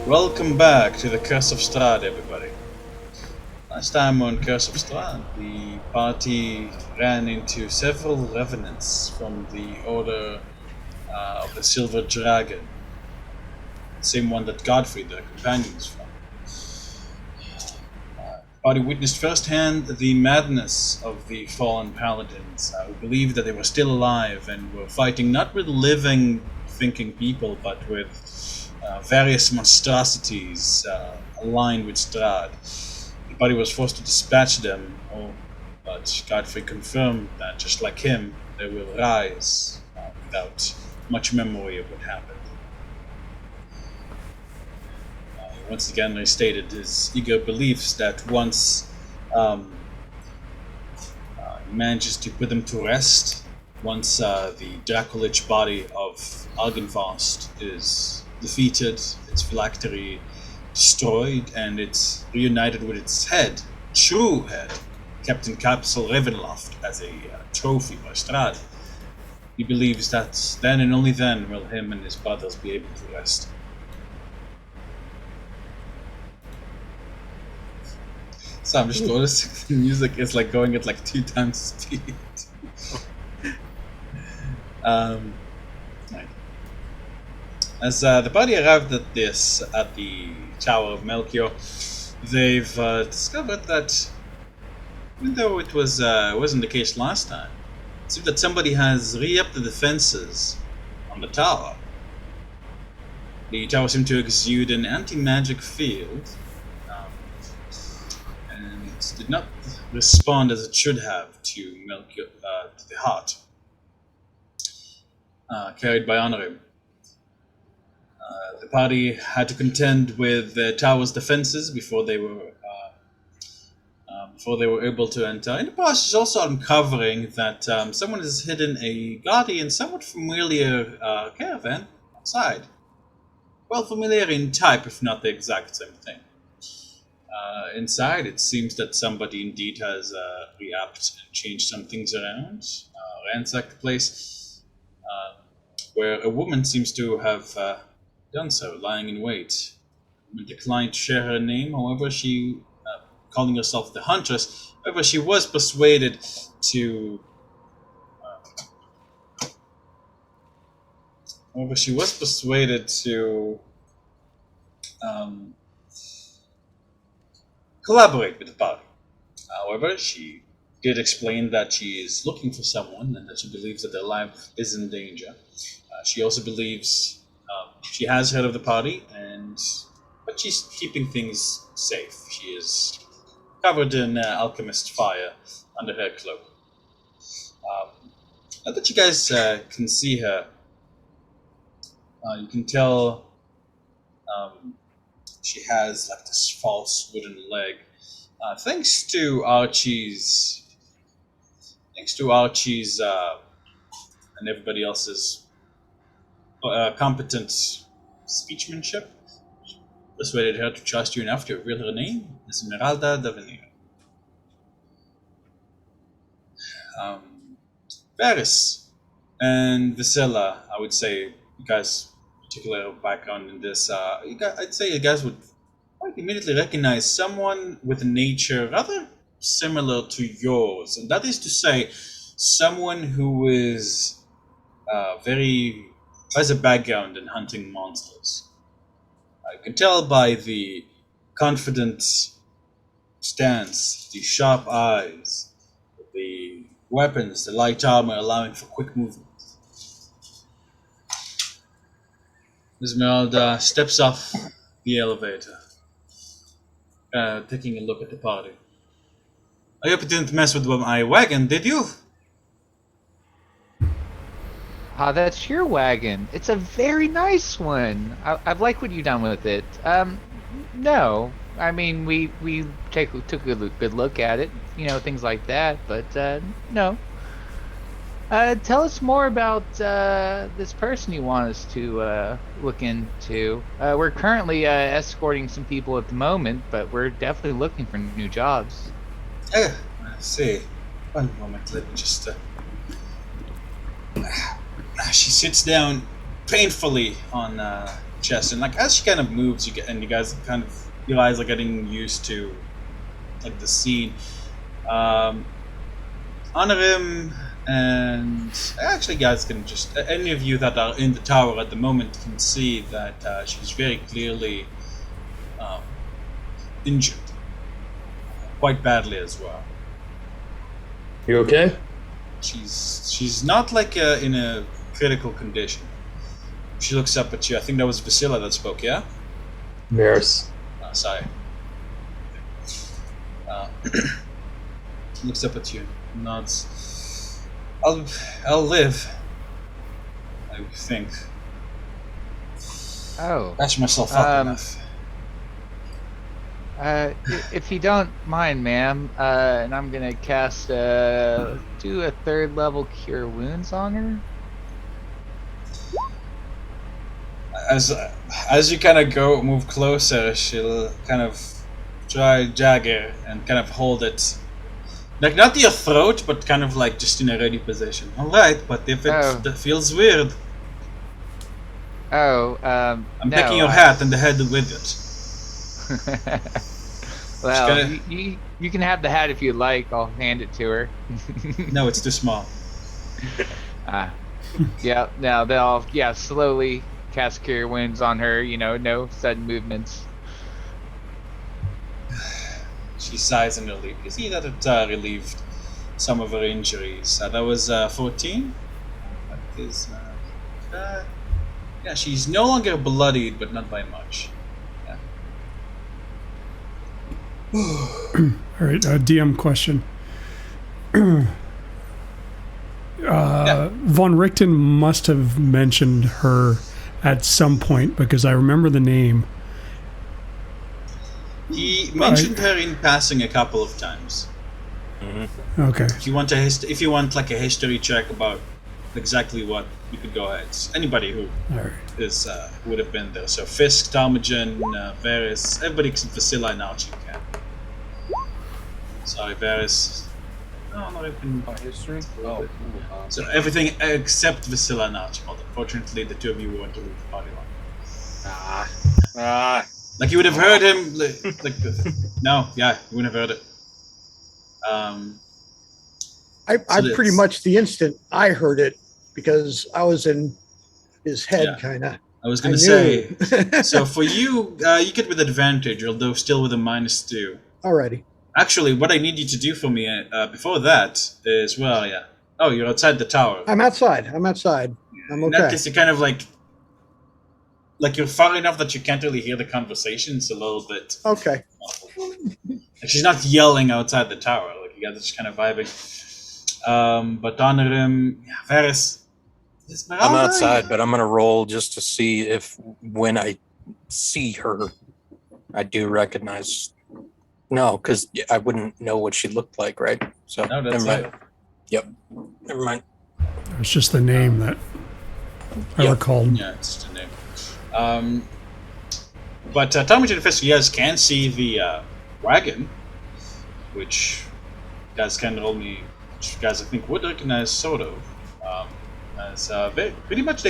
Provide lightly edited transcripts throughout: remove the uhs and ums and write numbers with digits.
Welcome back to the Curse of Strahd, everybody. Last time on Curse of Strahd, the party ran into several revenants from the Order of the Silver Dragon, the same one that Godfrey, their companion, is from. The party witnessed firsthand the madness of the fallen paladins, who believed that they were still alive and were fighting not with living, thinking people, but with various monstrosities aligned with Strahd. The party was forced to dispatch them, but Godfrey confirmed that, just like him, they will rise without much memory of what happened. Once again, he stated his eager beliefs that once he manages to put them to rest, once the Dracolich body of Argynvost is defeated, its phylactery destroyed, and it's reunited with its head, true head, kept in Castle Ravenloft as a trophy by Strahd. He believes that then and only then will him and his brothers be able to rest. So I'm just noticing the music is like going at like 2 times speed. Right. As the party arrived at the Tower of Melchior, they've discovered that even though it wasn't the case last time, it seems that somebody has re-upped the defenses on the tower. The tower seemed to exude an anti-magic field, and did not respond as it should have to Melchior, to the heart carried by Honorim. The party had to contend with the tower's defenses before they were able to enter. In the process, also uncovering that someone has hidden a gaudy and somewhat familiar caravan outside. Well, familiar in type, if not the exact same thing. Inside, it seems that somebody indeed has re-upped and changed some things around, ransacked the place, where a woman seems to have done so, lying in wait. We declined to share her name, however, she, calling herself the Huntress, however, she was persuaded to collaborate with the party. However, she did explain that she is looking for someone and that she believes that their life is in danger. She also believes she has heard of the party, but she's keeping things safe. She is covered in alchemist fire under her cloak. Now that you guys can see her, you can tell she has like this false wooden leg. Thanks to Archie's and everybody else's competent speechmanship, persuaded her to trust you enough to reveal her name, Esmeralda d'Avenir. Varys and Vasili, I would say, you guys, particular background in this, I'd say you guys would quite immediately recognize someone with a nature rather similar to yours, and that is to say, someone who is has a background in hunting monsters. I can tell by the confident stance, the sharp eyes, the weapons, the light armor allowing for quick movement. Esmeralda steps off the elevator, taking a look at the party. I hope you didn't mess with my wagon, did you? Ah, that's your wagon. It's a very nice one. I've liked what you've done with it. No. I mean, we took a good look at it, things like that, but no. Tell us more about this person you want us to look into. We're currently escorting some people at the moment, but we're definitely looking for new jobs. I see. One moment, let me just... She sits down painfully on chest, and like as she kind of moves, you guys kind of your eyes are getting used to like the scene. Honorim, and actually, guys can just any of you that are in the tower at the moment can see that she's very clearly injured, quite badly as well. You okay? She's not like in a critical condition. She looks up at you. I think that was Vasili that spoke. Yeah. Maris. Sorry. Looks up at you, nods. I'll live. I think. Oh. Patch myself up enough. If you don't mind, ma'am, and I'm gonna cast do a 3rd level Cure Wounds on her. As you kind of move closer, she'll kind of try Jagger and kind of hold it, like not to your throat, but kind of like just in a ready position. All right, but if it feels weird, I'm taking your hat and the head with it. Well, you can have the hat if you like. I'll hand it to her. No, it's too small. Yeah. Now they'll slowly cast Cure Wounds on her. No sudden movements. She sighs in relief. You see that it relieved some of her injuries. That was 14. That is, yeah, she's no longer bloodied, but not by much. All right, DM question. Von Richten must have mentioned her at some point because I remember the name. He mentioned her in passing a couple of times. Mm-hmm. Okay. If you want like a history check about exactly what, you could go ahead. Anybody who is would have been there. So Fisk, Talmagen, Varys, everybody except Vasili and Archie can. Sorry, Varys. No, not even history. So everything except Vasili and Archibald. Unfortunately, the two of you want to leave the party line. Like you would have heard him. No, yeah, you wouldn't have heard it. I pretty much the instant I heard it because I was in his head, kind of. I was going to say. So for you, you get with advantage, although still with a -2. Alrighty. Actually, what I need you to do for me before that is, oh, you're outside the tower. I'm outside. I'm okay. In that case, you're kind of like you're far enough that you can't really hear the conversation. It's a little bit... Okay. She's not yelling outside the tower. Like, you guys are just kind of vibing. But Honorim... Varys... I'm outside, but I'm going to roll just to see if when I see her, I do recognize... No, because I wouldn't know what she looked like, right? So no, that's never mind. Yep. Never mind. It's just the name that I recalled. Yeah, it's just a name. But Talmagen and Fisk, you guys can see the wagon, which you guys can roll me, which you guys I think would recognize, sort of. As pretty much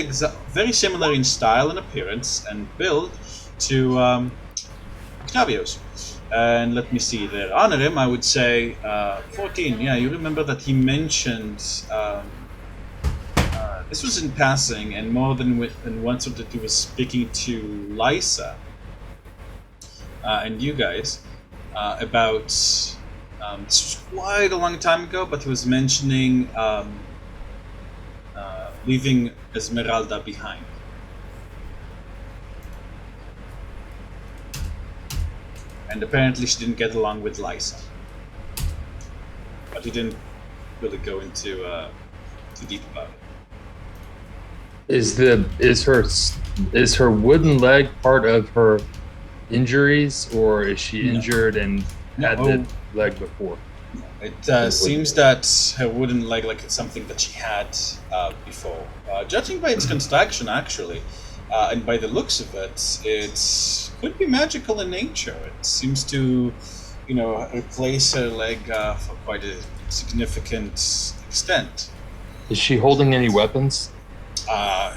very similar in style and appearance and build to Octavio's. And let me see there. Honor him, I would say 14. Yeah, you remember that he mentioned this was in passing, and more than once that he was speaking to Lysa and you guys about this was quite a long time ago, but he was mentioning leaving Esmeralda behind. And apparently she didn't get along with Lysa. But he didn't really go into too deep about it. Is her wooden leg part of her injuries, or is she injured and had the leg before? It seems that her wooden leg, like it's something that she had before. Judging by its construction, actually, and by the looks of it, it could be magical in nature. It seems to, replace her leg for quite a significant extent. Is she holding any weapons?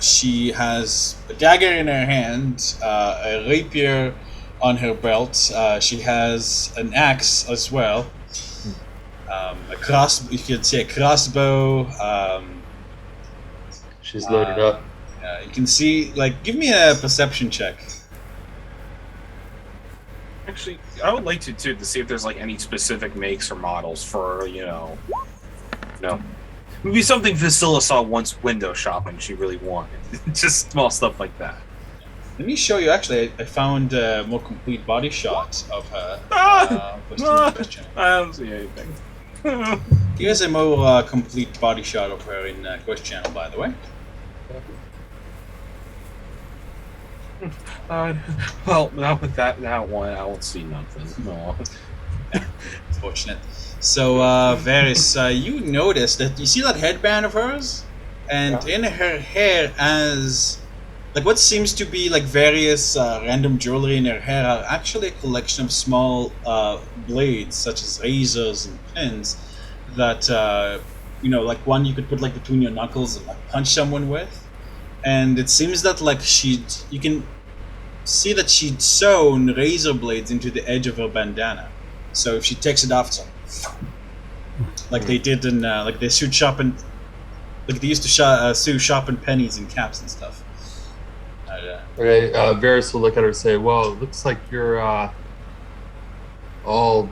She has a dagger in her hand, a rapier on her belt. She has an axe as well. A cross, you could say a crossbow. She's loaded up. You can see, like, give me a perception check. Actually, I would like to see if there's like any specific makes or models for maybe something Vasili saw once window shopping she really wanted. Just small stuff like that. Let me show you. Actually, I found a more complete body shot of her. I don't see anything. Here's a more complete body shot of her in Quest Channel, by the way. Well, not with that one, I won't see nothing. No. Fortunate. So, Varys, you notice that you see that headband of hers, and in her hair, as like what seems to be like various random jewelry in her hair, are actually a collection of small blades, such as razors and pins, that like one you could put like between your knuckles and like punch someone with. And it seems that like you can see that she'd sewn razor blades into the edge of her bandana. So if she takes it off, it's like they did in like they sewed shop and like they used to sew shop and pennies and caps and stuff. Okay, Varys will look at her and say, "Well, it looks like you're all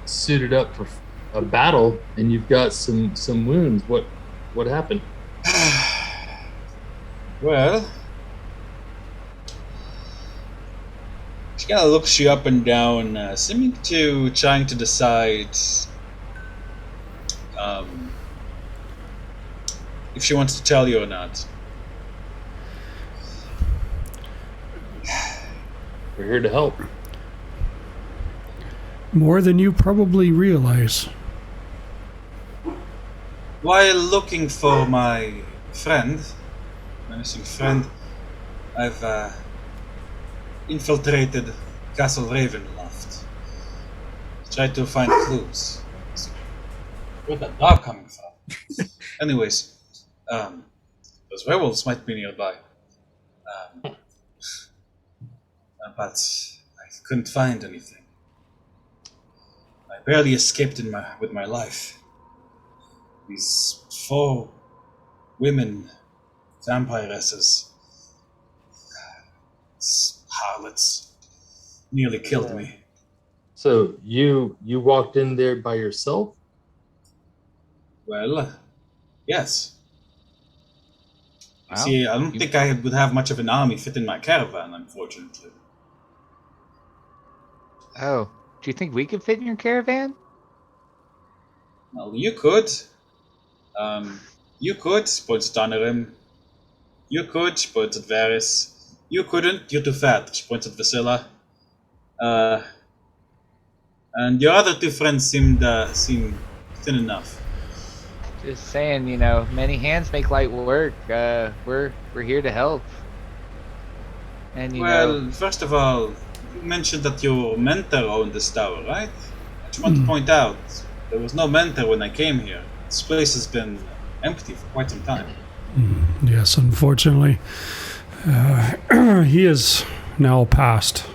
suited up for a battle, and you've got some wounds. What happened?" Well, she kind of looks you up and down, seeming to trying to decide if she wants to tell you or not. We're here to help. More than you probably realize. While looking for my missing friend, I've infiltrated Castle Ravenloft. Tried to find clues. Where's that dog coming from? Anyways, those werewolves might be nearby. But I couldn't find anything. I barely escaped with my life. These 4 women, vampiresses, harlots, nearly killed me. So you walked in there by yourself? Well, yes. Wow. See, I don't think I would have much of an army fit in my caravan, unfortunately. Oh, do you think we could fit in your caravan? Well, you could. You could, points at Donorim. You could, points at Varys. You couldn't, you're too fat, points at Vysillia. And your other 2 friends seem thin enough. Just saying, many hands make light work. We're here to help. And first of all, you mentioned that your mentor owned this tower, right? I just want to point out, there was no mentor when I came here. This place has been empty for quite some time. Yes, unfortunately. He is now passed.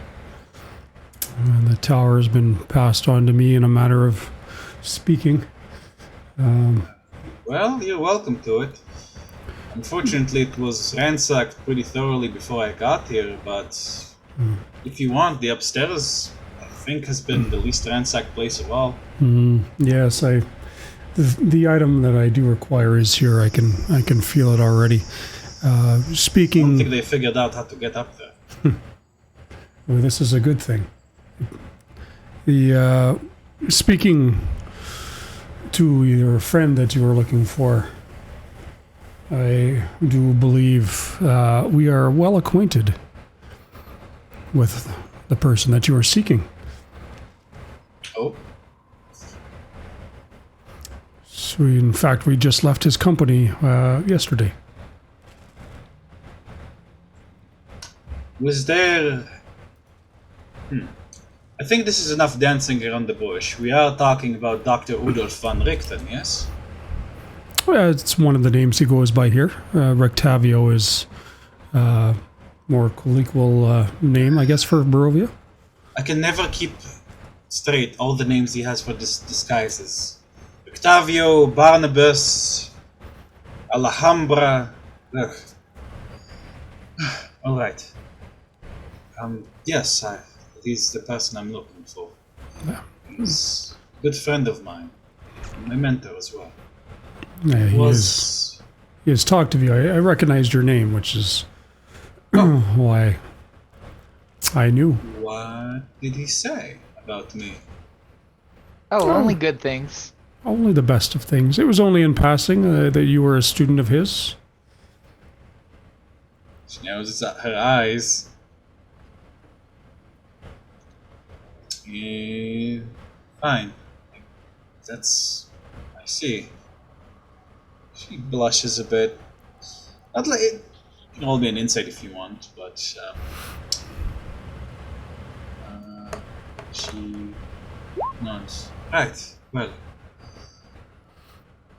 The tower has been passed on to me in a matter of speaking. Well, you're welcome to it. Unfortunately, it was ransacked pretty thoroughly before I got here, but if you want, the upstairs, I think, has been the least ransacked place of all. Yes, the item that I do require is here. I can feel it already. Speaking. I don't think they figured out how to get up there. Well, this is a good thing. Speaking to your friend that you were looking for, I do believe we are well acquainted with the person that you are seeking. Oh. So in fact, we just left his company yesterday. Was there... I think this is enough dancing around the bush. We are talking about Dr. Rudolf von Richten, yes? Well, it's one of the names he goes by here. Rectavio is more colloquial name, I guess, for Barovia. I can never keep straight all the names he has for disguises. Octavio, Barnabas, Alhambra. Ugh. All right. Yes, he's the person I'm looking for. Yeah. He's a good friend of mine, my mentor as well. Yeah, he has talked to you. I recognized your name, which is why I knew. What did he say about me? Oh, only good things. Only the best of things. It was only in passing that you were a student of his. She knows her eyes. Fine. That's... I see. She blushes a bit. I'd like it can all be an insight if you want, but she nods. Right. Well.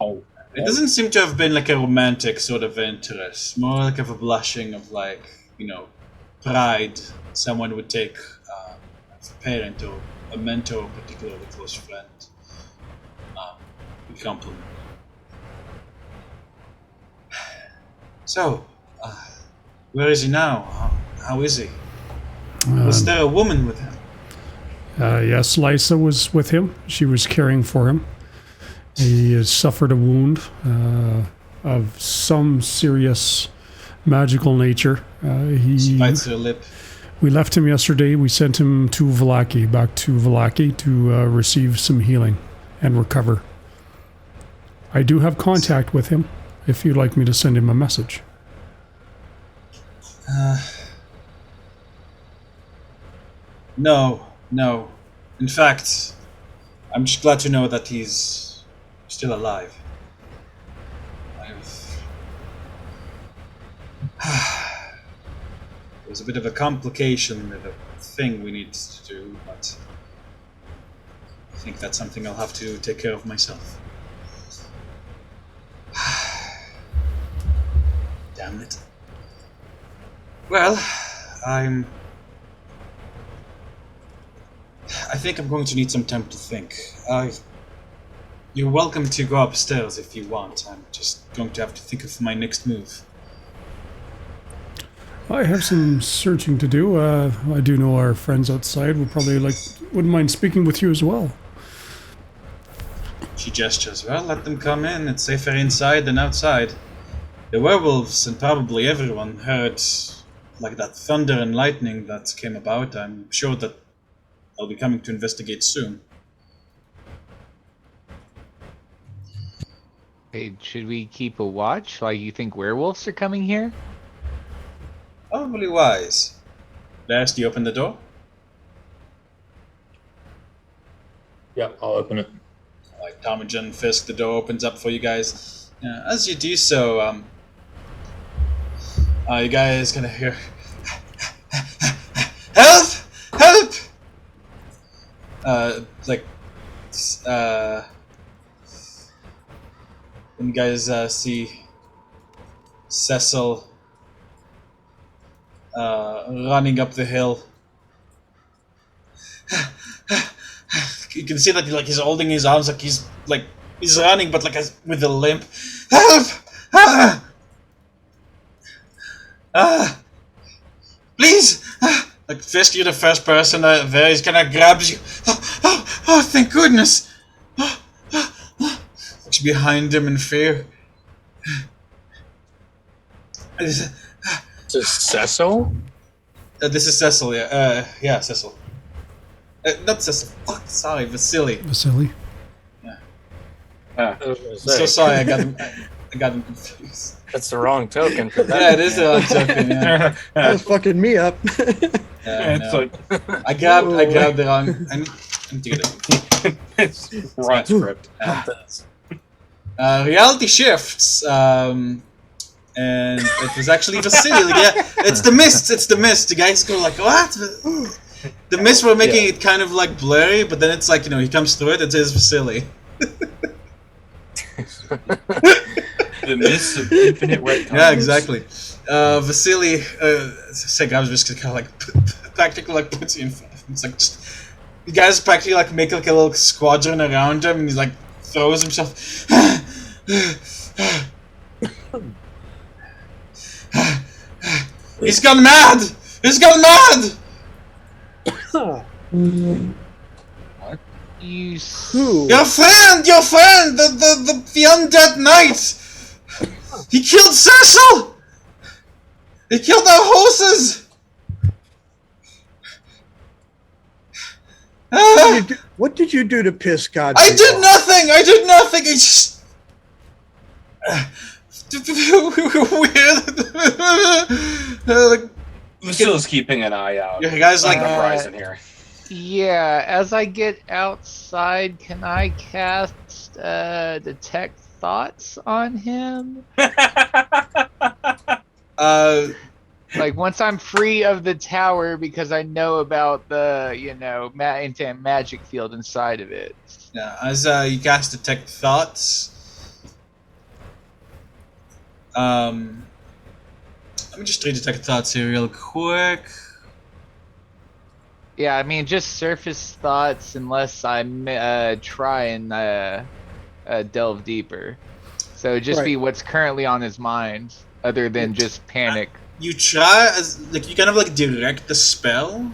Oh. It doesn't seem to have been like a romantic sort of interest. More like of a blushing of like, pride. Someone would take as a parent or a mentor, or particularly a close friend. A compliment. So, where is he now? How is he? Was there a woman with him? Yes, Lysa was with him. She was caring for him. He has suffered a wound of some serious magical nature. She bites her lip. We left him yesterday. We sent him to back to Vallaki to receive some healing and recover. I do have contact with him, if you'd like me to send him a message. No. In fact, I'm just glad to know that he's still alive. There's a bit of a complication with a thing we need to do, but I think that's something I'll have to take care of myself. Damn it. Well, I think I'm going to need some time to think. You're welcome to go upstairs if you want. I'm just going to have to think of my next move. I have some searching to do. I do know our friends outside would probably wouldn't mind speaking with you as well. She gestures. Well, let them come in. It's safer inside than outside. The werewolves and probably everyone heard that thunder and lightning that came about. I'm sure that I'll be coming to investigate soon. Hey, should we keep a watch? You think werewolves are coming here? Probably wise. Last, you open the door? Yep, I'll open it. Like Ptarmigan Fisk, the door opens up for you guys. As you do so, you guys gonna hear help! Help! And you guys see Cecil running up the hill. You can see that he's holding his arms he's running, but with a limp. Help! Please! Fisk, you're the first person there. He kind of grabs you. Oh, thank goodness! Looks behind him in fear. Is this Cecil? This is Cecil, yeah. Yeah, Cecil. Not Cecil. Fuck, sorry, Vasili. Vasili? Yeah. I'm So sorry, I got him confused. That's the wrong token for that. Yeah, it is the wrong token, yeah. That was fucking me up. Yeah, It's no. I grabbed the wrong. I need to get it. It's wrong script. Reality shifts, and it was actually Vasili. Yeah, it's the mist. The guys go what? The mist were making it kind of blurry, but then it's he comes through it. It says Vasili. The mists of infinite retcons. Yeah, exactly. Vasili, I was just kind of like practically like puts you in front of him. It's like just you guys practically like make like a little squadron around him, and he's like throws himself. He's gone mad! He's gone mad! Who? Your friend, the undead knight. He killed Cecil. He killed our horses. What did you do to piss Godfrey I did off? nothing. I did nothing. I just weird. Vasilla's keeping an eye out. You guys like on the horizon here. Yeah, as I get outside, can I cast detect thoughts on him? Like once I'm free of the tower, because I know about the magic field inside of it. Yeah, as you cast detect thoughts. Let me just read detect thoughts here real quick. Yeah, I mean just surface thoughts, unless I try and delve deeper. So it'd just be what's currently on his mind, other than just panic. You try as like you kind of like direct the spell.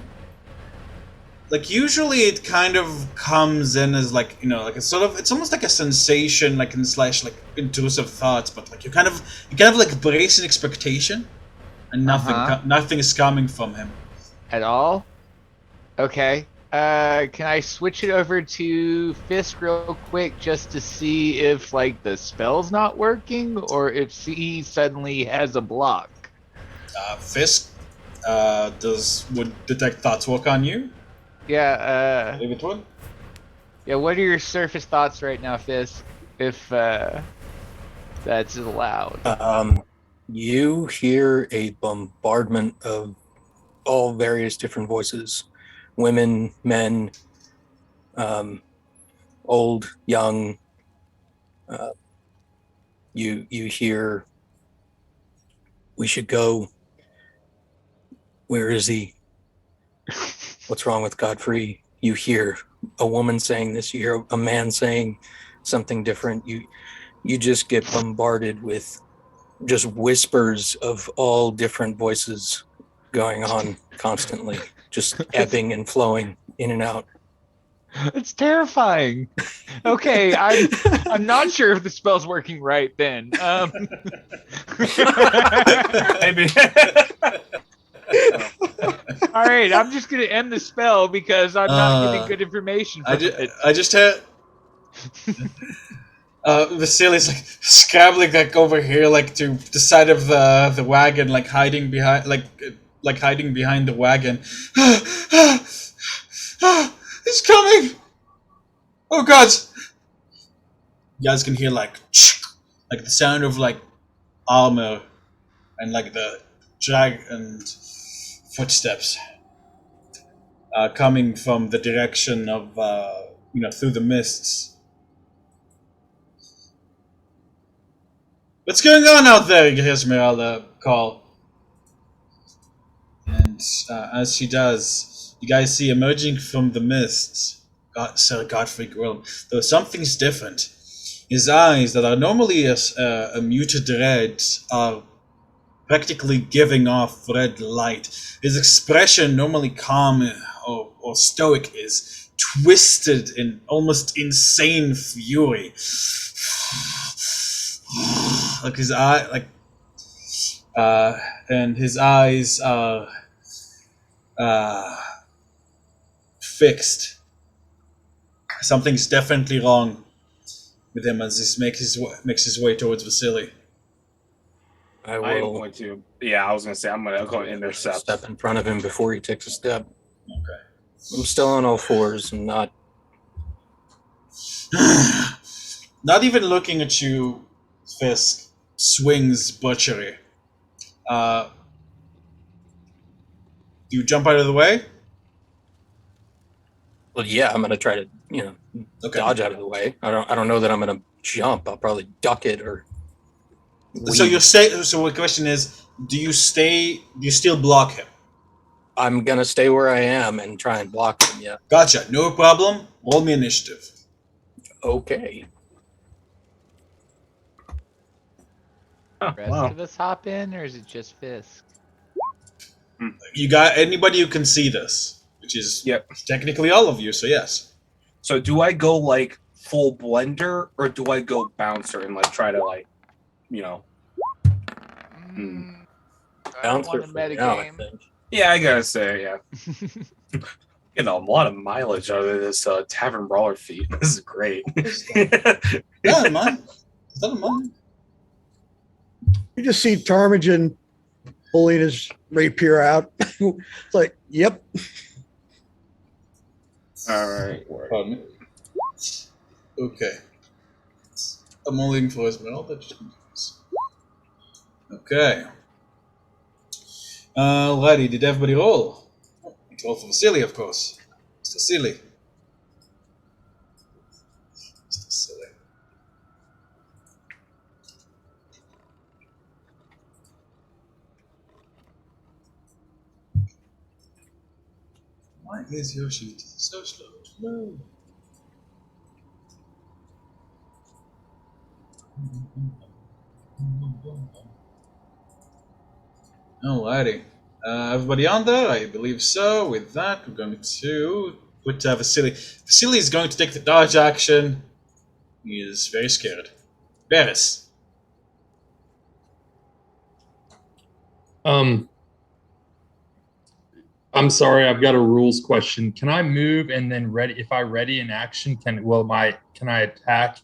Like usually it kind of comes in as like like a sort of it's almost like a sensation like in slash like intrusive thoughts, but like you kind of like brace an expectation, and nothing is coming from him at all. Okay. Can I switch it over to Fisk real quick just to see if like the spell's not working or if he suddenly has a block? Fisk, would detect thoughts work on you? Yeah. Leave it would. Yeah. What are your surface thoughts right now, Fisk? If that's allowed. You hear a bombardment of all various different voices. Women, men, old, young. You hear, we should go. Where is he? What's wrong with Godfrey? You hear a woman saying this. You hear a man saying something different. You just get bombarded with just whispers of all different voices going on constantly, just ebbing and flowing in and out. It's terrifying. Okay, I'm not sure if the spell's working right then. Maybe. All right, I'm just gonna end the spell because I'm not getting good information from it. I just had Vasili's like scrabbling like over here like to the side of the wagon, like hiding behind hiding behind the wagon. He's coming! Oh god! You guys can hear like the sound of like armor and like the drag and footsteps coming from the direction of through the mists. What's going on out there? You hear Esmeralda call. And as she does, you guys see emerging from the mists Sir Godfrey Grill. Though something's different. His eyes, that are normally a muted red, are practically giving off red light. His expression, normally calm or stoic, is twisted in almost insane fury. Like his eye, and his eyes are fixed. Something's definitely wrong with him as he makes his way towards Vasili. I am going to. Yeah, I was going to say I'm going to go intercept. Step in front of him before he takes a step. Okay. I'm still on all fours and not. Not even looking at you, Fisk swings butchery. Do you jump out of the way? Well, yeah, I'm gonna try to, dodge out of the way. I don't know that I'm gonna jump. I'll probably duck it or So you stay. So the question is, do you stay? Do you still block him? I'm gonna stay where I am and try and block him. Yeah. Gotcha. No problem. Roll me initiative. Okay. Oh, Rest wow. of us hop in, or is it just Fisk? You got anybody who can see this, which is Yep. technically all of you. So yes. So do I go like full blender or do I go bouncer and like try to like, you know? I don't Bouncer want a for now, I metagame. think. Yeah, I gotta say, yeah. You know, a lot of mileage out of this tavern brawler feat. This is great. Yeah, man. Doesn't matter. You just see Ptarmigan pulling his rapier out. It's like, yep. All right. Pardon me. Okay. I'm only looking for his medal. Okay. Alrighty, did everybody roll? Roll for Vasili, of course. Mr. Vasili. Mr. Vasili. Why is your sheet so slow to load? Alrighty. Everybody on there? I believe so. With that, we're going to put Vasili. Vasili is going to take the dodge action. He is very scared. Varys. I'm sorry, I've got a rules question. Can I move and then ready? If I ready in action, can I attack?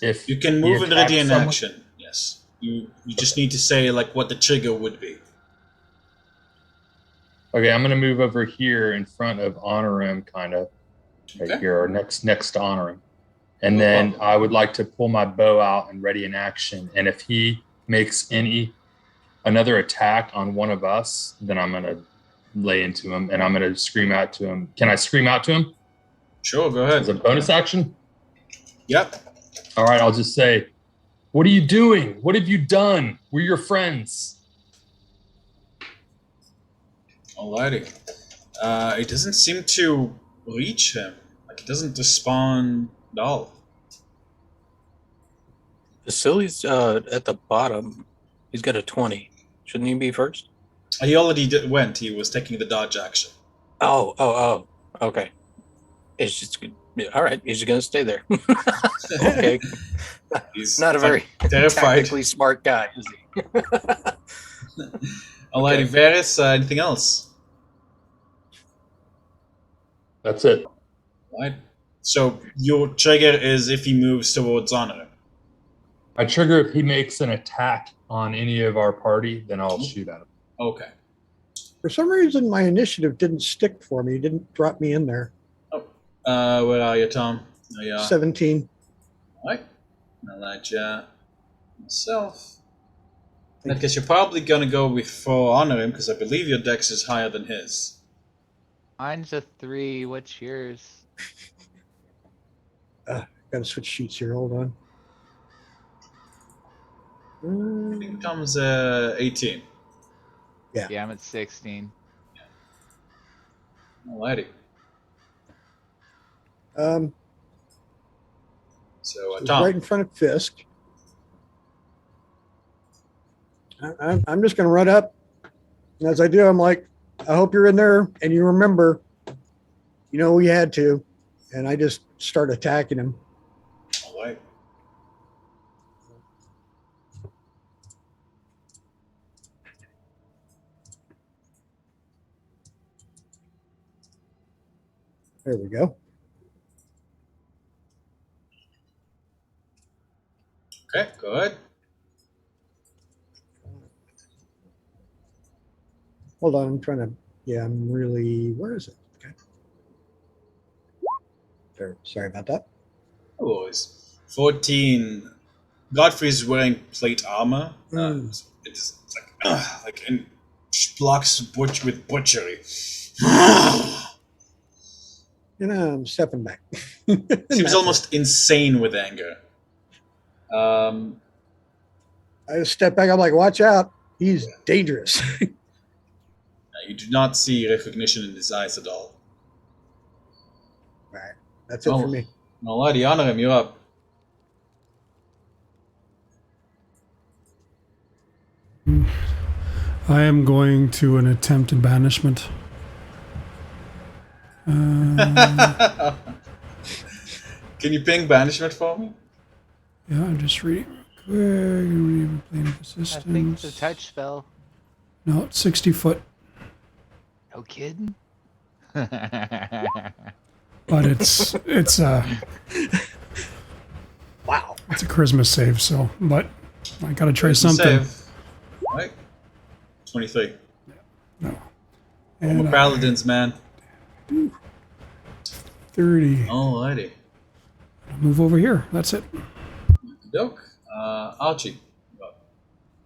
If You can he move and ready in attacks someone? action. Yes. You just need to say like what the trigger would be. Okay, I'm gonna move over here in front of honor him, kind of right Okay. here, or next to honor him, and No then problem. I would like to pull my bow out and ready in action. And if he makes another attack on one of us, then I'm gonna lay into him and I'm gonna scream out to him. Can I scream out to him Sure, go as a ahead. bonus action? Yep. All right, I'll just say, "What are you doing? What have you done? We're your friends." Alrighty. It doesn't seem to reach him. Like it doesn't respond at all. Vasili's at the bottom. He's got a 20. Shouldn't he be first? He already went. He was taking the dodge action. Oh. Okay. It's just all right. He's just gonna stay there. Okay. He's Not a very terrified. technically smart guy, is he? Alrighty, Okay. Varys, anything else? That's it. Right. So your trigger is if he moves towards honor. I trigger if he makes an attack on any of our party, then I'll shoot at him. Okay. For some reason, my initiative didn't stick for me. It didn't drop me in there. Where are you, Tom? There you are. 17. Alright. Elijah. Myself. I guess you're probably gonna go with for honor him because I believe your dex is higher than his. Mine's a 3. What's yours? Got to switch sheets here. Hold on. I think Tom's 18. Yeah, I'm at 16. Alrighty. So It's Tom. right in front of Fisk. I'm just going to run up. And as I do, I'm like, I hope you're in there and you remember, we had to. And I just start attacking him. Alright. There we go. Okay, go ahead. Hold on. I'm trying to, where is it? Okay. There, sorry about that. No worries. 14. Godfrey's wearing plate armor. It's like and blocks with butchery. I'm stepping back. Seems almost insane with anger. I I just step back. I'm like, watch out. He's dangerous. You do not see recognition in his eyes at all. All right. That's it for me. Alrighty, honor him. You're up. I am going to an attempt at banishment. Can you ping banishment for me? Yeah, I'm just reading real quick. I think it's a touch spell. No, it's 60 foot. No kidding? But it's Wow. it's a charisma save, so but I gotta try something. Save. Right? 23. No. I'm a paladins, man. 30. Alrighty. Move over here. That's it. Doke. Archie.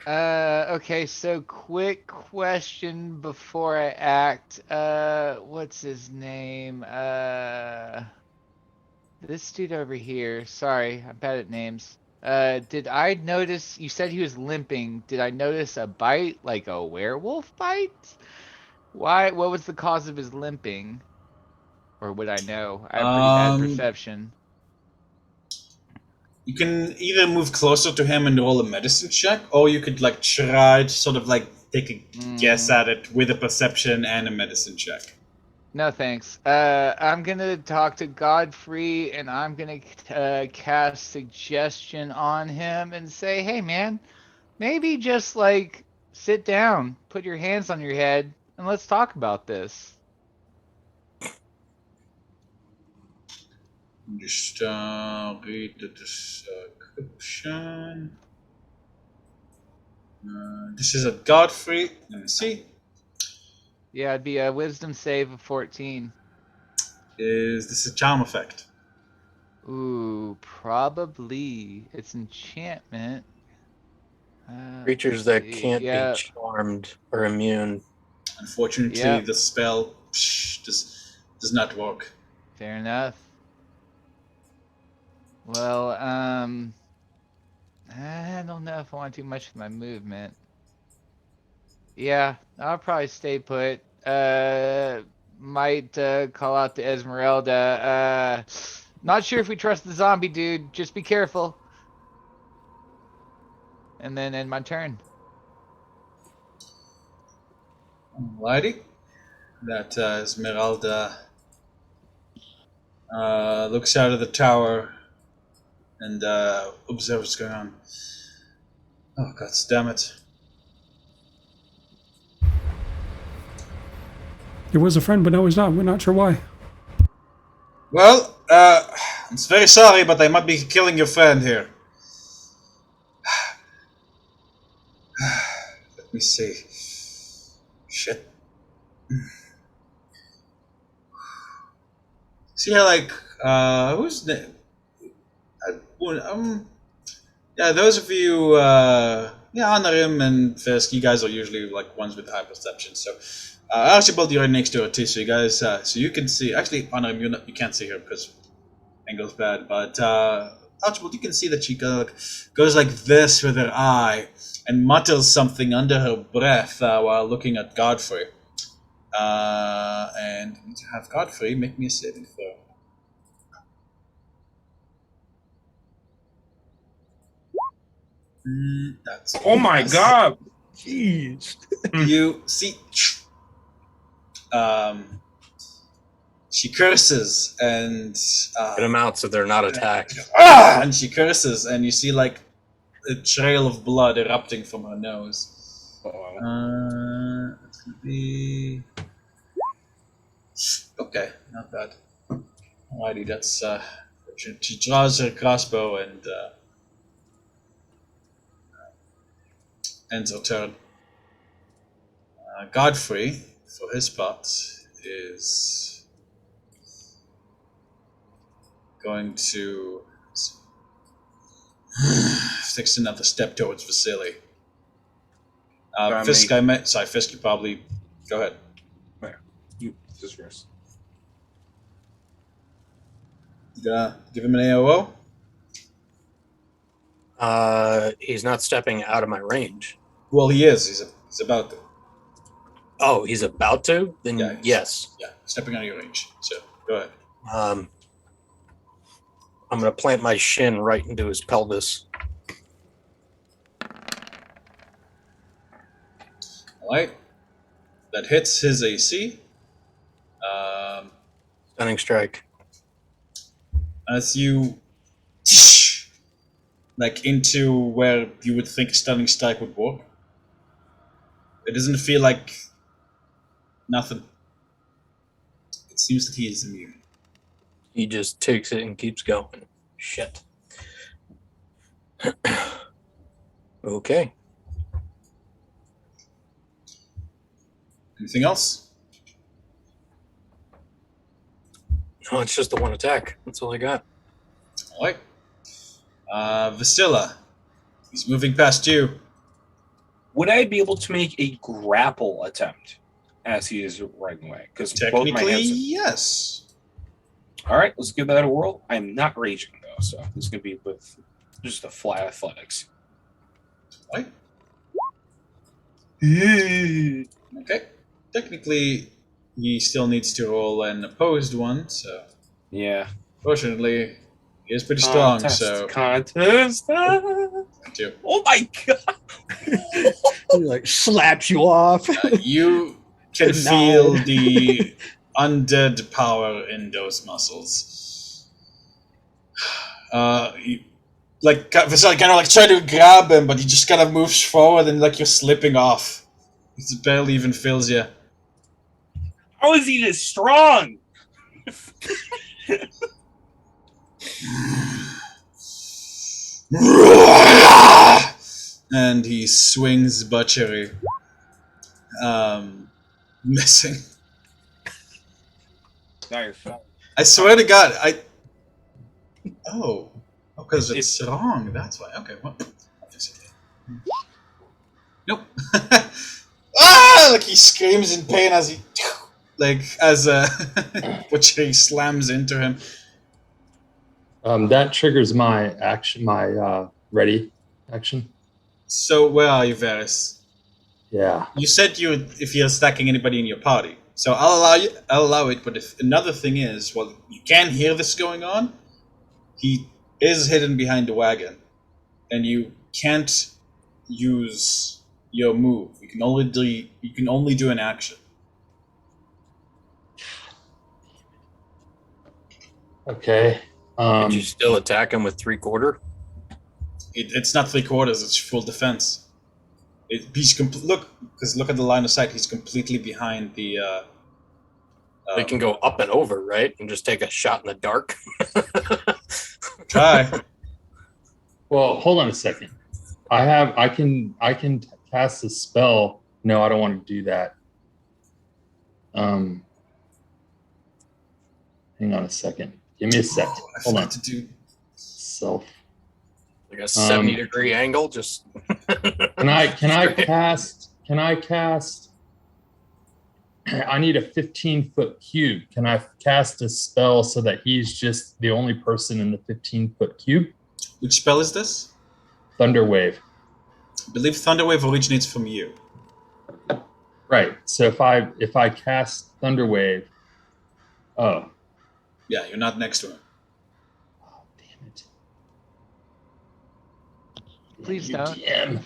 Okay, so quick question before I act. What's his name? This dude over here. Sorry, I'm bad at names. Did I notice, you said he was limping. Did I notice a bite, like a werewolf bite? Why? What was the cause of his limping? Or would I know? I have pretty bad perception. You can either move closer to him and roll a medicine check, or you could like try to sort of like take a guess at it with a perception and a medicine check. No thanks. I'm gonna talk to Godfrey and I'm gonna cast suggestion on him and say, hey man, maybe just like sit down, put your hands on your head, and let's talk about this. Just read the description. This is a Godfrey. Let me see. Yeah, it'd be a wisdom save of 14. Is this a charm effect? Ooh, probably. It's enchantment. Creatures that can't be charmed or immune. Unfortunately, the spell does not work. Fair enough. Well, I don't know if I want too much with my movement. Yeah, I'll probably stay put. Might call out to Esmeralda. Not sure if we trust the zombie dude. Just be careful. And then end my turn. Alrighty. That Esmeralda looks out of the tower and observes what's going on. Oh, god damn it. He was a friend, but now he's not. We're not sure why. Well, I'm very sorry, but I might be killing your friend here. Let me see. Shit. See how, like, who's name? Yeah, those of you, Honor him and Fisk, you guys are usually, like, ones with high perception, so... Archibald, you're right next to her too, so you guys, so you can see. Actually, Honor him, you can't see her because angle's bad. But Archibald, you can see that she goes like this with her eye and mutters something under her breath while looking at Godfrey. And I need to have Godfrey make me a saving throw. That's Oh my god! Jeez. You see. She curses and Get them out so they're not attacked. and she curses and you see like a trail of blood erupting from her nose. It's gonna be okay, not bad. Alrighty, that's she draws her crossbow and ends her turn. Godfrey, for his part, is going to takes another step towards Vasili. Fisk, Fisk, you probably go ahead. Where? You just first. You gonna give him an AOO? He's not stepping out of my range. Well, he is. He's about to. Oh, he's about to? Then Yeah, yes. Yeah, stepping out of your range. So go ahead. I'm going to plant my shin right into his pelvis. All right. That hits his AC. Stunning strike. As you like into where you would think a stunning strike would work, it doesn't feel like nothing. It seems that he is immune. He just takes it and keeps going. Shit. Okay. Anything else? No, it's just the one attack. That's all I got. All right. Vasilla. He's moving past you. Would I be able to make a grapple attempt as he is riding away? Because both my Technically, hands. yes. All right, let's give that a whirl. I'm not raging though, so this is gonna be with just a flat athletics. Right. Okay. Technically, he still needs to roll an opposed one, so Yeah. fortunately, he is pretty strong, so Contest. too. Oh my god. He like slaps you off. You can Denied. feel the undead power in those muscles. Like Vasili kind of like try to grab him, but he just kind of moves forward and like you're slipping off. It barely even feels you. How is he this strong? And he swings butchery. Missing. Nice. I swear to God, Oh, because it's wrong. That's why. Okay, what? Nope. Like he screams in pain as he, butchery slams into him. That triggers my action, my ready action. So where are you, Varys? Yeah. You said if you're stacking anybody in your party. So I'll allow it. But if another thing is, well, you can hear this going on. He is hidden behind the wagon, and you can't use your move. You can only do an action. Okay. Did you still attack him with 3/4? It's not 3/4. It's full defense. Look at the line of sight. He's completely behind the. They can go up and over, right? And just take a shot in the dark. Try. Well, hold on a second. I can cast a spell. No, I don't want to do that. Hang on a second. Give me a sec. Hold on. To do. Self. Like a 70-degree angle, just. Can I cast? I need a 15-foot cube. Can I cast a spell so that he's just the only person in the 15-foot cube? Which spell is this? Thunder Wave. I believe Thunder Wave originates from you. Right. So if I cast Thunder Wave, oh. Yeah, you're not next to him. Oh, damn it. Please You don't. DM.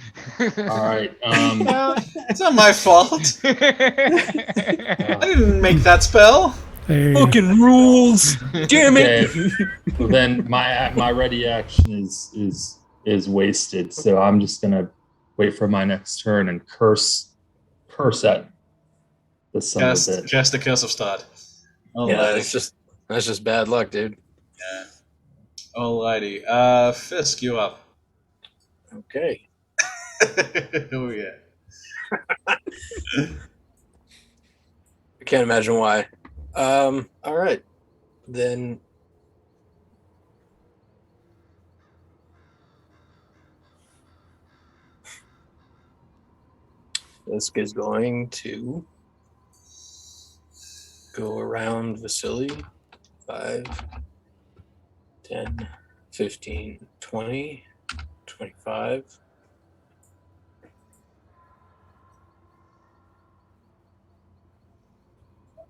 All right. No. It's not my fault. I didn't make that spell. Hey, Fucking rules! Damn it! Okay. Well, then my ready action is wasted. So I'm just gonna wait for my next turn and curse at the son of a bitch. Cast the Curse of Start. Yeah, that's just bad luck, dude. Yeah. Alrighty. Fisk, you up. Okay. Oh yeah. I can't imagine why. All right. Then Fisk is going to go around Vasili. 5, 10, 15, 20. 25.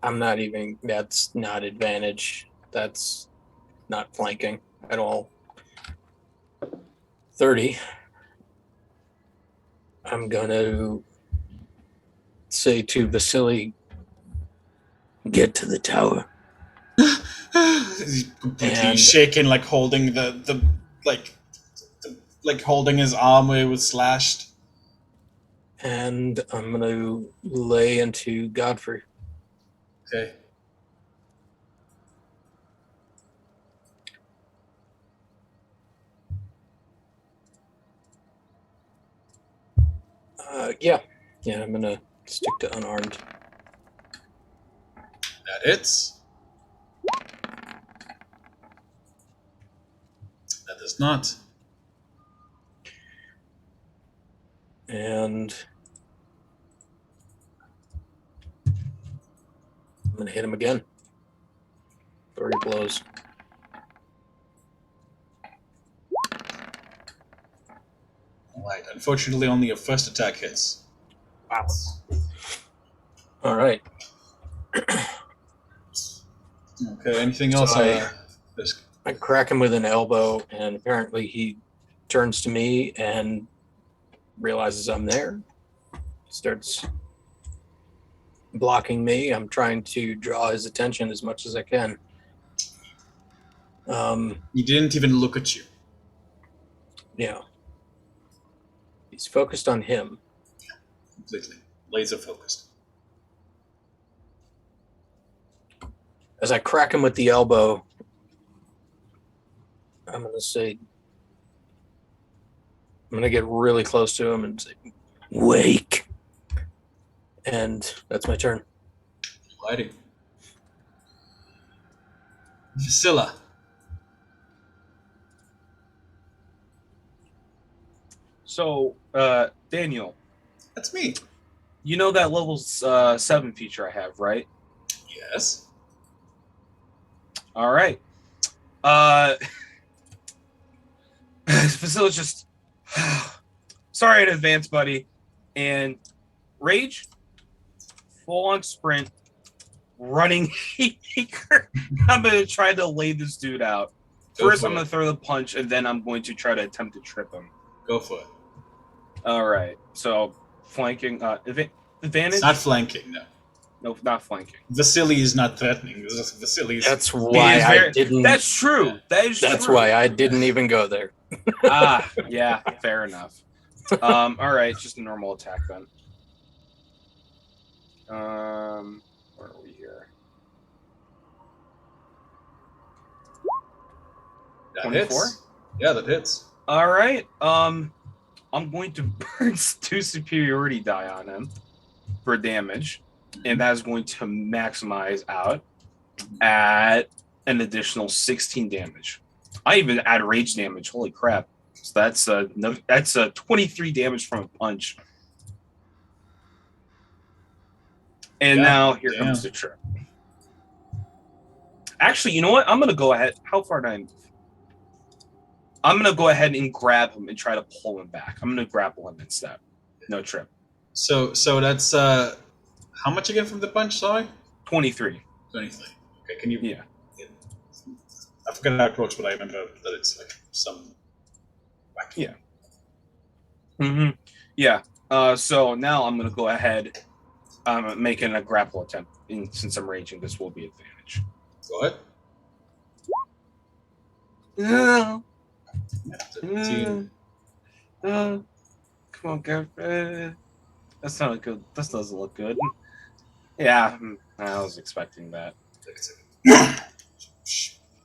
I'm not even, that's not advantage. That's not flanking at all. 30. I'm going to say to Vasili, get to the tower. He's completely And- shaken, like holding like holding his arm where it was slashed. And I'm going to lay into Godfrey. Okay. Yeah, I'm going to stick to unarmed. That hits. That does not. And I'm going to hit him again. 30 blows. Alright, unfortunately only your first attack hits. Wow. All right. Okay, anything So else? I crack him with an elbow, and apparently he turns to me and realizes I'm there. Starts blocking me. I'm trying to draw his attention as much as I can. He didn't even look at you. Yeah. He's focused on him. Completely. Laser focused. As I crack him with the elbow, I'm going to say, I'm going to get really close to him and say, wake. And that's my turn. Lighting. Vysillia. So, Daniel, That's me. you know that level 7 feature I have, right? Yes. All right. Vasily's just sorry in advance, buddy. And rage, full on sprint, running. I'm gonna try to lay this dude out. Go First, for I'm gonna it. throw the punch, and then I'm going to try to attempt to trip him. Go for it. All right. So flanking, advantage. It's not flanking, no. No, not flanking. Vasili is not threatening. Vasili is... That's why I didn't. That's true. That's true. why I didn't even go there. Yeah, fair enough. All right, just a normal attack then. Where are we here? That 24? hits. Yeah, that hits. All right. I'm going to burn 2 superiority die on him for damage, and that is going to maximize out at an additional 16 damage. I even add rage damage. Holy crap! So that's 23 damage from a punch. And now here comes the trip. Actually, you know what? I'm gonna go ahead. How far did I move? I'm gonna go ahead and grab him and try to pull him back. I'm gonna grapple him instead. No trip. So that's how much again from the punch? Sorry. 23. 23. Okay, can you? Yeah. I forgot how it works, but I remember that it's like some. Whack. Yeah. Mm-hmm. Yeah. So now I'm gonna go ahead. Making a grapple attempt. And since I'm raging, this will be advantage. Go ahead. No. 17. Come on, Godfrey. That's not good. This doesn't look good. Yeah, I was expecting that.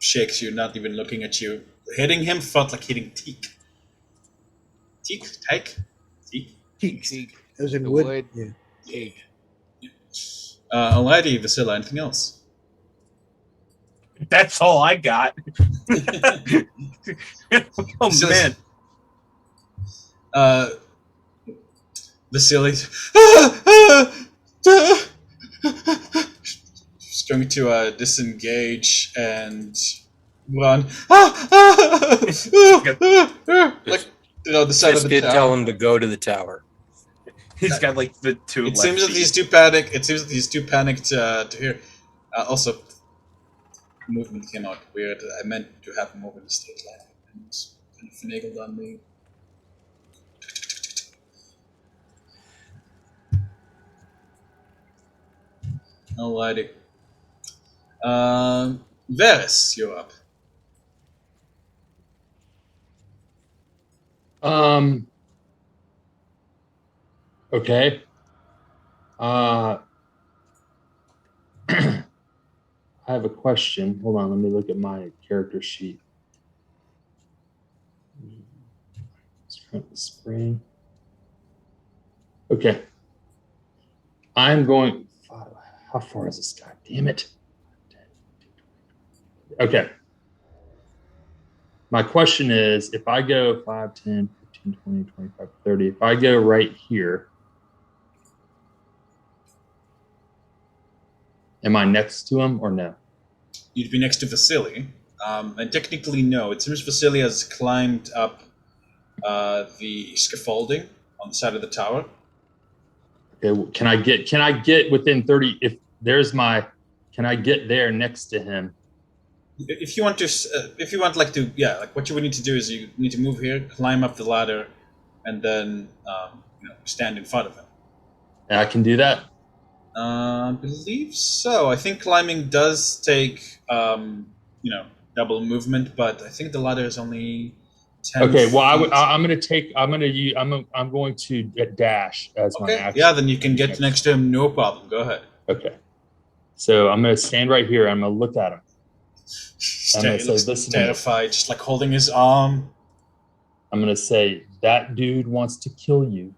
Shakes you, not even looking at you. Hitting him felt like hitting teak. Teak? Teak? Teak? Teak. As in The wood. wood. Yeah. Teak. Alrighty, Vasily, anything else? That's all I got. Oh So- man. Vasily. She's going to disengage and run. Like the side Just of the did tower. tell him to go to the tower. He's got like the two. It left seems that feet. these two panic. It seems that these two panicked to hear. Also, movement came out weird. I meant to have more in the straight line, and it's kind of finagled on me. Alrighty. Varys, you're up. Okay. I have a question. Hold on, let me look at my character sheet. Spring. Okay. I'm going. How far is this guy? Damn it. Okay. My question is, if I go 5, 10, 15, 20, 25, 30, if I go right here, am I next to him or no? You'd be next to Vasili. And technically, no. It seems Vasili has climbed up the scaffolding on the side of the tower. Okay, can I get within 30? If there's my, can I get there next to him? If you want what you would need to do is you need to move here, climb up the ladder, and then stand in front of him. And I can do that? I believe so. I think climbing does take double movement, but I think the ladder is only 10 Okay, well, feet. I'm going to dash as my action. Yeah, then you can get next to him, no problem. Go ahead. Okay. So I'm going to stand right here. I'm going to look at him. He looks terrified, just like holding his arm. I'm going to say, that dude wants to kill you.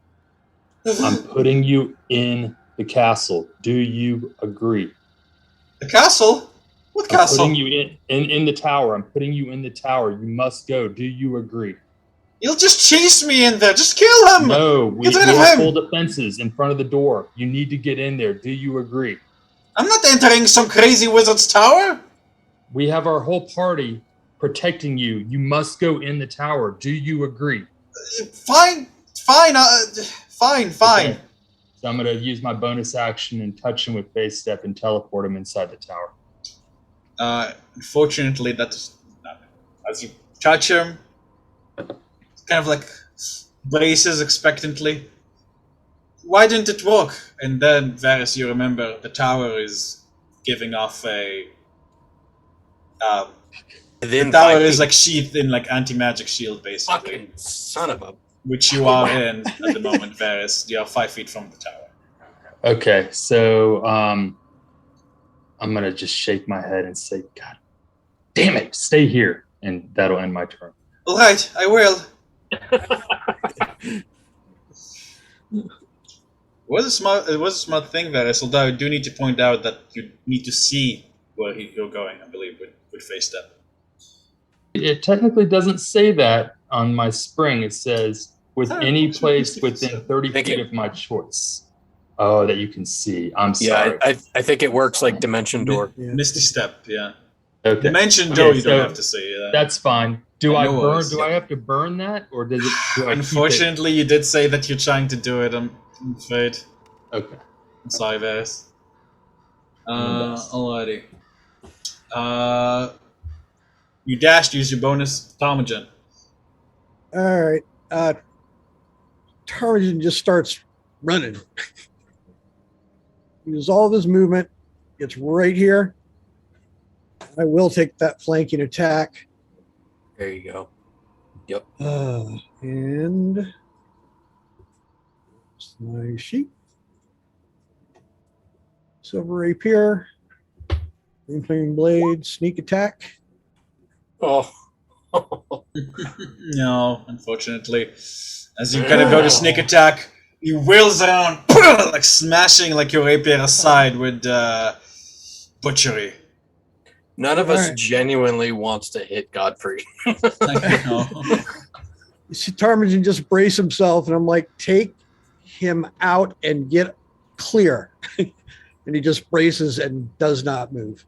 I'm putting you in the castle. Do you agree? The castle? What castle? I'm putting you in the tower. I'm putting you in the tower. You must go. Do you agree? He'll just chase me in there. Just kill him. No, we Get rid of have him. full defenses in front of the door. You need to get in there. Do you agree? I'm not entering some crazy wizard's tower. We have our whole party protecting you. You must go in the tower. Do you agree? Fine. Fine. Okay. So I'm going to use my bonus action and touch him with base step and teleport him inside the tower. Unfortunately, that's not. As you touch him, it's kind of like braces expectantly. Why didn't it work? And then, Varys, you remember the tower is giving off a. The tower is like sheathed in like anti-magic shield, basically. Fucking son of a. Which you are in at the moment, Varys. You are 5 feet from the tower. Okay, so I'm gonna just shake my head and say, "God damn it, stay here," and that'll end my turn. All right, I will. It was a smart thing, Varys. Although I do need to point out that you need to see where you're going. I believe with face step. It technically doesn't say that on my spring. It says with any place within 30 feet of my choice. Oh, that you can see. I'm sorry. Yeah, I think it works like Dimension Door. Misty Step, yeah. Okay. Dimension Door, you don't have to see. That's fine. Do I burn? Was, do I have to burn that, or does it? Do I Unfortunately, you did say that you're trying to do it. I'm afraid. Okay. I'm sorry, Varys. Alrighty. You dashed. Use your bonus Ptarmigan. All right. Ptarmigan just starts running. Uses all of his movement. Gets right here. I will take that flanking attack. There you go. Yep. And my sheep. Silver Rapier. Green Blade. Sneak attack. Oh. No, unfortunately. As you kind of go to sneak attack, he wheels around, like smashing like your rapier aside with butchery. None of us genuinely wants to hit Godfrey. I know. You see Ptarmigan just brace himself, and I'm like, take him out and get clear. And he just braces and does not move.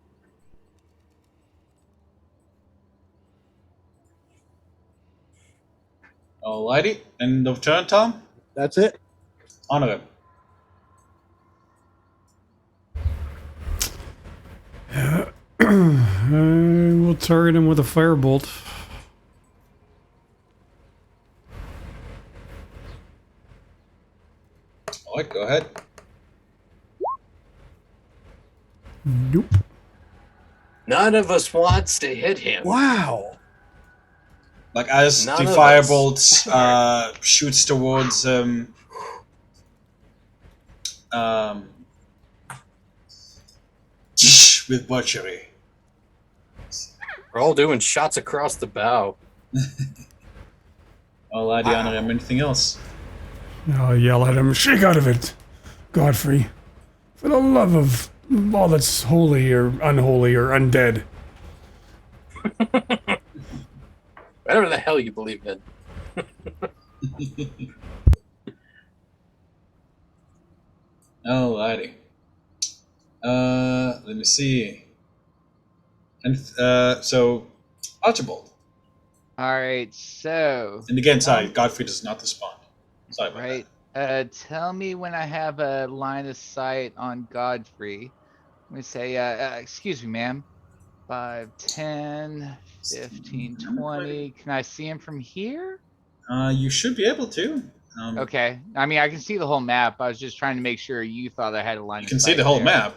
Alrighty. End of turn, Tom. That's it. Honor him. I will target him with a firebolt. Alright, go ahead. Nope. None of us wants to hit him. Wow. Like as None the of firebolt us. shoots towards with butchery. We're all doing shots across the bow. Alrighty, honor him. Anything else? I'll yell at him. Shake out of it, Godfrey. For the love of all that's holy or unholy or undead. Whatever the hell you believe in. Alrighty. Let me see. And so Archibald. All right, so And again, sorry, Godfrey does not respond. Sorry about right. Tell me when I have a line of sight on Godfrey. Let me say, excuse me, ma'am. 5, 10, 15, 20. Can I see him from here? that. You should be able to. Okay. I mean, I can see the whole map. I was just trying to make sure you thought I had a line You of can sight see the whole there. map.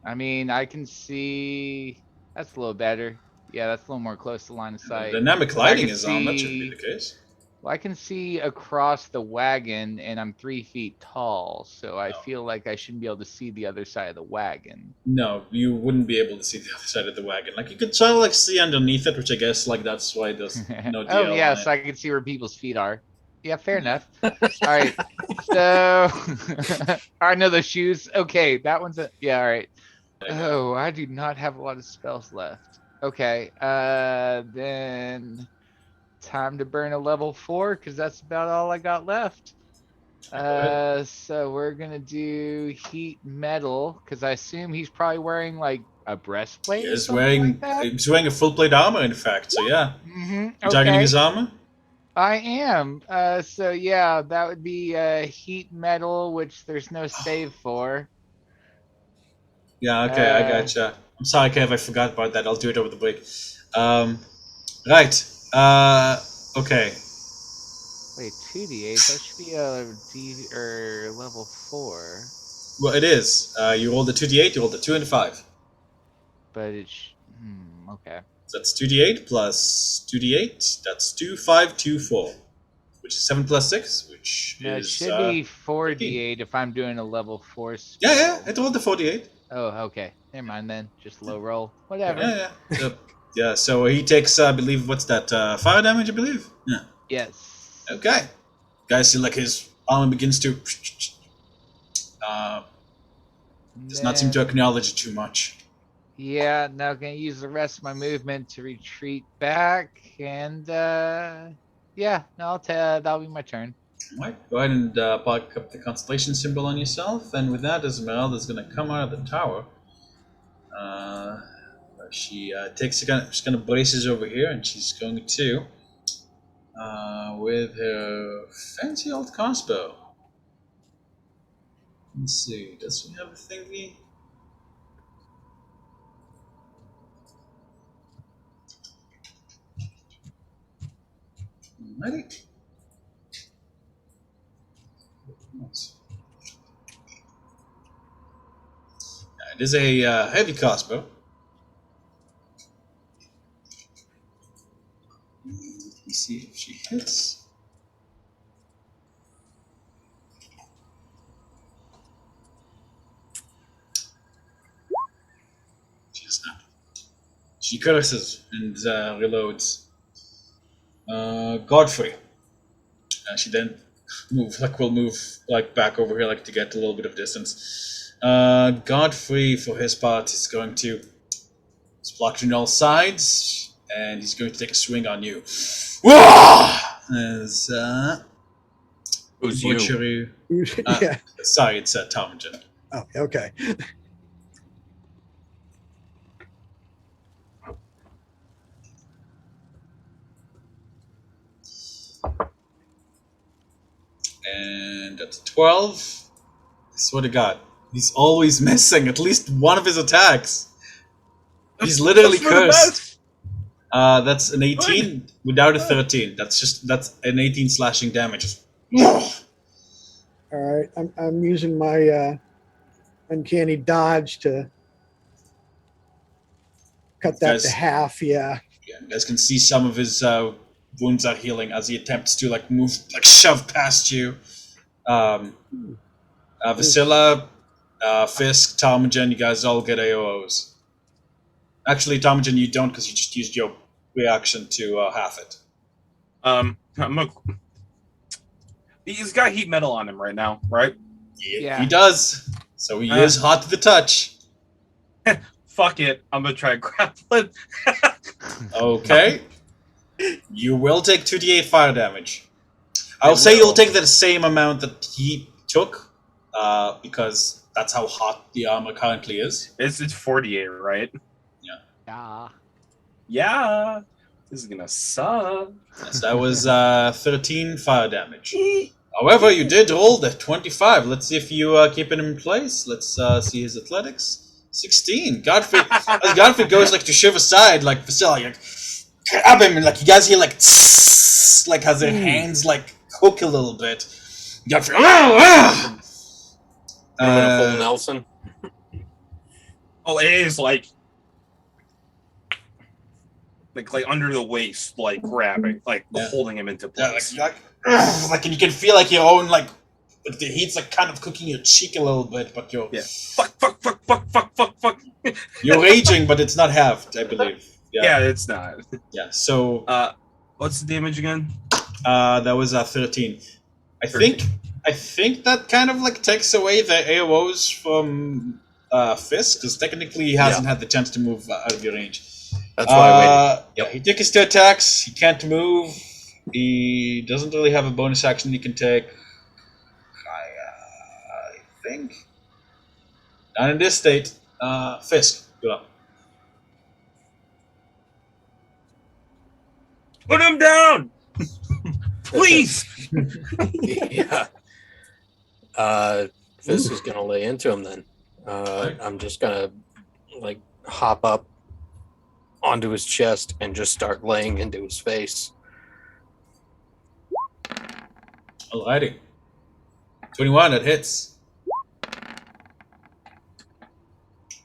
I mean, I can see. That's a little better. Yeah, that's a little more close to line of sight. Dynamic 'Cause I lighting can is on. That shouldn't be see- the case. Well, I can see across the wagon, and I'm 3 feet tall, so I feel like I shouldn't be able to see the other side of the wagon. No, you wouldn't be able to see the other side of the wagon. Like you could try to like see underneath it, which I guess like that's why there's no DL Oh yeah, on so it. I can see where people's feet are. Yeah, fair enough. All right, so I know those shoes. Okay, that one's a yeah. All right. There you go. Oh, I do not have a lot of spells left. Okay, then time to burn a level 4 because that's about all I got left. So we're gonna do heat metal because I assume he's probably wearing like a breastplate He or is something like that. he's wearing a full plate armor, in fact. So yeah, Mm-hmm. you targeting Okay, his armor. I am. So yeah, that would be heat metal, which there's no save for. Yeah, okay, I gotcha. I'm sorry, Kev, I forgot about that. I'll do it over the break. Right. Okay. Wait, 2d8. That should be a D or level 4, Well, it is. You rolled a 2d8, you rolled a 2 and a 5. but okay. So that's 2d8 plus 2d8. That's 2, 5, 2, 4. Which is 7 plus 6, which No, it is should be 15. 4d8 if I'm doing a level 4 spell. Yeah, I rolled the 48. Oh, okay. Never mind then. Just low roll. Whatever. Yeah. Yeah, so he takes, I believe, what's that, fire damage, I believe? Yeah. Yes. Okay. Guys see like his arm begins to does not seem to acknowledge it too much. Yeah, now gonna use the rest of my movement to retreat back, and yeah, no, that'll be my turn. Alright, go ahead and pick up the constellation symbol on yourself, and with that, Esmeralda's gonna come out of the tower. She she's gonna braces over here, and she's going to with her fancy old crossbow. Let's see, does she have a thingy? Alrighty. Nice. It is a heavy crossbow. Let me see if she hits. She does not. She curses and reloads. Godfrey. She then will move back over here to get a little bit of distance. Godfrey, for his part, is going to block on all sides, and he's going to take a swing on you. As Who's you? butchery. Yeah. Sorry, it's Tom and Jen. Oh, okay. And that's 12. I swear to God, he's always missing at least one of his attacks. He's literally That's for the cursed. best. That's an 18 without a 13. That's an 18 slashing damage. All right, I'm using my uncanny dodge to cut that to Guys- half. Yeah. Yeah, you guys can see some of his wounds are healing as he attempts to like move, like shove past you. Vasilla, Fisk, Talmagen, you guys all get AOs. Actually, Talmagen, you don't because you just used your reaction to half it. He's got heat metal on him right now, right? Yeah. He does. So he is hot to the touch. Fuck it. I'm gonna try grappling. Okay. You will take 2d8 fire damage. I'll say you'll take the same amount that he took, because that's how hot the armor currently is. It's 48, right? Yeah. Yeah. This is gonna suck. Yes, that was 13 fire damage. However, you did roll the 25. Let's see if you keep it in place. Let's see his athletics. 16. Godfrey, as Godfrey goes like to shove aside, like Vasili, like grab him, and like you guys hear like tss, like has their hands like cook a little bit. Godfrey, I'm gonna full Nelson. Oh, it is like under the waist, like grabbing, like Yeah. holding him into yeah, place. like and you can feel like your own like the heat's like kind of cooking your cheek a little bit, but you're Fuck. you're raging, but it's not halved, I believe. Yeah, it's not. Yeah. So What's the damage again? that was 13. I think that kind of like takes away the AOs from Fisk, because technically he hasn't had the chance to move out of your range. That's why I waited. Yeah, he took his 2 attacks. He can't move. He doesn't really have a bonus action he can take. I think. Not in this state. Fisk, go up. Put him down, please. Yeah. Fisk is gonna lay into him then. I'm just gonna like hop up onto his chest and just start laying into his face. Alrighty. 21, that hits.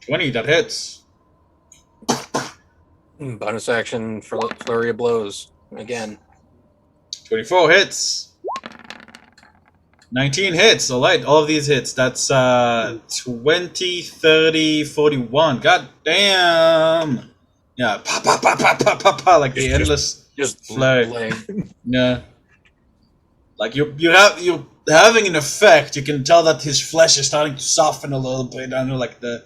20, that hits. Bonus action for flurry of blows again. 24 hits. 19 hits. Alright, all of these hits. That's 20, 30, 41. God damn. Yeah, pa pa pa pa pa pa pa, like the endless Just flurry. laying. Yeah. Like you're having an effect. You can tell that his flesh is starting to soften a little bit under like the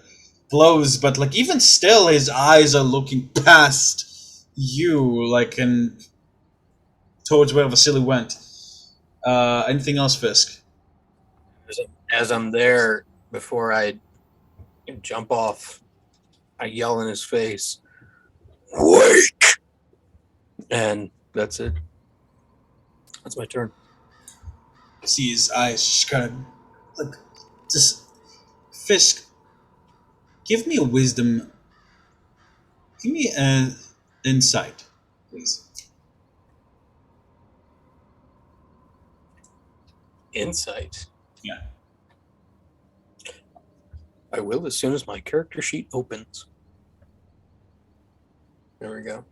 blows, but like even still, his eyes are looking past you, like and towards where Vasili went. Anything else, Fisk? As I'm there, before I jump off, I yell in his face, "Wake!" And that's it. That's my turn. See his eyes just kind of like just Fisk. Give me a wisdom. Give me an insight, please. Insight. Yeah. I will as soon as my character sheet opens. There we go.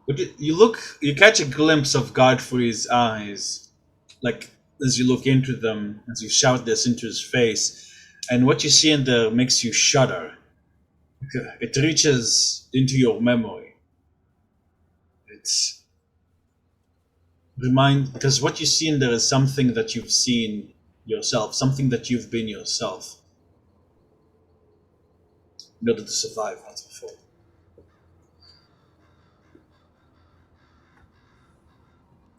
But you catch a glimpse of Godfrey's eyes, like as you look into them, as you shout this into his face, and what you see in there makes you shudder. It reaches into your memory. Because what you see in there is something that you've seen yourself, something that you've been yourself, in order to survive once before.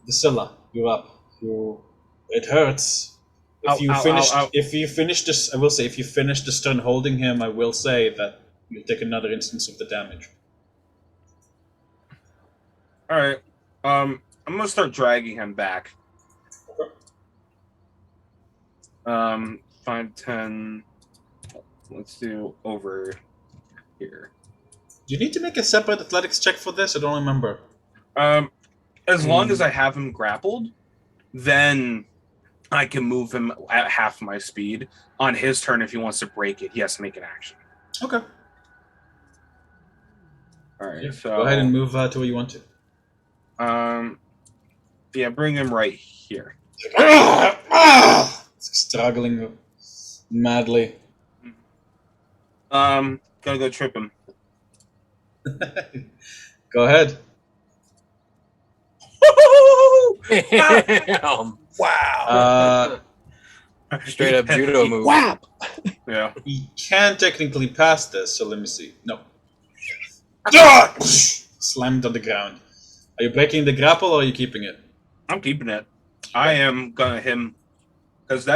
Vasilla, you're up. It hurts. If you finish this, I will say, if you finish this turn holding him, I will say that you'll take another instance of the damage. All right. I'm gonna start dragging him back. 5, 10. Let's do over here. Do you need to make a separate athletics check for this? I don't remember. As long as I have him grappled, then I can move him at half my speed. On his turn, if he wants to break it, he has to make an action. Okay. All right. Yeah, So go ahead and move to where you want to. Yeah, bring him right here. Struggling madly. Gonna go trip him. Go ahead. Damn. Wow. Straight up judo move. Whap! Yeah. He can technically pass this, so let me see. No. Slammed on the ground. Are you breaking the grapple or are you keeping it? I'm keeping it. I am gonna him because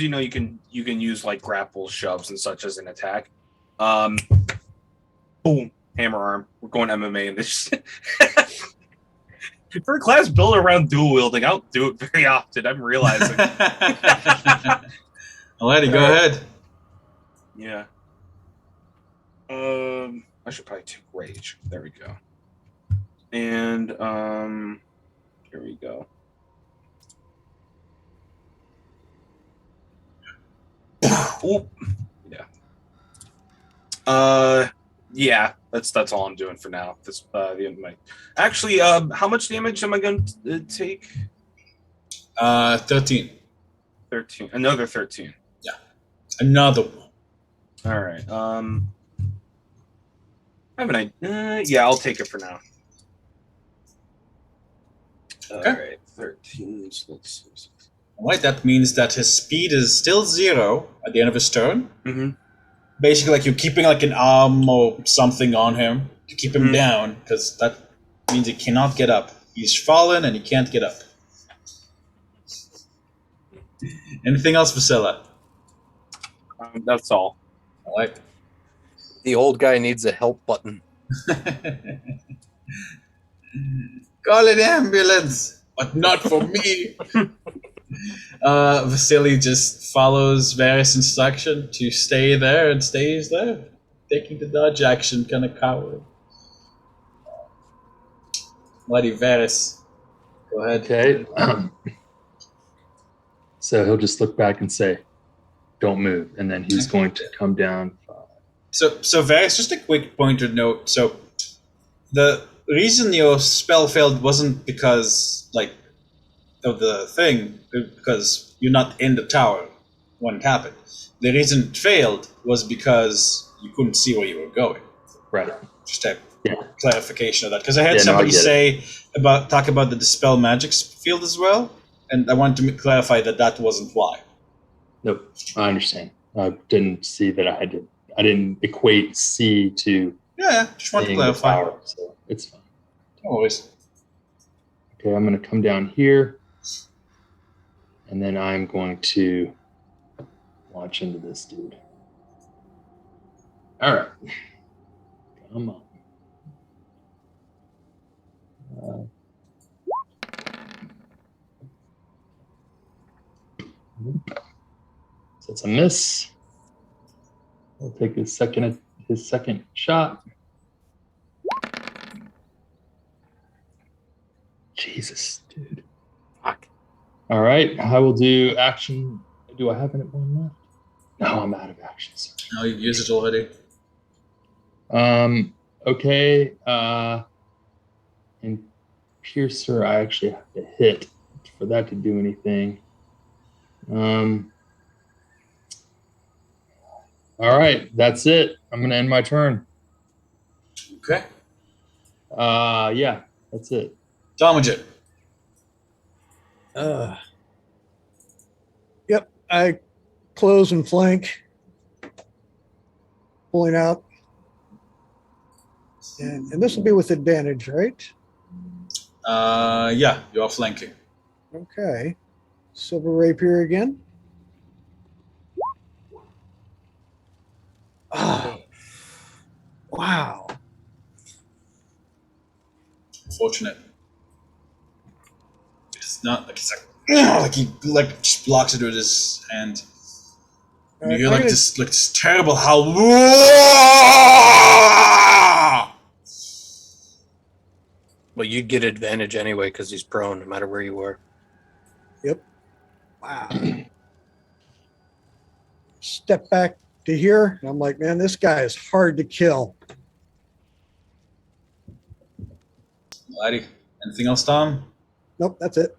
you know you can use like grapple shoves and such as an attack. Boom, hammer arm. We're going MMA in this. For a class built around dual wielding, I don't do it very often. I'm realizing. Alrighty, go ahead. Yeah. I should probably take rage. There we go. And here we go. Oop. Yeah. Yeah. That's all I'm doing for now. This the end of my. Actually, how much damage am I going to take? 13. 13. Another 13. Yeah. Another one. All right. Haven't I? Yeah, I'll take it for now. Okay. All right. 13. So let's see. Alright, that means that his speed is still 0 at the end of his turn. Mm-hmm. Basically, like you're keeping like an arm or something on him to keep him down, because that means he cannot get up. He's fallen and he can't get up. Anything else, Vasili? That's all. Alright. The old guy needs a help button. Call an ambulance, but not for me. Vasili just follows Varys' instruction to stay there and stays there, taking the dodge action, kind of coward. Bloody Varys, go ahead. Okay. So he'll just look back and say, "Don't move," and then he's going to come down. So Varys, just a quick pointer note. So the reason your spell failed wasn't because like of the thing, because you're not in the tower when it happened. The reason it failed was because you couldn't see where you were going. Right. Just a clarification of that, because I heard Yeah, no, I somebody get say talk about the dispel magic field as well, and I wanted to clarify that wasn't why. Nope. I understand. I didn't see that I didn't equate C to Yeah, just wanted to being the clarify. tower, so it's fine. Always. Okay, I'm going to come down here, and then I'm going to launch into this dude. All right. Come on. So it's a miss. I'll take his second shot. Jesus, dude. Fuck. All right, I will do action. Do I have one left? No, I'm out of actions. No, you've used it already. Okay. And Piercer, I actually have to hit for that to do anything. All right, that's it. I'm gonna end my turn. Okay. Yeah, that's it. Damage it. Yep, I close and flank, pulling out. And this will be with advantage, right? Yeah, you're flanking. Okay. Silver rapier again. Ah. Wow. Fortunate. it's not like it's like he like just blocks it with his hand. And you hear like this terrible howl. Well, you'd get advantage anyway because he's prone, no matter where you were. Yep. Wow. Step back to here, and I'm like, man, this guy is hard to kill. Alrighty. Anything else, Tom? Nope, that's it.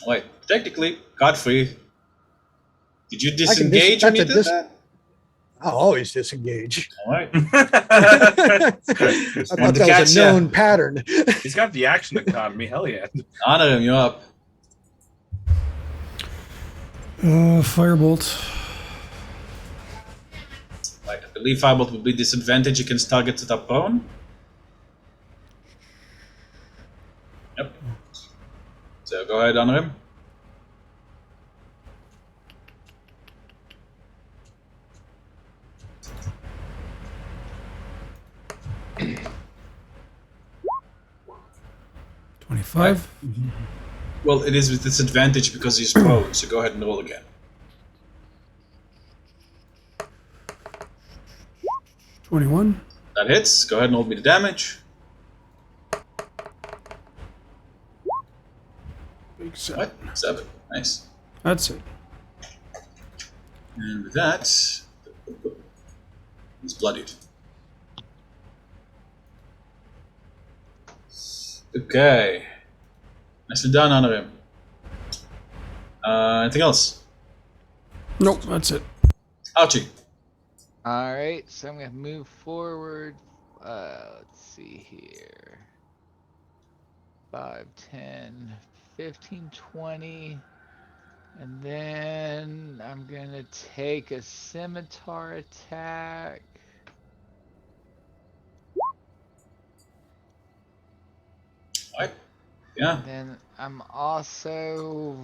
Wait, technically, Godfrey, did you disengage when you did that? I'll always disengage. All right. I thought that was a known pattern. He's got the action economy. Hell yeah. Honor him, you're up. Firebolt. Right, I believe Firebolt will be disadvantage against targets that are prone. Yep. So go ahead, honor him. $25. Well, it is with disadvantage because he's prone, so go ahead and roll again. 21. That hits. Go ahead and roll me the damage. Big 7. What? 7. Nice. That's it. And with that, he's bloodied. Okay. Nicely done, honor him. Anything else? Nope, that's it. Archie. Alright, so I'm gonna move forward. Let's see here. 5, 10, 15, 20. And then I'm gonna take a scimitar attack. Alright. Yeah. Then I'm also,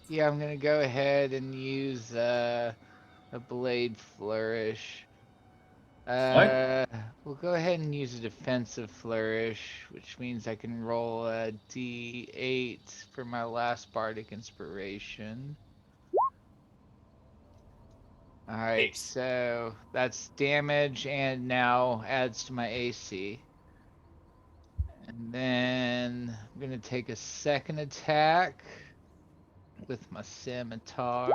yeah, I'm gonna go ahead and use a blade flourish. We'll go ahead and use a defensive flourish, which means I can roll a D8 for my last bardic inspiration. Alright, so that's damage and now adds to my AC. And then I'm gonna take a second attack with my scimitar.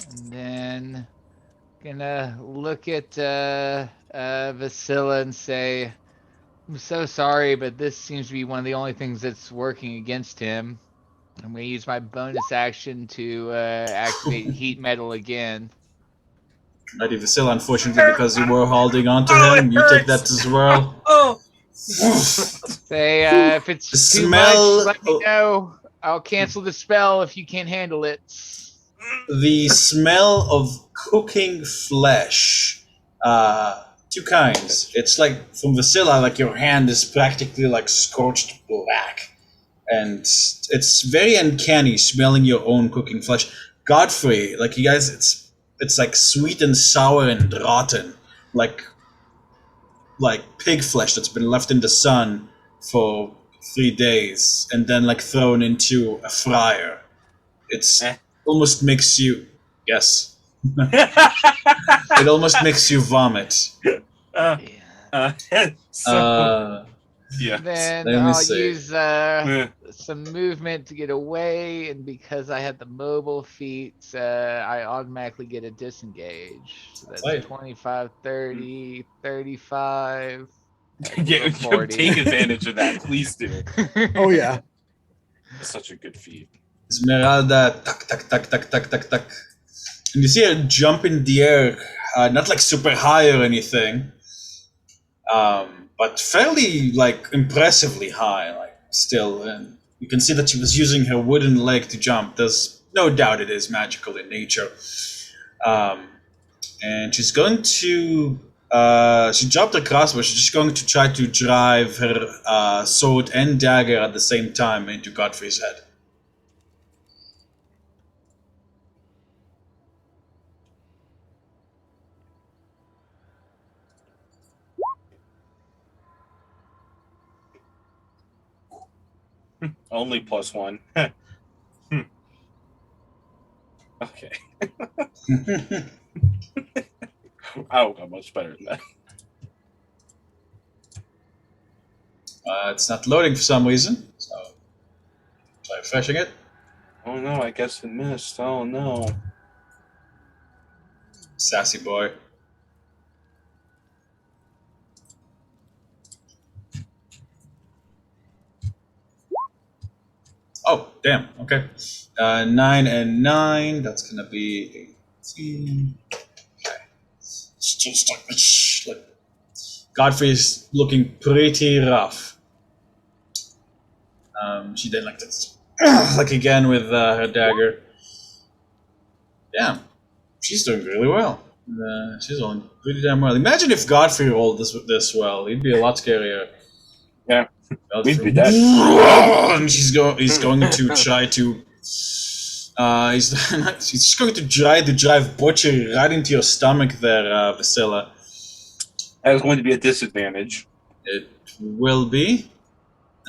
And then gonna look at Vasili and say, I'm so sorry, but this seems to be one of the only things that's working against him. I'm gonna use my bonus action to activate heat metal again. Righty, Vasili, unfortunately, because you were holding on to him, you take that as well. Oh. Say, if it's too smell- much, let me know. I'll cancel the spell if you can't handle it. The smell of cooking flesh, two kinds. It's like, from Vasili, like your hand is practically like scorched black. And it's very uncanny smelling your own cooking flesh. Godfrey, like you guys, it's like sweet and sour and rotten, like pig flesh that's been left in the sun for 3 days and then like thrown into a fryer. It's almost makes you it almost makes you vomit. Yeah. Then Let me I'll see. use some movement to get away, and because I had the mobile feat, I automatically get a disengage. So that's Right. 25, 30, 35. Yeah, 40. take advantage of that. Please do. Oh, yeah. That's such a good feat. Esmeralda, tuck, tuck, tuck, tuck, tuck, tuck, tuck. And you see her jump in the air, not like super high or anything, but fairly like impressively high, like still. And you can see that she was using her wooden leg to jump. There's no doubt it is magical in nature. And she's going to, she dropped her crossbow. She's just going to try to drive her sword and dagger at the same time into Godfrey's head. Only +1. Okay. I got much better than that. It's not loading for some reason, so try refreshing it. Oh no, I guess it missed. Oh no. Sassy boy. Oh, damn. Okay. 9 and 9. That's gonna be 18. Okay. It's just like Godfrey's looking pretty rough. She did like this, like again with her dagger. Damn, she's doing really well. She's doing pretty damn well. Imagine if Godfrey rolled this well; he'd be a lot scarier. Yeah, Godfrey, we'd be dead. And he's going to try to. He's just going to try to drive butcher right into your stomach there, Vasili. That is going to be a disadvantage. It will be.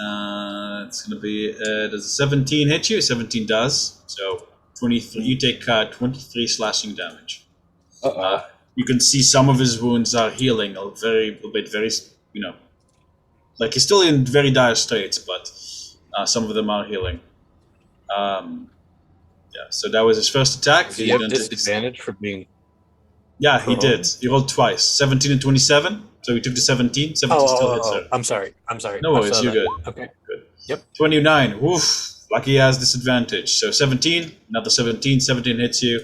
It's going to be, does a 17 hit you? 17 does. So 23. You take 23 slashing damage. Uh-oh. You can see some of his wounds are healing a bit, like he's still in very dire straits, but some of them are healing. Yeah, so that was his first attack. Does he have disadvantage for being... Yeah, he did. He rolled twice, 17 and 27. So he took the 17. 17 still hits her. I'm sorry. No worries, you're good. Okay. Good. Yep. 29. Woof. Lucky he has disadvantage. So 17, another 17. 17 hits you.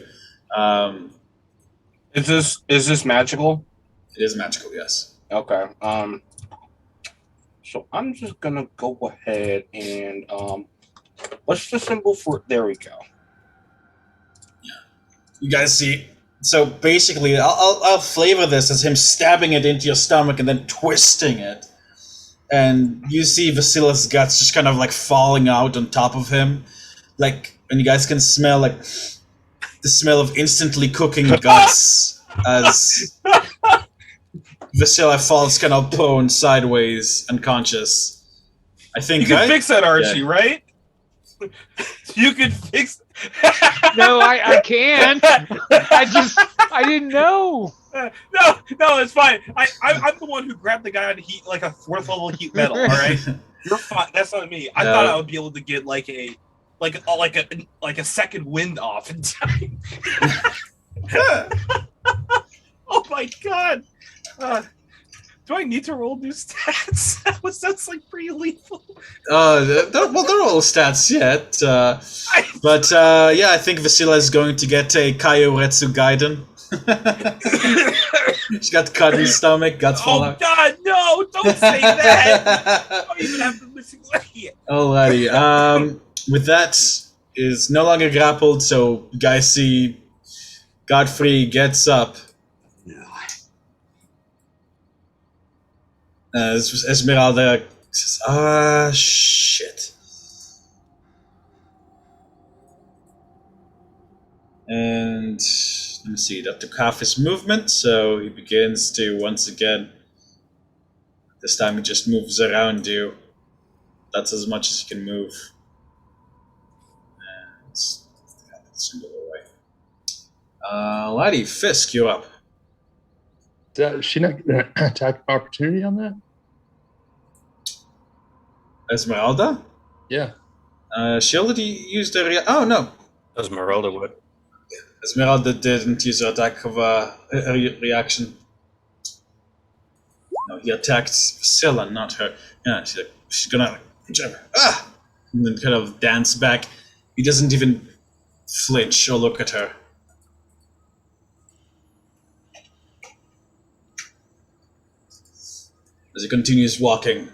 Is this magical? It is magical, yes. Okay. So I'm just gonna go ahead and what's the symbol for? There we go. Yeah. You guys see. So basically, I'll flavor this as him stabbing it into your stomach and then twisting it, and you see Vasili's guts just kind of like falling out on top of him, like, and you guys can smell like the smell of instantly cooking guts as Vasili falls kind of prone, sideways, unconscious. I think you can fix that, Archie, right? You can fix. No, I can't. I didn't know. No, it's fine. I'm the one who grabbed the guy on heat, like a 4th level heat metal. All right, you're fine. That's not me. I thought I would be able to get like a second wind off in time. Oh my god. Do I need to roll new stats? That's like pretty lethal. Well, they're all stats yet. But yeah, I think Vasili is going to get a Kaioretsu Gaiden. She's got cut in the stomach, guts fall out. Oh god, no! Don't say that! I don't even have the missing leg yet. Alrighty. With that, is no longer grappled, so you guys see Godfrey gets up. Esmeralda says, shit. And let me see, that took half his movement, so he begins to once again, this time he just moves around you. That's as much as he can move. And let's get this single away. Alrighty, Fisk, you're up. Does she not get an attack of opportunity on that? Esmeralda? Yeah. She already used her. Oh no, Esmeralda would. Esmeralda didn't use her attack of reaction. No, he attacked Vasili, not her. Yeah, she's gonna and then kind of dance back. He doesn't even flinch or look at her. As he continues walking,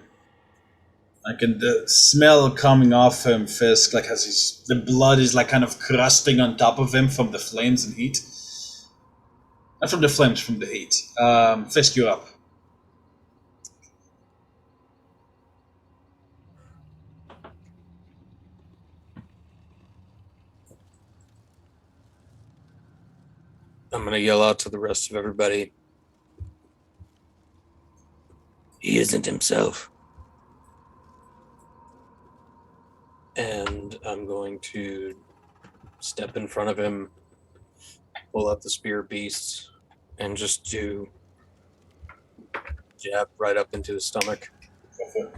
I can the smell coming off him, Fisk, like as the blood is like kind of crusting on top of him from the flames and heat. Not from the flames, from the heat. Fisk, you're up. I'm gonna yell out to the rest of everybody. He isn't himself. and I'm going to step in front of him, pull out the spear beast, and just do jab right up into his stomach. Go for it.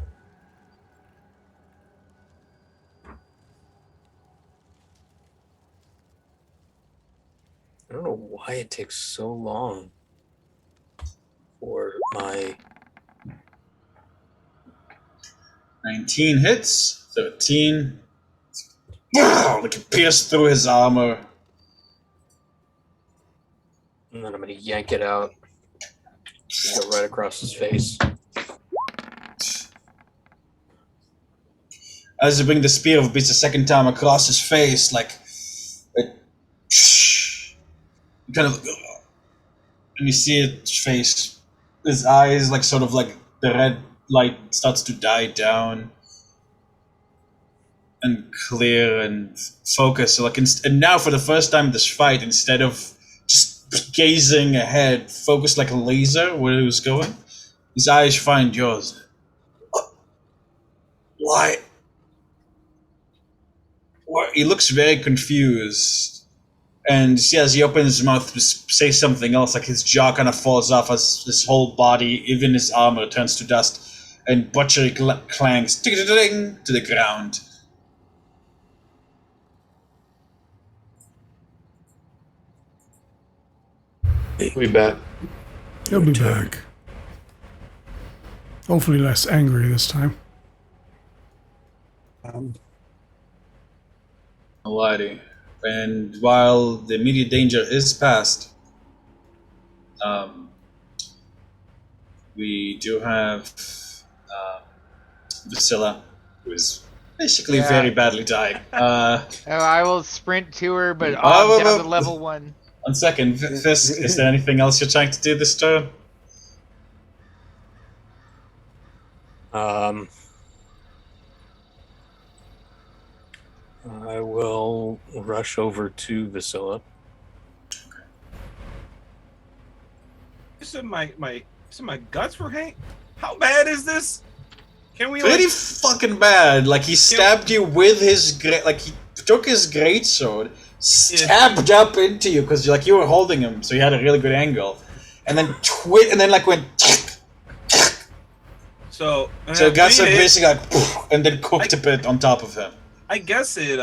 I don't know why it takes so long for my 19 hits. 13. Like it pierced through his armor. and then I'm going to yank it out, go right across his face. As you bring the spear of beast a second time across his face, like it kind of, and you see his face, his eyes, like sort of like the red light starts to die down and clear and focus. So like, and now for the first time in this fight, instead of just gazing ahead, focused like a laser where he was going, his eyes find yours. Why? He looks very confused, and see as he opens his mouth to say something else, like his jaw kind of falls off as his whole body, even his armor, turns to dust, and butchery clangs to the ground. We bet. He'll be back. Hopefully less angry this time. Alrighty. And while the immediate danger is past, we do have Vasili, who is basically very badly dying. I will sprint to her, but Oh, I'm down to level 1. 1 second, Fisk, is there anything else you're trying to do this turn? I will rush over to Vysillia. So my guts were hanging. How bad is this? Can we Pretty fucking bad. Like he stabbed you with his like he took his greatsword, stabbed up into you because like you were holding him, so you had a really good angle, and then and then like went. So Guts like basically like, and then cooked a bit on top of him. I guess it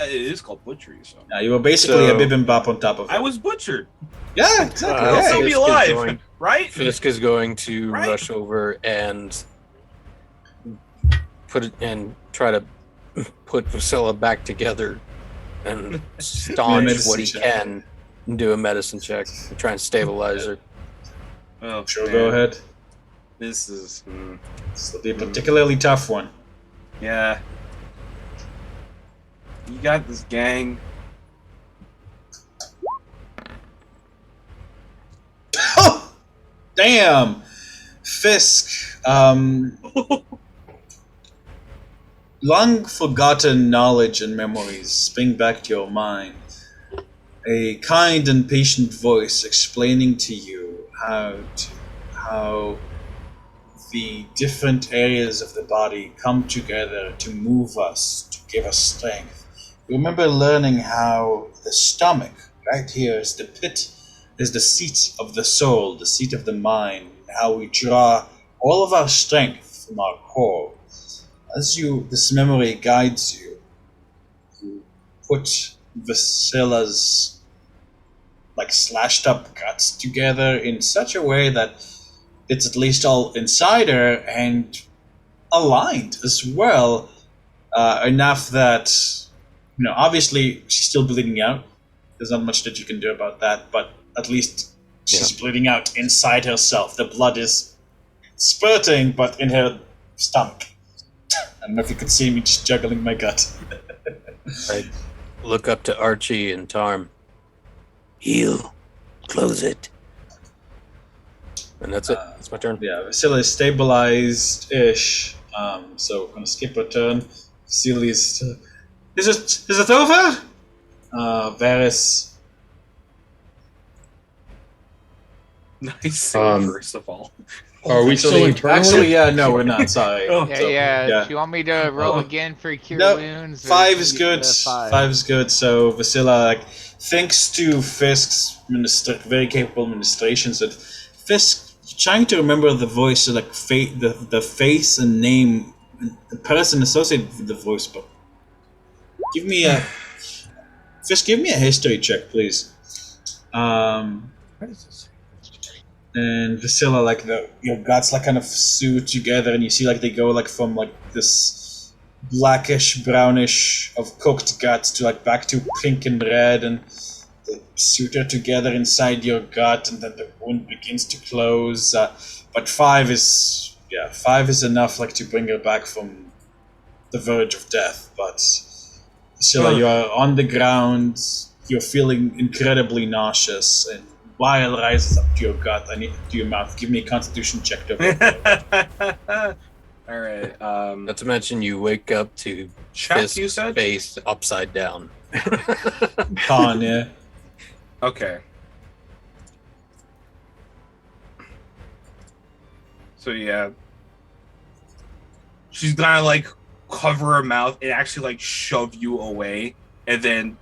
is called butchery. So Yeah, you were basically a bibimbap on top of him. I was butchered. Yeah, exactly. I'll still be Fisk is alive, going- right? Fisk is going to Right. rush over and try to put Vasili back together and staunch what he can and do a medicine check and try and stabilize her. Oh, Sure, man. go ahead. This is This will be a particularly tough one. yeah. You got this, gang. Damn! Fisk, long forgotten knowledge and memories spring back to your mind. A kind and patient voice explaining to you how the different areas of the body come together to move us, to give us strength. You remember learning how the stomach, right here, is the pit, is the seat of the soul, the seat of the mind, how we draw all of our strength from our core. As this memory guides you, you put Vasilia's like slashed up guts together in such a way that it's at least all inside her and aligned as well, enough that, obviously she's still bleeding out. There's not much that you can do about that, but at least she's bleeding out inside herself. The blood is spurting, but in her stomach. I don't know if you could see me just juggling my gut. I look up to Archie and Tarm. Heal. Close it. And that's it. That's my turn. Yeah, Vasili is stabilized-ish. So I'm gonna skip a turn. Vasili is it over? Varys. Nice save, first of all. Are we still internally? Actually, yeah, no, we're not. Sorry. Oh, Yeah. Do you want me to roll Oh. again for cure No, wounds? or 5 can is you good. do the 5 is good. So Vasilla, like, thanks to Fisk's very capable administrations, that Fisk trying to remember the voice, so like the face and name, the person associated with the voice. But give me a history check, please. What is this? And Vasilla, like your guts like kind of sew together, and you see like they go like from like this blackish brownish of cooked guts to like back to pink and red, and they suture together inside your gut, and then the wound begins to close. But 5 is enough like to bring her back from the verge of death. But Vasilla, you are on the ground. You're feeling incredibly nauseous, and bile rises up to your gut. To your mouth. Give me a Constitution check. All right. Not to mention you wake up to Check, Fisk's you said? face upside down. Con, yeah. Okay. So yeah, she's gonna like cover her mouth and actually like shove you away, and then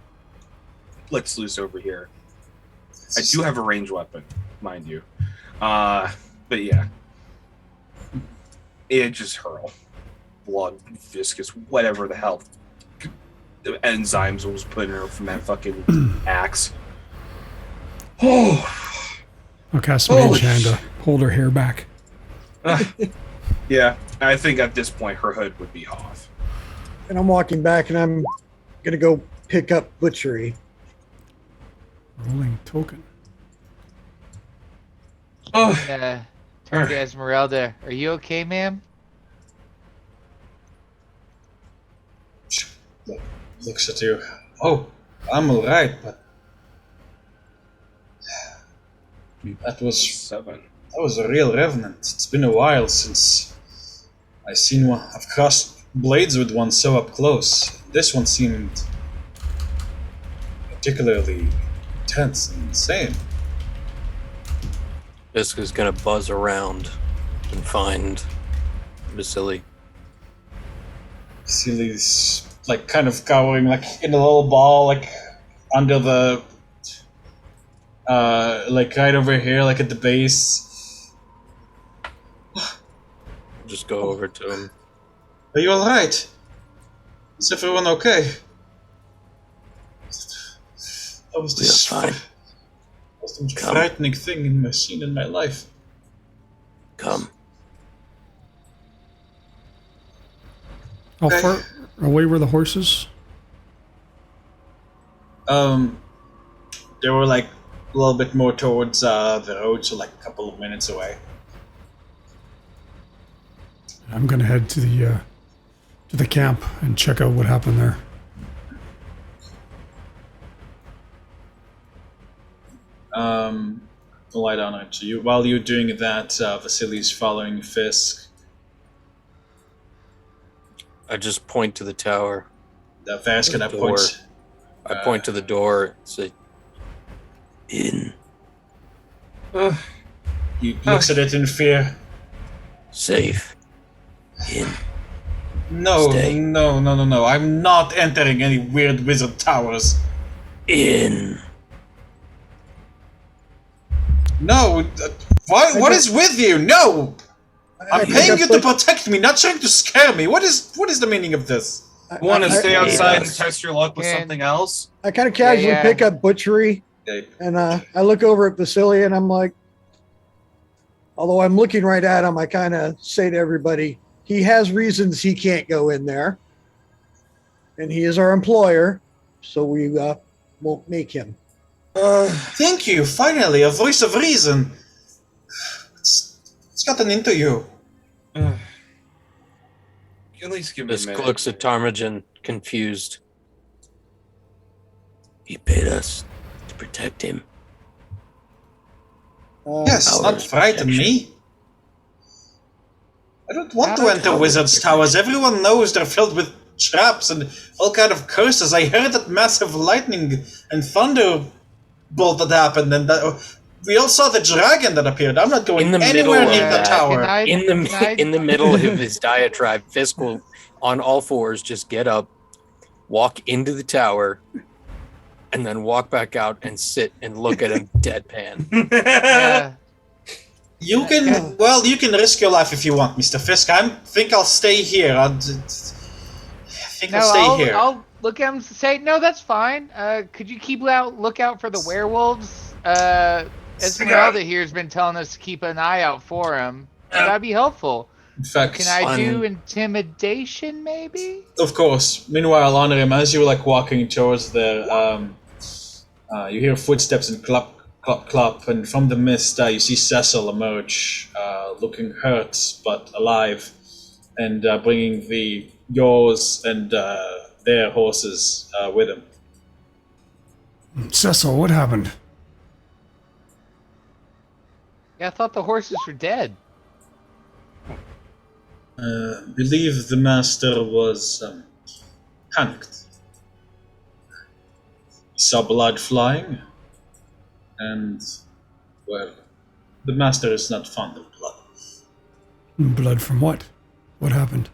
let's loose over here. I do have a ranged weapon, mind you. But yeah. It just hurl. Blood, viscous, whatever the hell. The enzymes was putting her from that fucking axe. Oh. I'll cast Mage Hand to hold her hair back. Yeah, I think at this point her hood would be off. And I'm walking back, and I'm gonna go pick up butchery. Rolling token. Oh, Turn to Esmeralda. Are you okay, ma'am? Looks at you. Oh, I'm alright, but that was 7. a real revenant. It's been a while since I've seen one. I've crossed blades with one so up close. This one seemed particularly intense and insane. Fisk is gonna buzz around and find Vasili. Vasili's like kind of cowering like in a little ball, like under the like right over here, like at the base. Just go over to him. Are you alright? Is everyone okay? That was We are fine. the most Come. frightening thing I've seen in my life. Come. How Okay. far away were the horses? They were like a little bit more towards the road, so like a couple of minutes away. I'm gonna head to the camp and check out what happened there. I'll lie down on to you. While you're doing that, Vasili's following Fisk. I just point to the tower. Fisk and I Door. point. I point to the door and say, "In. He looks at it in fear. Safe. In." No, Stay. no. I'm not entering any weird wizard towers. In. No. What is with you? No. I I'm pick paying up you to butch- protect me, not trying to scare me. What is the meaning of this? Want to stay outside and Yes. test your luck with Can- something else? I kind of casually Yeah. pick up butchery, Okay. and I look over at Vasili, and I'm like, although I'm looking right at him, I kind of say to everybody, he has reasons he can't go in there, and he is our employer, so we won't make him. Thank you. Finally, a voice of reason. It's gotten into you. At least give me a Fisk minute. looks at Ptarmigan, confused. He paid us to protect him. Yes, Our not frighten me. I don't want to Our enter wizards' towers. Everyone knows they're filled with traps and all kind of curses. I heard that massive lightning and thunder bolt that happened, and We all saw the dragon that appeared. I'm not going In the anywhere middle near of the that- tower. In the middle of his diatribe, Fisk will, on all fours, just get up, walk into the tower, and then walk back out and sit and look at him deadpan. Yeah. You can risk your life if you want, Mr. Fisk. I think I'll stay here. I'll stay here. I'll look at him and say, no, that's fine. Could you keep look out for the werewolves? Esmeralda here has been telling us to keep an eye out for him. That'd be helpful. In fact, Can I do intimidation, maybe? Of course. Meanwhile, on him, as you're like walking towards there, you hear footsteps and clop, clop, clop, and from the mist, you see Cecil emerge, looking hurt but alive, and bringing yours and their horses with him. Cecil, what happened? Yeah, I thought the horses were dead. Believe the master was panicked. He saw blood flying, and, well, the master is not fond of blood. Blood from what? What happened?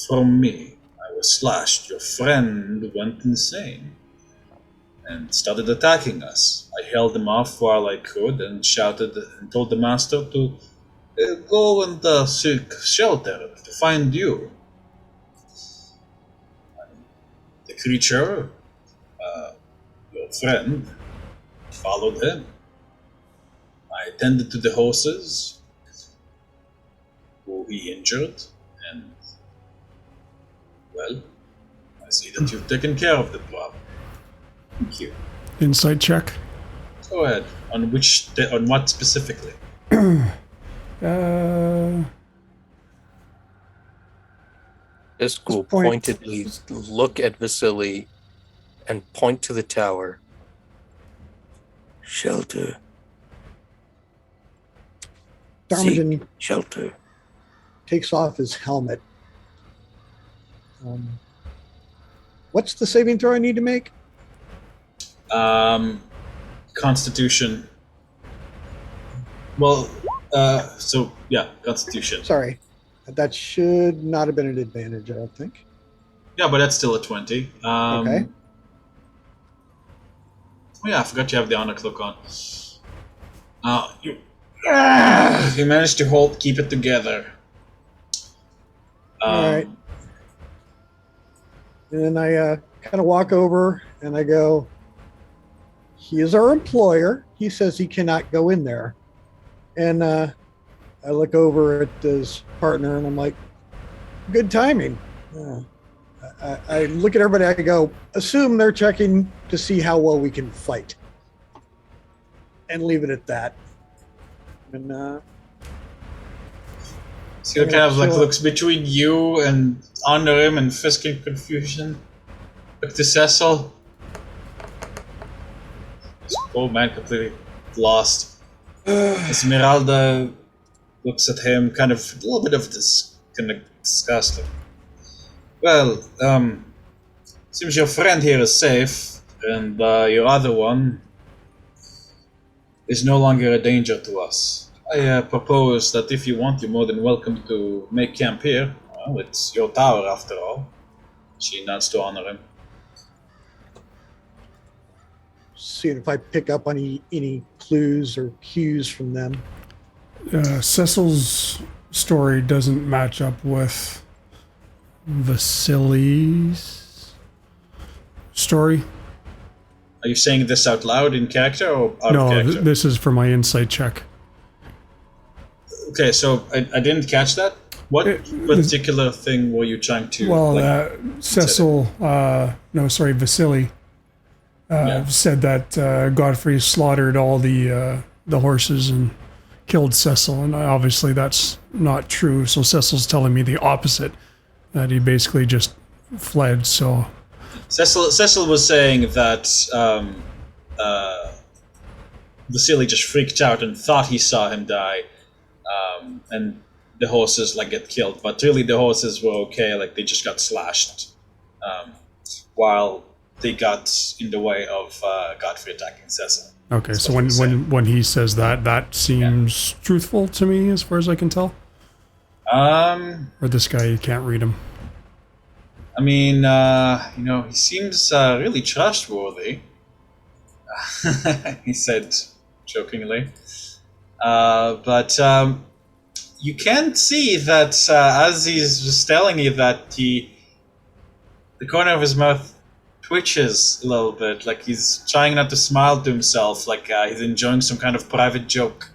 From me. I was slashed. Your friend went insane and started attacking us. I held him off while I could and shouted and told the master to go and seek shelter to find you. The creature, your friend, followed him. I attended to the horses who he injured, and, well, I see that you've taken care of the problem. Thank you. Insight check. Go ahead. On what specifically? Fisk will pointedly look at Vasili and point to the tower. Shelter. Darmington Shelter. takes off his helmet. What's the saving throw I need to make? Constitution. Well, Constitution. Sorry. That should not have been an advantage, I don't think. Yeah, but that's still a 20. Okay. Oh yeah, I forgot you have the honor cloak on. You managed to keep it together. All right. And then I kind of walk over and I go, he is our employer. He says he cannot go in there. And I look over at his partner and I'm like, good timing. I look at everybody. I go, assume they're checking to see how well we can fight. And leave it at that. And so he kind of like looks between you and under him and Fisk in confusion. Look to Cecil. This old man completely lost. Esmeralda looks at him, kind of a little bit of disgust. Well, seems your friend here is safe, and your other one is no longer a danger to us. I propose that if you want, you're more than welcome to make camp here. Well, it's your tower after all. She nods to honor him. seeing if I pick up on any clues or cues from them. Cecil's story doesn't match up with Vasili's story. Are you saying this out loud in character or out of character? No, this is for my insight check. Okay, so I didn't catch that. What particular thing were you trying to... Cecil, Vasili said that Godfrey slaughtered all the horses and killed Cecil, and obviously that's not true. So Cecil's telling me the opposite, that he basically just fled. So Cecil was saying that Vasili just freaked out and thought he saw him die, and the horses get killed, but really the horses were okay. They just got slashed while they got in the way of Godfrey attacking Cecil. Okay, That's so what he said. when he says that seems truthful to me as far as I can tell. Or this guy, you can't read him. I mean, he seems really trustworthy. He said jokingly. But you can see that as he's just telling you that the corner of his mouth twitches a little bit, like he's trying not to smile to himself, like he's enjoying some kind of private joke.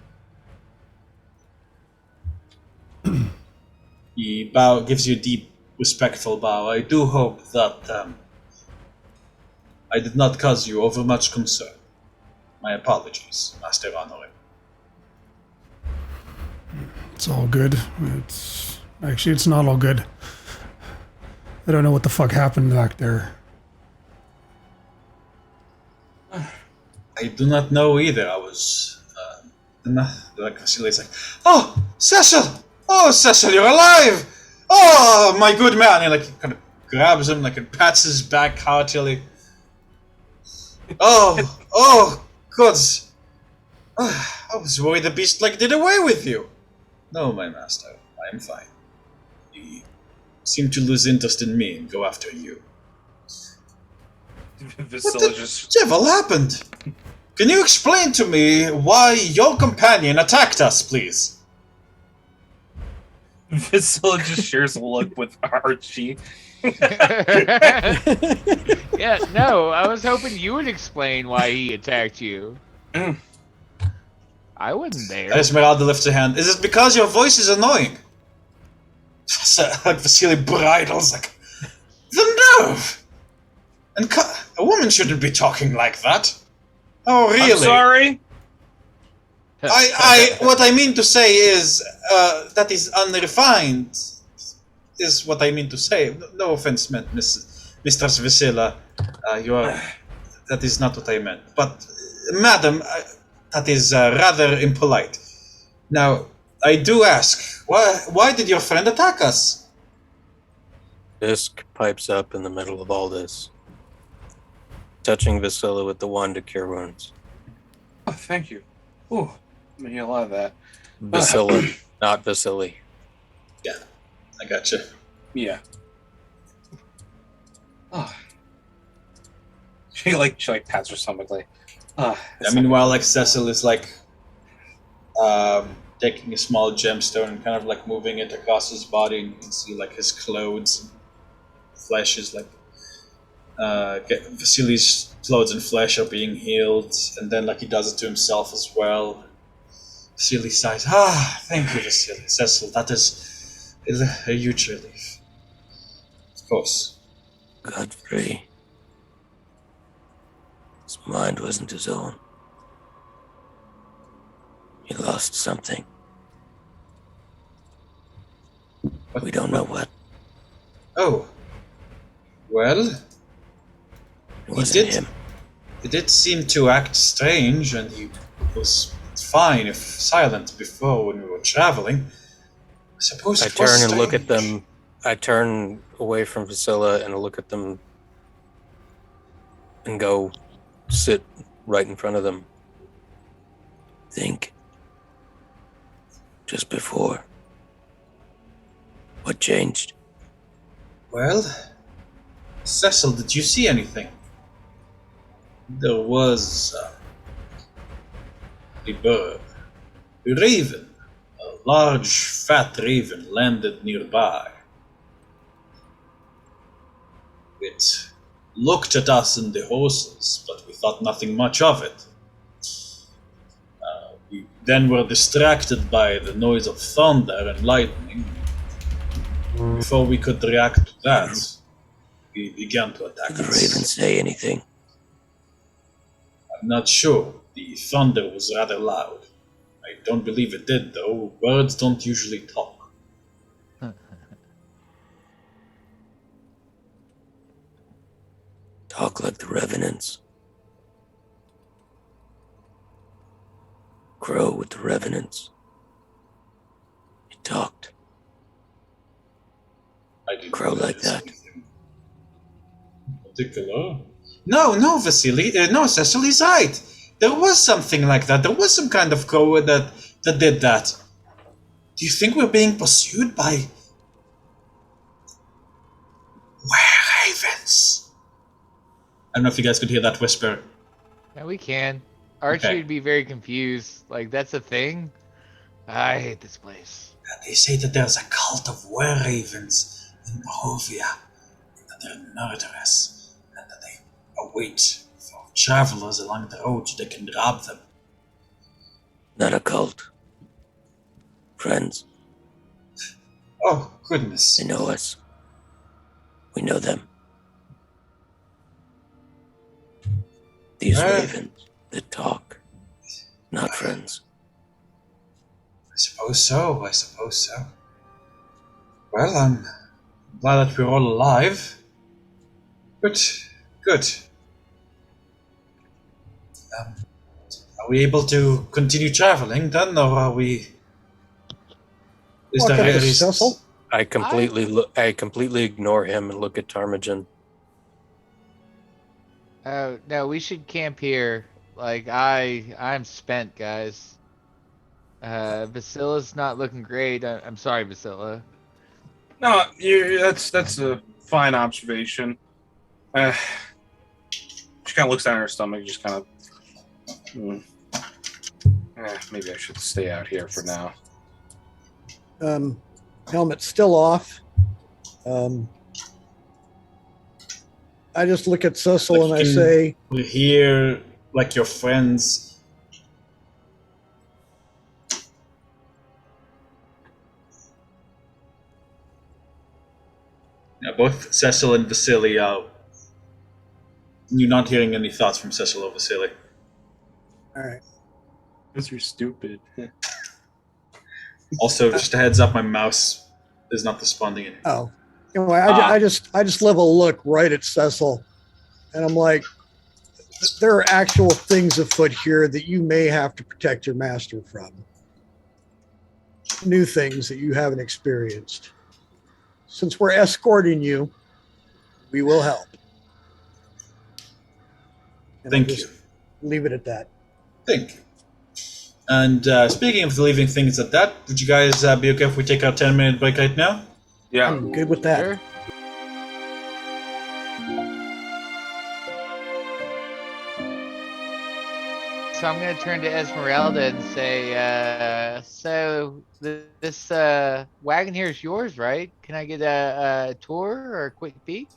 He gives you a deep, respectful bow. I do hope that I did not cause you overmuch concern. My apologies, Master Honoré. It's all good. It's not all good. I don't know what the fuck happened back there. I do not know either. I was like Vasili's like, "Oh, Cecil! Oh, Cecil, you're alive! Oh, my good man!" And like kind of grabs him, like and pats his back heartily. Oh, good. I was worried the beast like did away with you. No, my master, I am fine. He seemed to lose interest in me and go after you. What the devil happened? Can you explain to me why your companion attacked us, please? Vasili just shares a look with Archie. Yeah, no, I was hoping you would explain why he attacked you. I wasn't there. Esmeralda lifts her hand. Is it because your voice is annoying? Like Vasili bridles, like, the nerve! And a woman shouldn't be talking like that. Oh, really? I'm sorry. What I mean to say is, that is unrefined, is what I mean to say. No offense meant, Mistress Vysillia. That is not what I meant. But, madam, that is rather impolite. Now, I do ask, why did your friend attack us? Fisk pipes up in the middle of all this, touching Vasili with the wand to cure wounds. Oh, thank you. Ooh, I'm gonna hear a lot of that. Vasili, not Vasili. Yeah, I gotcha. Yeah. Oh. She like pats her stomach like. Meanwhile, like Cecil is like taking a small gemstone and kind of like moving it across his body, and you can see like his clothes and flesh is like Vasili's clothes and flesh are being healed, and then like he does it to himself as well. Vasili sighs. Thank you, Vasili. Cecil, that is a huge relief. Of course. Godfrey. His mind wasn't his own. He lost something. We don't know what. Oh. Well, It wasn't him. He did seem to act strange, and he was fine if silent before when we were traveling. I suppose I it was turn and look at strange. them. I turn away from Vasilla and look at them and go sit right in front of them. Think. Just before. What changed? Well, Cecil, did you see anything? There was a bird, a raven, a large fat raven landed nearby. It looked at us and the horses, but we thought nothing much of it. We then were distracted by the noise of thunder and lightning. Before we could react to that, we began to attack Did the us. raven say anything? I'm not sure. The thunder was rather loud. I don't believe it did, though. Birds don't usually talk. Talk like the revenants. Grow with the revenants. He talked. I didn't Crow like notice that. anything particular. No, Vasili. No, Cecil is right. There was something like that. There was some kind of code that did that. Do you think we're being pursued by were-ravens? I don't know if you guys could hear that whisper. Yeah, we can. Archie Okay. would be very confused. Like, that's a thing? I hate this place. They say that there's a cult of were-ravens in Barovia, and that they're murderous, and that they await for travelers along the road so they can rob them. Not a cult. Friends. Oh, goodness. They know us. We know them. These ravens that talk. Not friends. I suppose so. Well, I'm glad that we're all alive. Good. Are we able to continue traveling then, or are we... Is Walk there up to any... Cecil. I completely ignore him and look at Ptarmigan. Oh, no, we should camp here. Like, I'm spent, guys. Vasilla's not looking great. I'm sorry, Vasilla. No, that's a fine observation. She kind of looks down at her stomach, just kind of. Maybe I should stay out here for now. Helmet's still off. I just look at Cecil and I say, We hear, like, your friends... Yeah, both Cecil and Vasili are... You're not hearing any thoughts from Cecil or Vasili. all right. Because you're stupid. Also, just a heads up, my mouse is not responding anymore. Oh, anyway, I just level look right at Cecil, and I'm like, there are actual things afoot here that you may have to protect your master from. New things that you haven't experienced. Since we're escorting you, we will help. And Thank I'll you. just leave it at that. Thank you. And speaking of leaving things at that, would you guys be okay if we take our 10-minute break right now? Yeah. I'm good with that. Sure. So I'm going to turn to Esmeralda and say, so this wagon here is yours, right? Can I get a tour or a quick peek?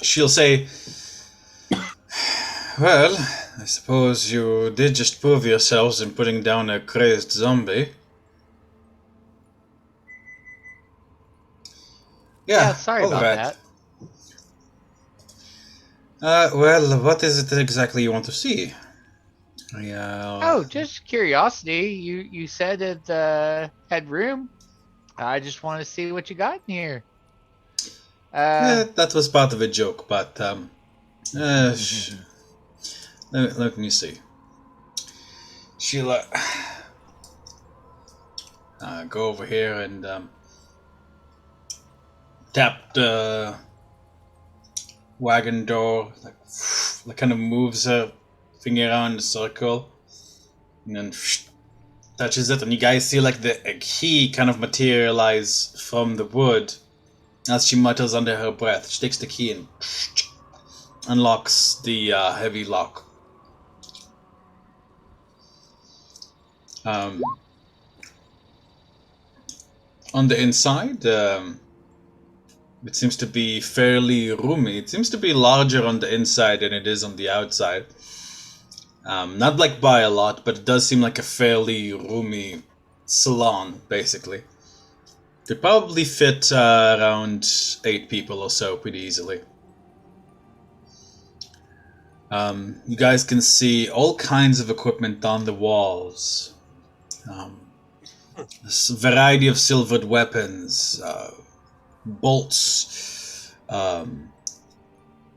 She'll say, well, I suppose you did just prove yourselves in putting down a crazed zombie. Yeah, sorry about that. Well, what is it exactly you want to see? Oh, just curiosity. You said it had room. I just want to see what you got in here. Yeah, that was part of a joke, but let me see. She'll go over here and tap the wagon door, like kind of moves her finger around in a circle, and then touches it, and you guys see like a key kind of materialize from the wood as she mutters under her breath. She takes the key and unlocks the heavy lock. On the inside, it seems to be fairly roomy. It seems to be larger on the inside than it is on the outside. Not like by a lot, but it does seem like a fairly roomy salon, basically. Could probably fit around 8 people or so pretty easily. You guys can see all kinds of equipment on the walls. A variety of silvered weapons, bolts,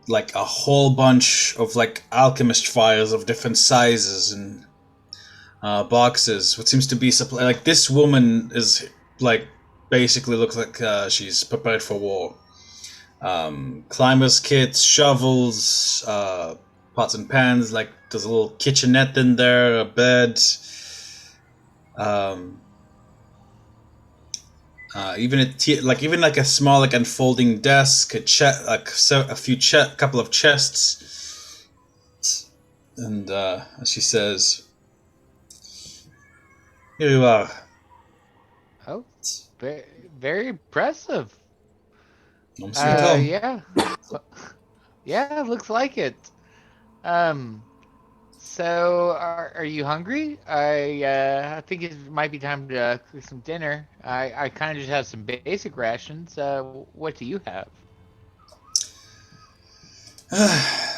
like a whole bunch of like alchemist fires of different sizes and boxes. What seems to be supply. Like this woman is like basically looks like she's prepared for war. climbers kits, shovels, pots and pans. Like there's a little kitchenette in there, a bed. Even even like a small like unfolding desk, a couple of chests, and she says, "Here you are." Oh, very, very impressive. Yeah. Yeah, looks like it. So are you hungry? I think it might be time to cook some dinner. I kind of just have some basic rations. What do you have?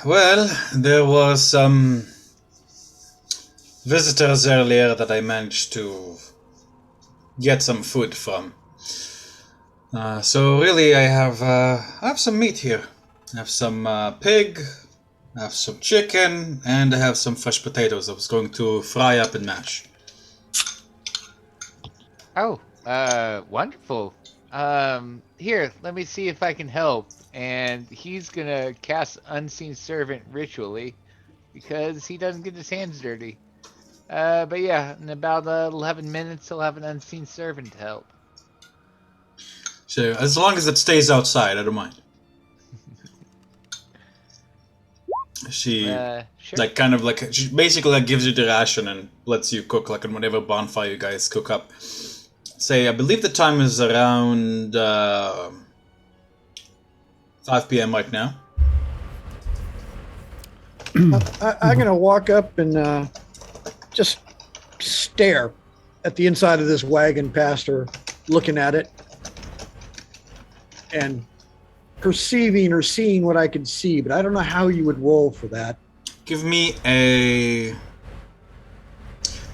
Well, there was some visitors earlier that I managed to get some food from. So really, I have some meat here. I have some pig, I have some chicken, and I have some fresh potatoes I was going to fry up and mash. Oh, wonderful. Here, let me see if I can help. And he's gonna cast Unseen Servant ritually because he doesn't get his hands dirty. But yeah, in about 11 minutes, he'll have an Unseen Servant to help. So as long as it stays outside, I don't mind. She Sure. she basically like gives you the ration and lets you cook like on whatever bonfire you guys cook up. Say, I believe the time is around 5 p.m. right now. I'm going to walk up and just stare at the inside of this wagon past her, looking at it and perceiving or seeing what I can see, but I don't know how you would roll for that. Give me a...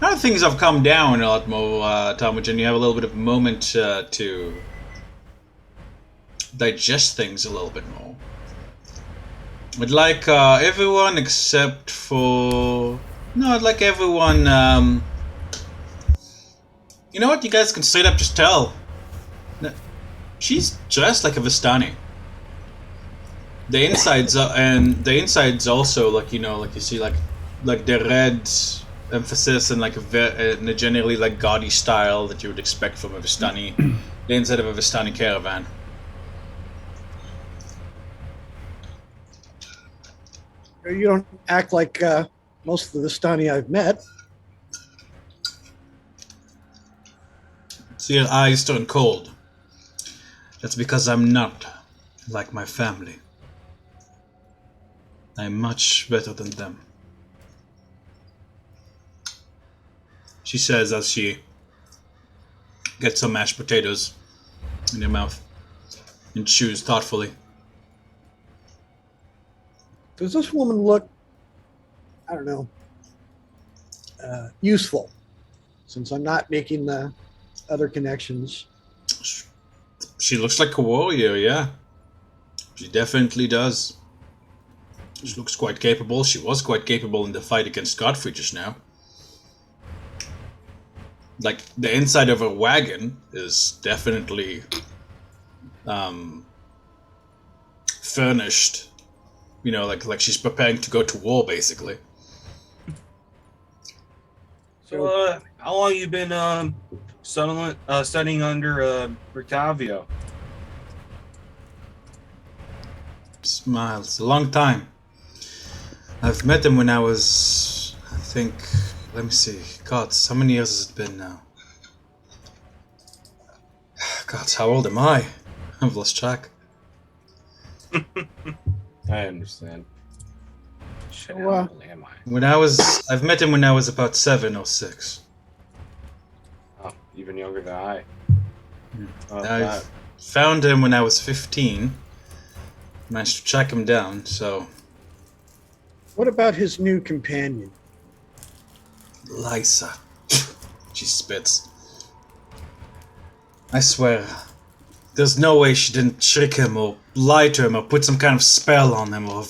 Now that things have calmed down a lot more, Talmadge, you have a little bit of a moment to digest things a little bit more. I'd like everyone except for... No, I'd like everyone... You know what? You guys can straight up just tell. She's dressed like a Vistani. The insides also like like you see like the red emphasis and like a generally like gaudy style that you would expect from a Vistani, the inside of a Vistani caravan. You don't act like most of the Vistani I've met. See, your eyes turn cold. That's because I'm not like my family. I'm much better than them. She says as she gets some mashed potatoes in her mouth and chews thoughtfully. Does this woman look, I don't know, useful? Since I'm not making the other connections. She looks like a warrior, yeah. She definitely does. She looks quite capable. She was quite capable in the fight against Godfrey just now. Like, the inside of her wagon is definitely furnished. You know, like she's preparing to go to war, basically. So, how long you been studying under Rictavio? Smiles. A long time. I've met him when I was, I think, let me see. God, how many years has it been now? God, how old am I? I've lost track. I understand. Shit, So, how old am I? I've met him when I was about 7 or 6. Oh, even younger than I. I found him when I was 15. Managed to track him down, so... What about his new companion? Lysa. She spits. I swear, there's no way she didn't trick him or lie to him or put some kind of spell on him or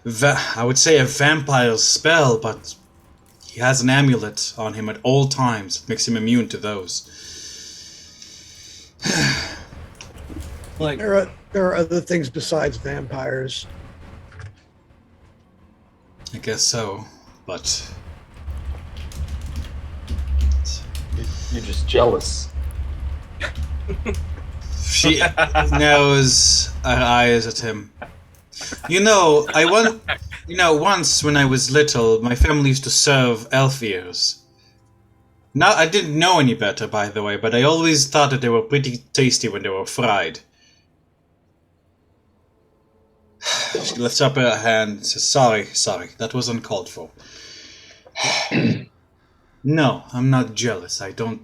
I would say a vampire's spell, but he has an amulet on him at all times. It makes him immune to those. Like, There are other things besides vampires. I guess so, but You're just jealous. she narrows her eyes at him. Once when I was little, my family used to serve elf ears. Now, I didn't know any better, by the way, but I always thought that they were pretty tasty when they were fried. She lifts up her hand and says, sorry, that was uncalled for. No, I'm not jealous. I don't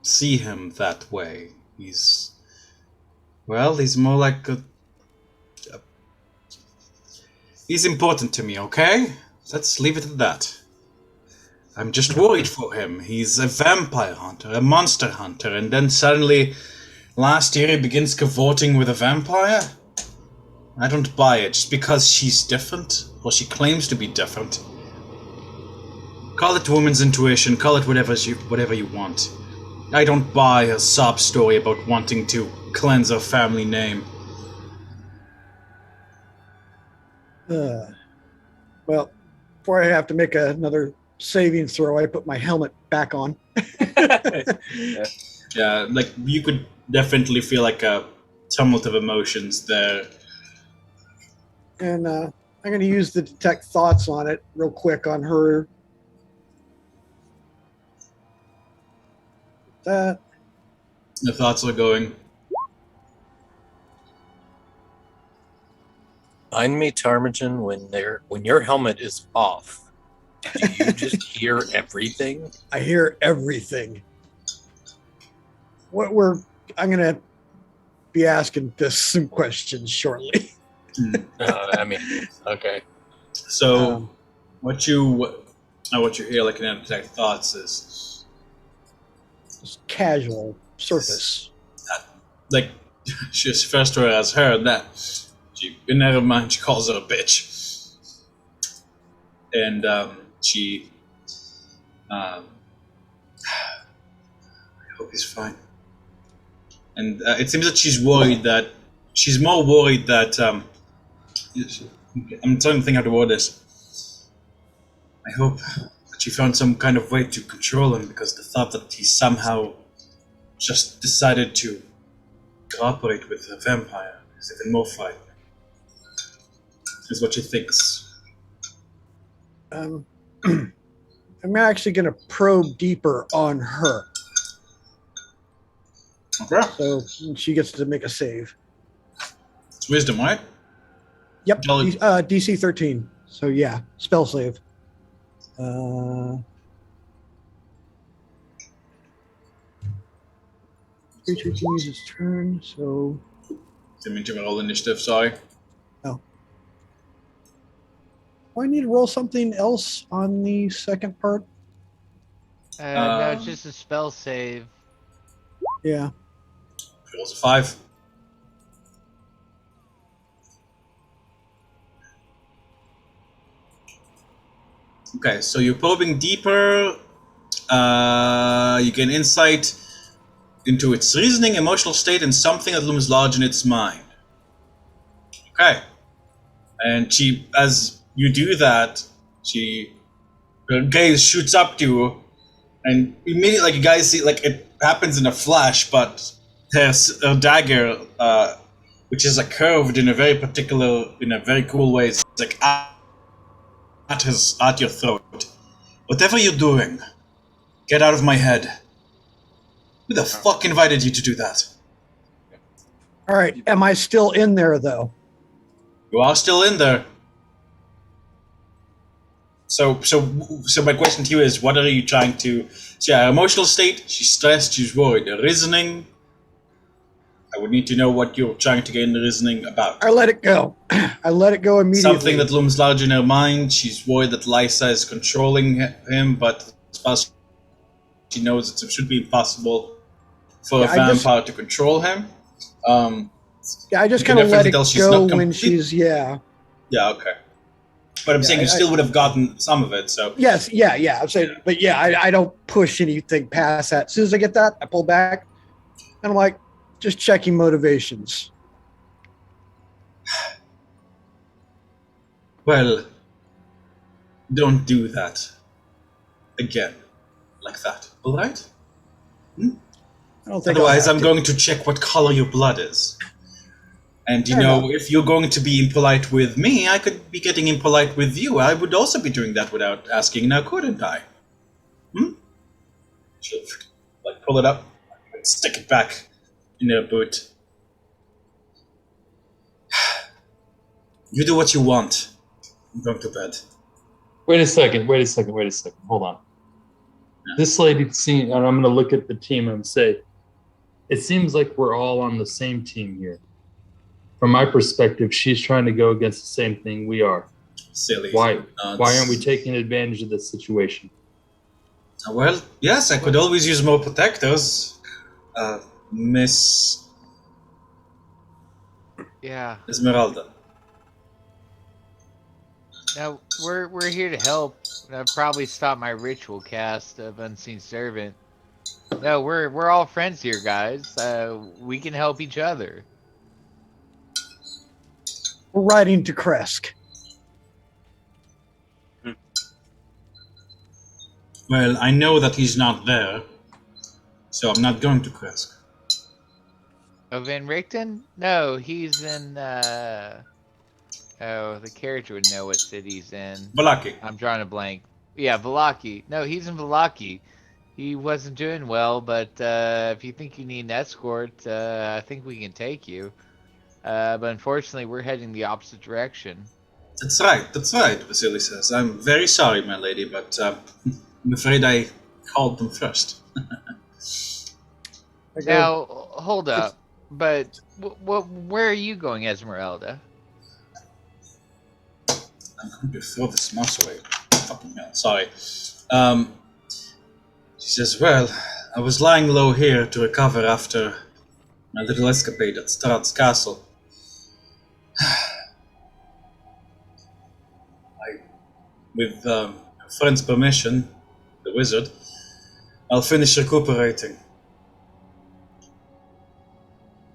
see him that way. He's more like he's important to me, okay? Let's leave it at that. I'm just worried for him. He's a vampire hunter, a monster hunter, and then suddenly, last year he begins cavorting with a vampire? I don't buy it, just because she's different, or she claims to be different. Call it woman's intuition, call it whatever you want. I don't buy a sob story about wanting to cleanse her family name. Well, before I have to make another saving throw, I put my helmet back on. Yeah, like, you could definitely feel like a tumult of emotions there. And I'm going to use the detect thoughts on it real quick on her. That. The thoughts are going. Find me, Ptarmigan, when your helmet is off. Do you just hear everything? I hear everything. I'm going to be asking this some questions shortly. Okay. So, what you hear, like, in detect thoughts is Just casual surface. like, she refers to her as her, and that in her mind she calls her a bitch, and I hope he's fine. And it seems that she's worried that she's more worried that I'm trying to think how to word this. I hope that she found some kind of way to control him, because the thought that he somehow just decided to cooperate with a vampire is even more frightening. Is what she thinks. I'm actually going to probe deeper on her. Okay. So she gets to make a save. It's wisdom, right? Yep. Tell it- DC 13. So yeah, spell save. Creature can use its turn, so Didn't mean to roll initiative, sorry. do I need to roll something else on the second part? No, it's just a spell save. Yeah. Rolls a 5. Okay, so you're probing deeper. You gain insight into its reasoning, emotional state, and something that looms large in its mind. Okay. And as you do that, her gaze shoots up to you, and immediately, like, you guys see, like, it happens in a flash, but her dagger, which is like curved in a very cool way, it's like at your throat. Whatever you're doing, get out of my head. Who the fuck invited you to do that? All right. Am I still in there though? You are still in there. So my question to you is, what are you trying to... So yeah, emotional state, she's stressed, she's worried. The reasoning, I would need to know what you're trying to gain the reasoning about. I let it go. I let it go immediately. Something that looms large in her mind, she's worried that Lysa is controlling him, but as far as she knows, it should be impossible for a vampire to control him. Yeah, I just kind of let it go when she's, yeah. Yeah, okay. But I'm saying you still would have gotten some of it, so... Yes, yeah. I'm saying, but yeah, I don't push anything past that. As soon as I get that, I pull back. And I'm like, just checking motivations. Well, don't do that again, like that, all right? I don't think I'll Otherwise, have I'm to. going to check what color your blood is. And Fair enough. if you're going to be impolite with me, I could be getting impolite with you. I would also be doing that without asking now, couldn't I? She'll pull it up and stick it back in her boot. You do what you want. I'm going to bed. Wait a second. Hold on. Yeah. This lady and I'm going to look at the team and say, it seems like we're all on the same team here. From my perspective, she's trying to go against the same thing we are. Silly. Why aren't we taking advantage of this situation? Well, yes, I could always use more protectors. Miss Yeah. Esmeralda. Now we're here to help. I've probably stopped my ritual cast of Unseen Servant. No, we're all friends here, guys. We can help each other. We're riding to Kresk. Well, I know that he's not there, so I'm not going to Kresk. Oh, Van Richten? No, he's in. Oh, the carriage would know what city he's in. Valaki. I'm drawing a blank. Yeah, Valaki. No, he's in Valaki. He wasn't doing well, but if you think you need an escort, I think we can take you. But unfortunately, we're heading the opposite direction. That's right, Vasili says. I'm very sorry, my lady, but I'm afraid I called them first. Now, hold up. But where are you going, Esmeralda? I'm going to throw this mouse away. Fucking hell, sorry. She says, well, I was lying low here to recover after my little escapade at Strahd's castle. With a friend's permission, the wizard, I'll finish recuperating.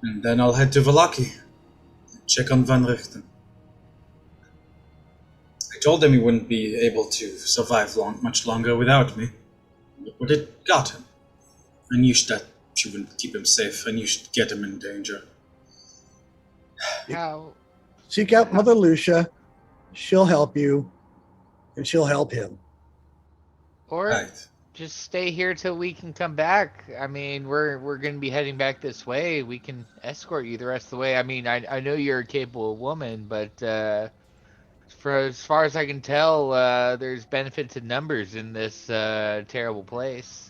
And then I'll head to Valaki, check on Van Richten. I told him he wouldn't be able to survive much longer without me. Look what it got him. I knew that she wouldn't keep him safe. I knew she'd get him in danger. How? Seek out Mother Lucia. She'll help you, and she'll help him. Or Right. just stay here till we can come back. I mean, we're going to be heading back this way. We can escort you the rest of the way. I mean, I know you're a capable woman, but for as far as I can tell, there's benefit to numbers in this terrible place.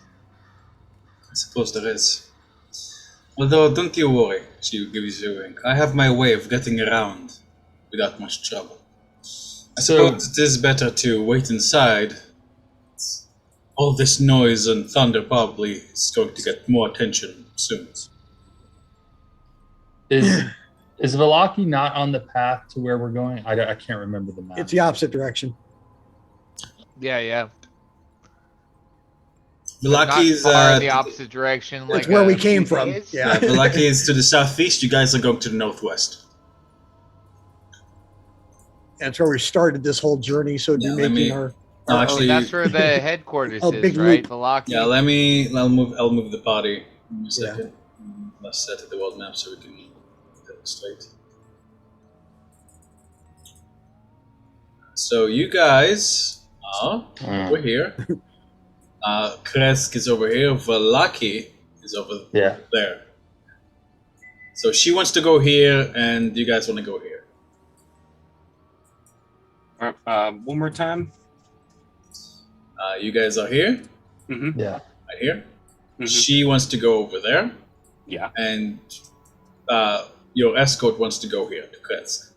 I suppose there is. Although, don't you worry, she gives you a wink. I have my way of getting around without much trouble. I suppose it is better to wait inside. All this noise and thunder probably is going to get more attention soon. Is Valaki not on the path to where we're going? I can't remember the map. It's the opposite direction. Yeah. Valaki is not far in the opposite direction. That's like where we a came few from. days. Yeah. Valaki is to the southeast. You guys are going to the northwest. That's where we started this whole journey. So Yeah, you're making our No, actually, That's where the headquarters Oh, is, big right? loop. Valaki. yeah. I'll move the party in a second. Let's set the world map so we can demonstrate. So you guys are over here. Kresk is over here. Valaki is over there. So she wants to go here, and you guys want to go here. One more time. You guys are here. Mm-hmm. Yeah. Right here. Mhm. She wants to go over there, Yeah. and your escort wants to go here to Kresk.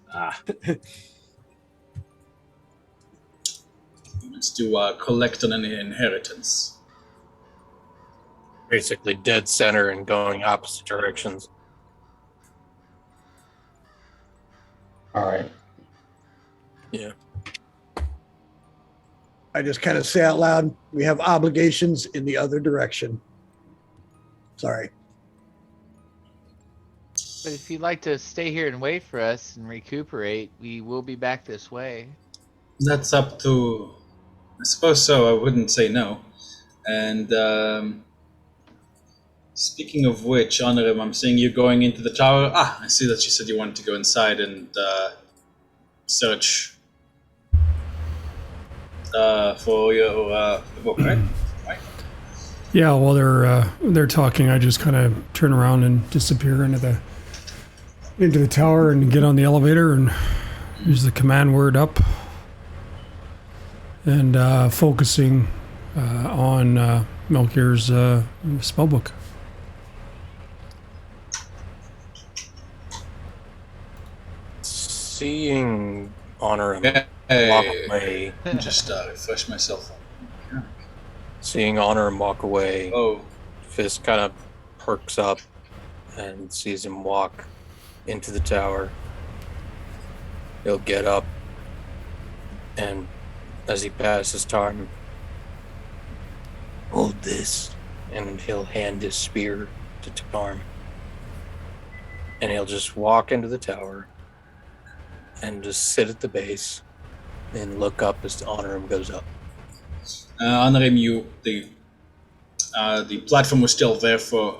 He wants to collect on an inheritance. Basically dead center and going opposite directions. All right. Yeah. I just kind of say out loud, we have obligations in the other direction. Sorry. But if you'd like to stay here and wait for us and recuperate, we will be back this way. That's up to... I suppose so, I wouldn't say no. And speaking of which, Honorim, I'm seeing you going into the tower. Ah, I see that you said you wanted to go inside and search for your book, right? Right? Yeah, while they're talking, I just kind of turn around and disappear into the tower and get on the elevator and use the command word up and focusing on Melchior's spellbook. Seeing Honor him walk Hey, away, just refresh myself. seeing Honor him walk away, Oh, Fist kind of perks up and sees him walk into the tower. He'll get up, and as he passes Tarm, Hold this. and he'll hand his spear to Tarm. And he'll just walk into the tower and just sit at the base and look up as Honorim goes up. Honorim, the platform was still there from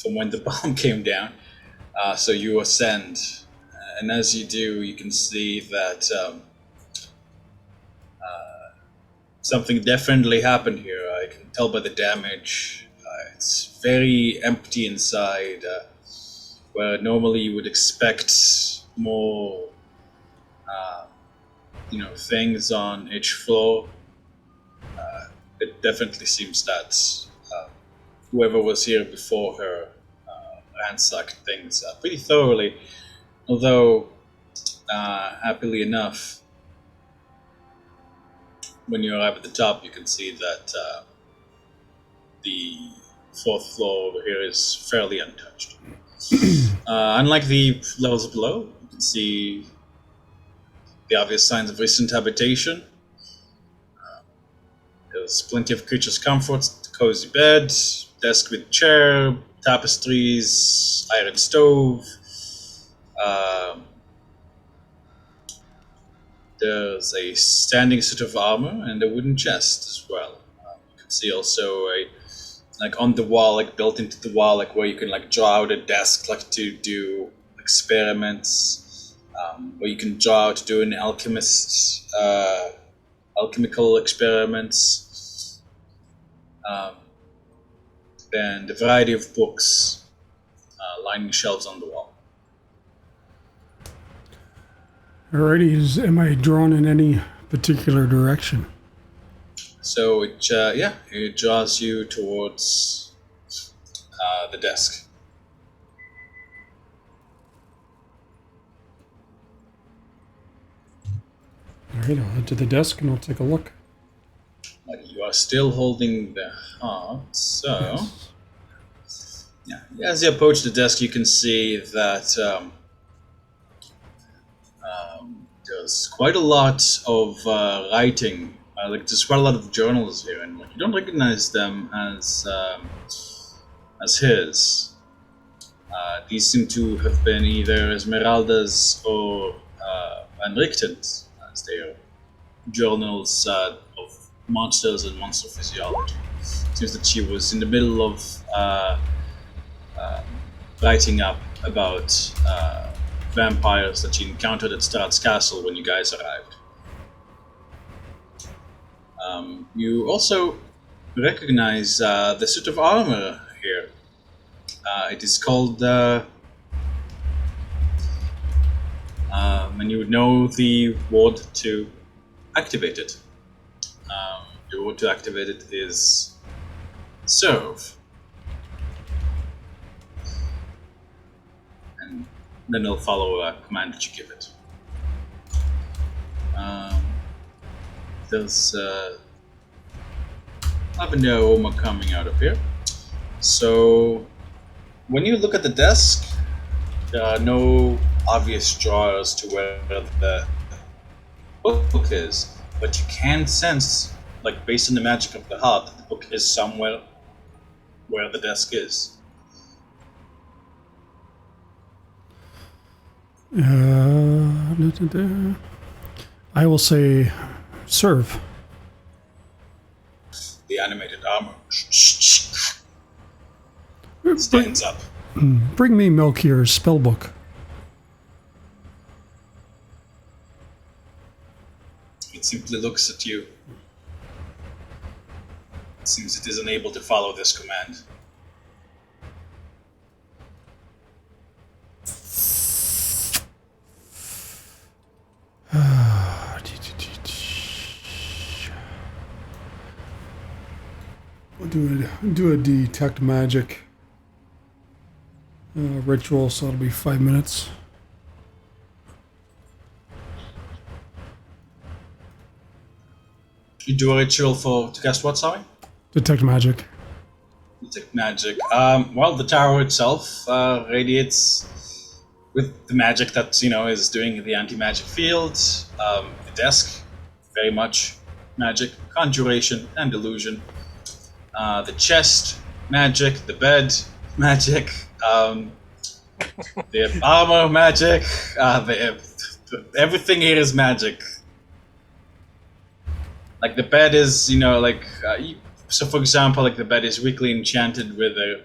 when the bomb came down. So you ascend, and as you do, you can see that something definitely happened here. I can tell by the damage. It's very empty inside, where normally you would expect more, things on each floor. It definitely seems that whoever was here before her ransacked things pretty thoroughly. Although, happily enough, when you arrive at the top, you can see that the fourth floor over here is fairly untouched. Unlike the levels below, you can see the obvious signs of recent habitation. There's plenty of creatures' comforts, cozy bed, desk with chair, tapestries, iron stove. There's a standing suit of armor and a wooden chest as well. You can see also on the wall, built into the wall, where you can draw out a desk to do experiments, where you can draw out to do an alchemical experiments. And a variety of books lining shelves on the wall. Alrighty, am I drawn in any particular direction? So it draws you towards the desk. Alright, I'll head to the desk and I'll take a look. You are still holding the heart, so yeah. As you approach the desk, you can see that there's quite a lot of writing. There's quite a lot of journals here, and you don't recognize them as his. These seem to have been either Esmeralda's or Van Richten's, as they are journals of monsters and monster physiology. It seems that she was in the middle of writing up about vampires that she encountered at Strat's castle when you guys arrived. You also recognize the suit of armor here. It is called, and you would know the word to activate it. The word to activate it is serve. And then it'll follow a command that you give it. There's lavender aroma coming out of here. So when you look at the desk, there are no obvious drawers to where the book is, but you can sense, based on the magic of the heart, that the book is somewhere where the desk is. I will say serve. The animated armor stands up. Bring me Melchior's spellbook. It simply looks at you. It seems it is unable to follow this command. We'll do a detect magic ritual, so it'll be 5 minutes. You do a ritual to cast what, sorry? Detect magic. Detect magic. Well, the tower itself radiates with the magic that, is doing the anti-magic field. The desk, very much magic. Conjuration and illusion. The chest, magic. The bed, magic. The armor, magic. Everything here is magic. Like the bed is, so for example, like the bed is weakly enchanted with a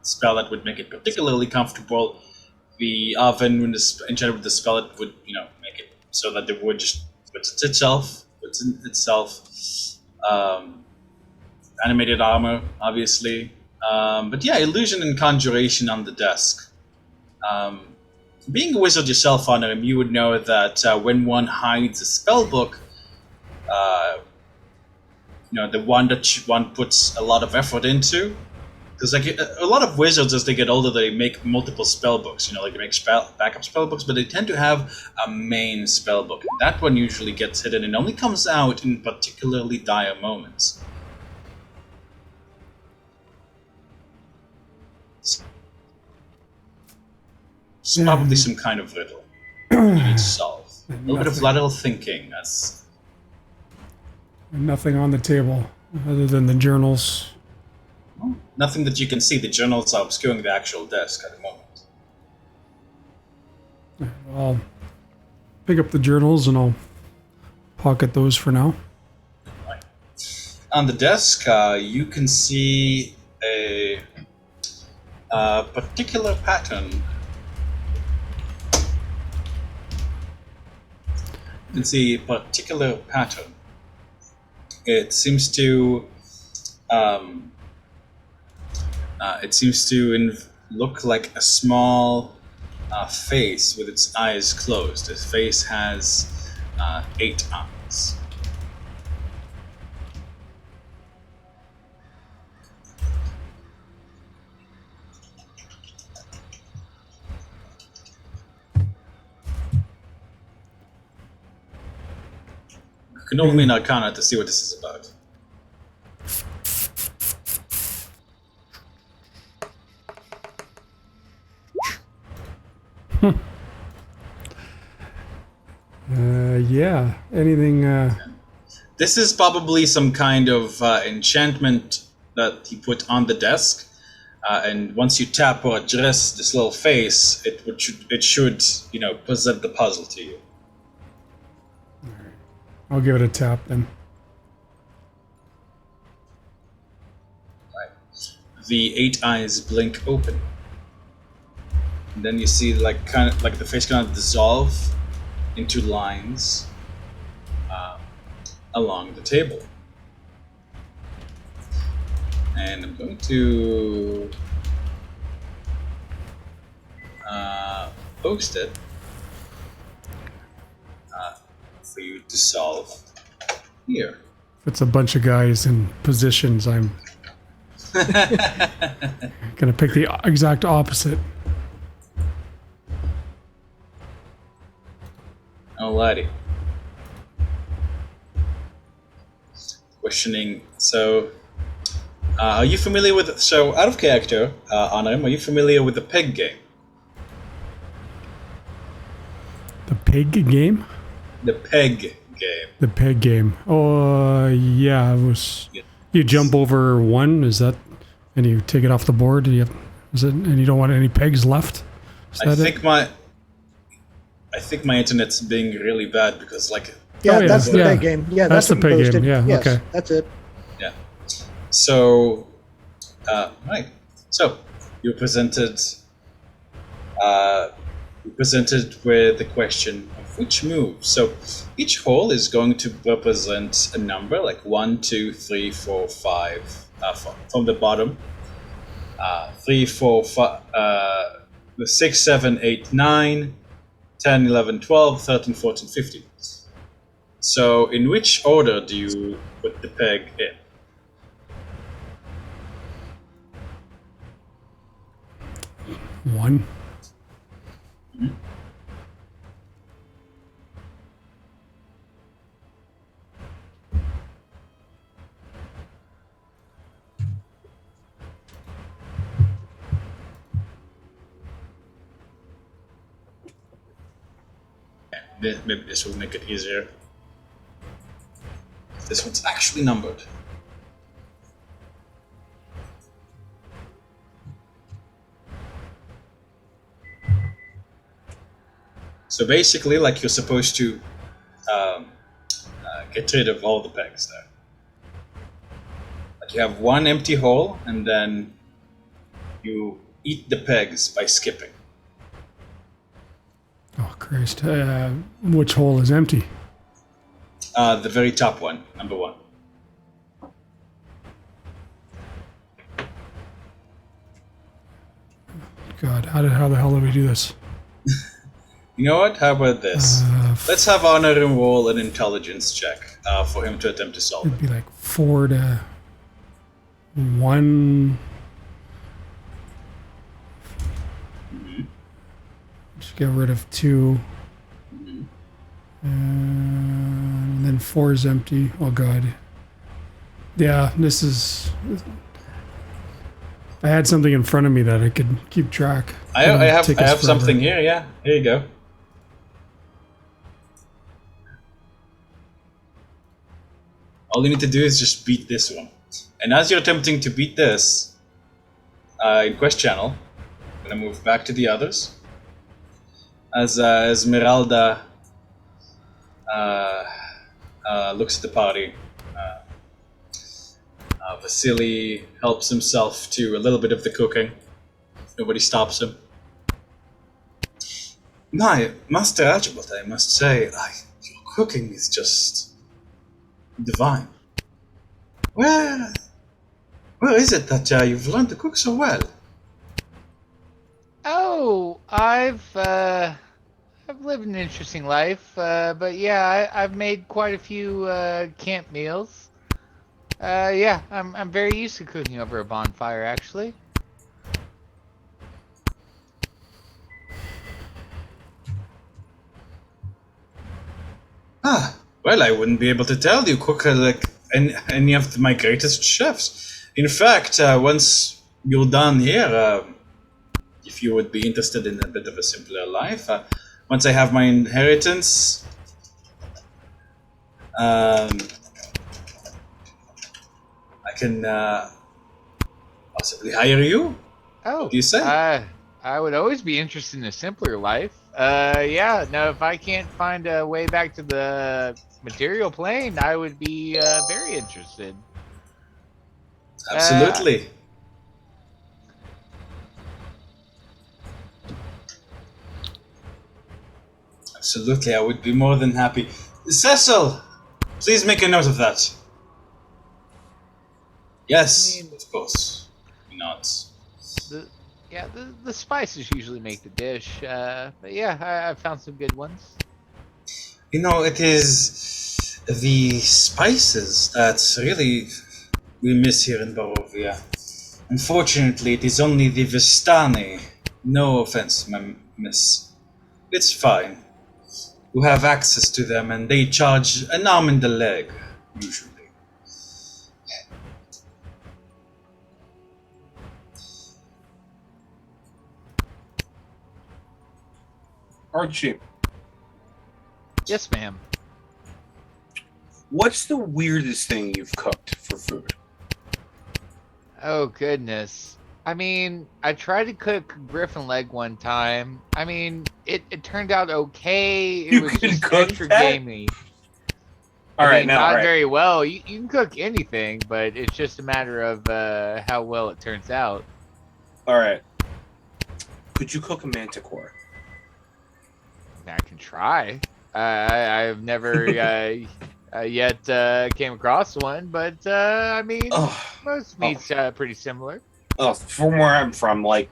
spell that would make it particularly comfortable. The oven, when it's enchanted with the spell, it would, make it so that the wood just puts in itself. Animated armor, obviously. But yeah, illusion and conjuration on the desk. Being a wizard yourself, Honorim, you would know that when one hides a spell book, the one that one puts a lot of effort into. Because like a lot of wizards, as they get older, they make multiple spell books. They make backup spell books, but they tend to have a main spell book. That one usually gets hidden and only comes out in particularly dire moments. It's probably some kind of riddle you need to solve. A little bit of lateral thinking. That's nothing on the table other than the journals. Nothing that you can see. The journals are obscuring the actual desk at the moment. I'll pick up the journals and I'll pocket those for now. Right. On the desk, you can see a particular pattern. You can see a particular pattern. It seems to look like a small face with its eyes closed. Its face has 8 eyes. You can roll me an Arcana to see what this is about. Yeah. Anything? This is probably some kind of enchantment that he put on the desk, and once you tap or address this little face, it should present the puzzle to you. I'll give it a tap then. Right. The 8 eyes blink open. And then you see the face kind of dissolve into lines along the table. And I'm going to post it for you to solve here. If it's a bunch of guys in positions, I'm gonna pick the exact opposite. Alrighty. Questioning. So, are you familiar with? So, out of character, Honorim, are you familiar with the peg game? The pig game? The peg game. The peg game. Oh, yeah. It was. Yeah. You jump over one. Is that? And you take it off the board. And you don't want any pegs left. Is I that think I think my internet's being really bad because, like, Yeah, yeah, that's the yeah. peg game. Yeah, That's that's the what you peg game, posted. yeah, Yes, okay. that's it. so, right. So, you're presented with the question of which move. So, each hole is going to represent a number, like 1, 2, 3, 4, 5, from the bottom. 3, 4, 5, 6, 7, 8, 9, 10, 11, 12, 13, 14, 15. So, in which order do you put the peg in? One. Maybe this will make it easier. This one's actually numbered. So basically, like, you're supposed to get rid of all the pegs there. Like, you have one empty hole, and then you eat the pegs by skipping. Oh, Christ. Which hole is empty? The very top one, number 1. God, how the hell do we do this? You know what? How about this? Let's have Honor and roll an intelligence check for him to attempt to solve It'd it. be like 4 to 1. Just get rid of 2. And then 4 is empty. Oh, God. Yeah, this is... I had something in front of me that I could keep track. I have something here, yeah. Here you go. All you need to do is just beat this one. And as you're attempting to beat this, in Quest Channel, I'm going to move back to the others. As Esmeralda looks at the party, Vasili helps himself to a little bit of the cooking. Nobody stops him. My Master Archibald, I must say, your cooking is just divine. Where is it that you've learned to cook so well? Oh, I've lived an interesting life, but yeah, I've made quite a few camp meals. Yeah, I'm very used to cooking over a bonfire, actually. Well, I wouldn't be able to tell. You cook like any of my greatest chefs. In fact, once you're done here, if you would be interested in a bit of a simpler life, once I have my inheritance, I can possibly hire you. Oh, What do you say? I would always be interested in a simpler life. Yeah, no, if I can't find a way back to the material plane, I would be very interested. Absolutely. Absolutely, I would be more than happy. Cecil, please make a note of that. Yes, I mean- of course. Not. The spices usually make the dish, but yeah, I've found some good ones. You know, it is the spices that really we miss here in Barovia. Unfortunately, it is only the Vistani. No offense, miss. It's fine. You have access to them, and they charge an arm and a leg, usually. Archie, Yes, ma'am. what's the weirdest thing you've cooked for food? Oh goodness. I mean, I tried to cook griffin leg one time. I mean, it turned out okay. It You was can just cook extra that? gamey. All I right, mean, now, all not right. very well. You can cook anything, but it's just a matter of how well it turns out. All right. Could you cook a manticore? I can try. I've never yet came across one, but I mean, Oh, most meat's pretty similar. from where I'm from, like,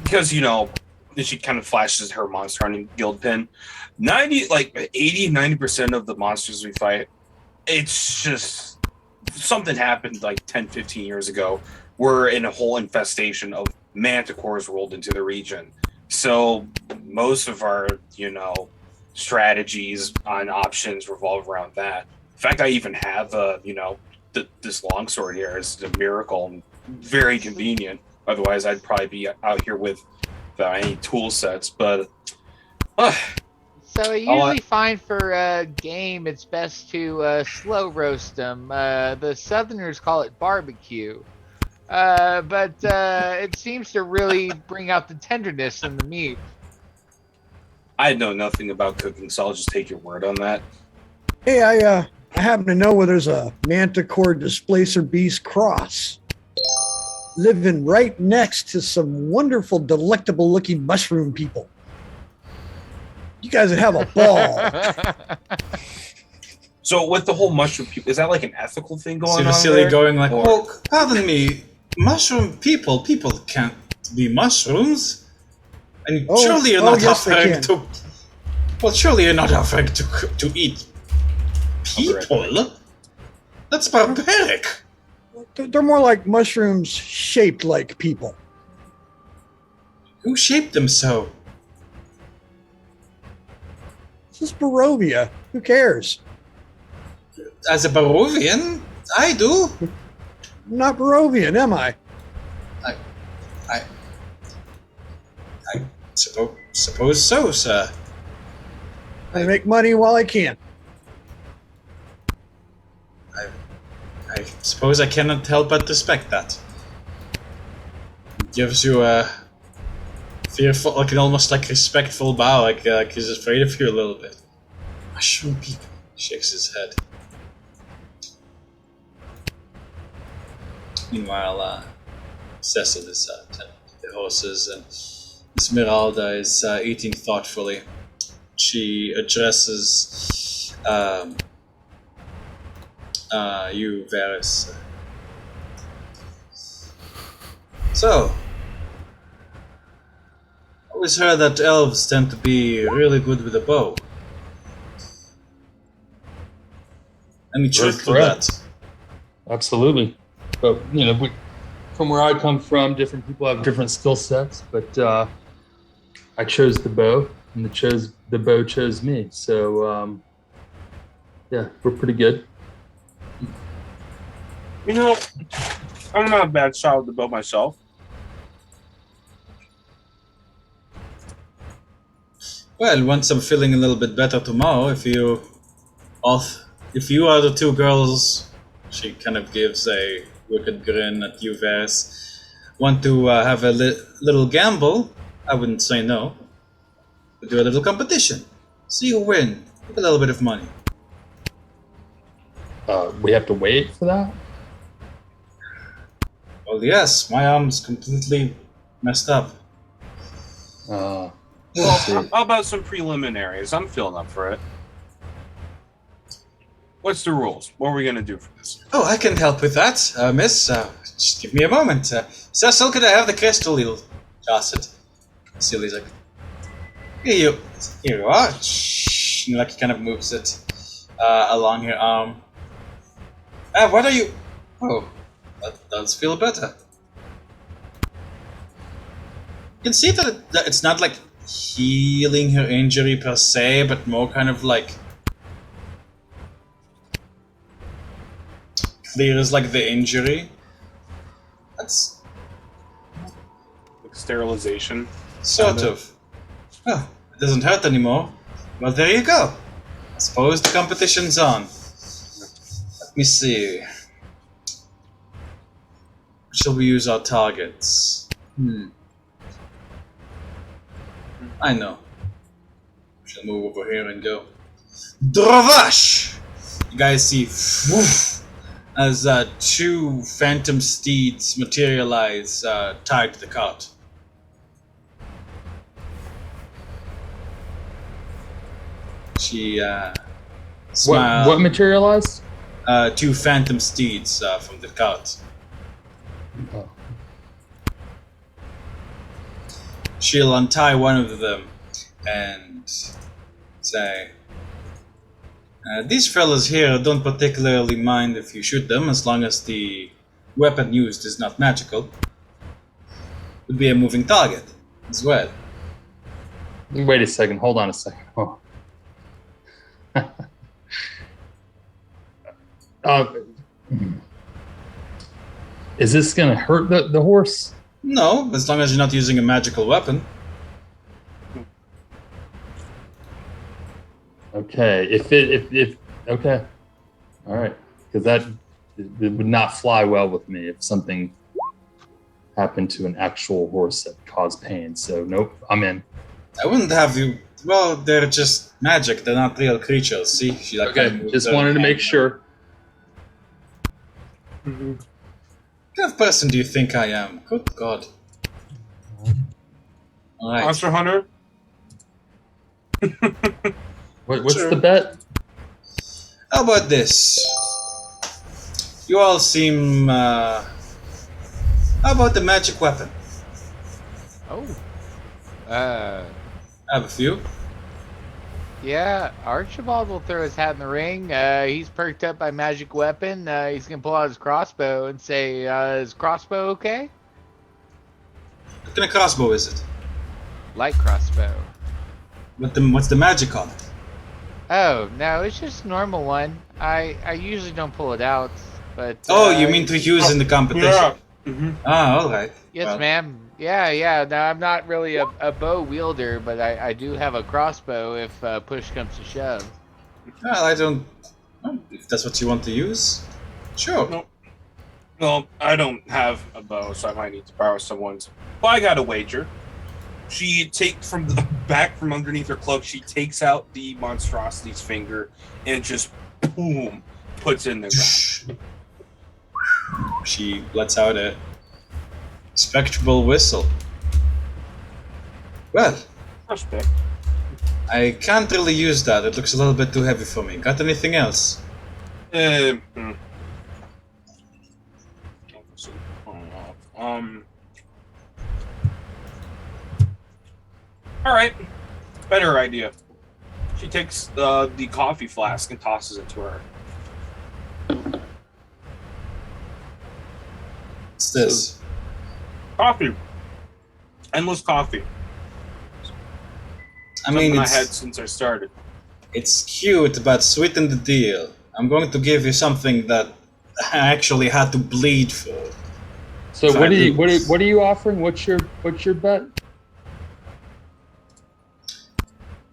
because she kind of flashes her monster hunting guild pin. 90% of the monsters we fight, it's just something happened like 10, 15 years ago. We're in a whole infestation of manticores rolled into the region. So most of our, strategies on options revolve around that. In fact, I even have, this longsword here is a miracle and very convenient. Otherwise, I'd probably be out here without any tool sets. But So I usually find for game, it's best to slow roast them. The Southerners call it barbecue, but it seems to really bring out the tenderness in the meat. I know nothing about cooking, so I'll just take your word on that. Hey, I happen to know where there's a manticore displacer beast cross living right next to some wonderful, delectable looking mushroom people. You guys would have a ball. So with the whole mushroom people, is that like an ethical thing going See on Vasili there? going like, Or- "Oh, pardon me, mushroom people can't be mushrooms. And Oh, surely you're oh, not yes, they offering can. to. Well, surely you're not offering to eat people. That's barbaric. They're more like mushrooms shaped like people. Who shaped them so? This is Barovia. Who cares? As a Barovian, I do. I'm not Barovian, am I? Suppose so, sir. I make money while I can. I suppose I cannot help but respect that. It gives you a fearful, like an almost like respectful bow, like he's afraid of you a little bit. Mushroom people. Shakes his head. Meanwhile, Cecil is tending to the horses, and Esmeralda is eating thoughtfully. She addresses you, Varys. So, I always heard that elves tend to be really good with a bow. Any truth to correct. that? Absolutely. But, from where I come from, different people have different skill sets, but I chose the bow, and the bow chose me. So, yeah, we're pretty good. I'm not a bad shot with the bow myself. Well, once I'm feeling a little bit better tomorrow, if you are the two girls, she kind of gives a wicked grin at you, Varys, want to have a little gamble, I wouldn't say no. We'll do a little competition. See who win. With a little bit of money. We have to wait for that? Well, yes, my arm's completely messed up. Well, how about some preliminaries? I'm feeling up for it. What's the rules? What are we going to do for this? Oh, I can help with that, miss. Just give me a moment. Cecil, could I have the crystal? He'll toss it. Silly's like, here you are. Shh. And like he kind of moves it along your arm. What are you? Oh, that does feel better. You can see that it's not like healing her injury per se, but more kind of like clears like the injury. That's Like sterilization? sort of. Oh, it doesn't hurt anymore. Well, there you go. I suppose the competition's on. Let me see. shall we use our targets? I know. Shall move over here and go. Dravash! You guys see woof, as 2 phantom steeds materialize tied to the cart. She smiles. What materialized? 2 phantom steeds from the cart. Oh. She'll untie one of them and say, these fellas here don't particularly mind if you shoot them as long as the weapon used is not magical. Would be a moving target as well. Wait a second. Hold on a second. Oh. Is this going to hurt the horse? No, as long as you're not using a magical weapon. Okay, if okay, all right, because it would not fly well with me if something happened to an actual horse that caused pain. So nope, I'm in. I wouldn't have you. Well, they're just magic. They're not real creatures. See, she like Okay, just wanted to make sure. What kind of person do you think I am? Good God! All right. Monster Hunter. What's Sure. the bet? How about this? You all seem. How about the magic weapon? Oh. I have a few. Yeah, Archibald will throw his hat in the ring. He's perked up by magic weapon. He's gonna pull out his crossbow and say, "Is crossbow okay?" What kind of crossbow is it? Light crossbow. What's the magic on it? Oh no, it's just a normal one. I usually don't pull it out, but. Oh, you mean to use in the competition? Yeah. Mm-hmm. Ah, all right. Yes, Well, ma'am. Yeah. Now I'm not really a bow wielder, but I do have a crossbow if push comes to shove. Well, I don't. Well, if that's what you want to use, sure. No. Well, I don't have a bow, so I might need to borrow someone's. Well, I got a wager. She takes from the back from underneath her cloak. She takes out the monstrosity's finger and just boom puts it in the ground. She lets out a spectral whistle. Well, Respect. I can't really use that. It looks a little bit too heavy for me. Got anything else? All right. Better idea. She takes the coffee flask and tosses it to her. What's this? Coffee. Endless coffee. I mean, Something I had since I started. it's cute, but sweeten the deal. I'm going to give you something that I actually had to bleed for. So what are you offering? What's your bet?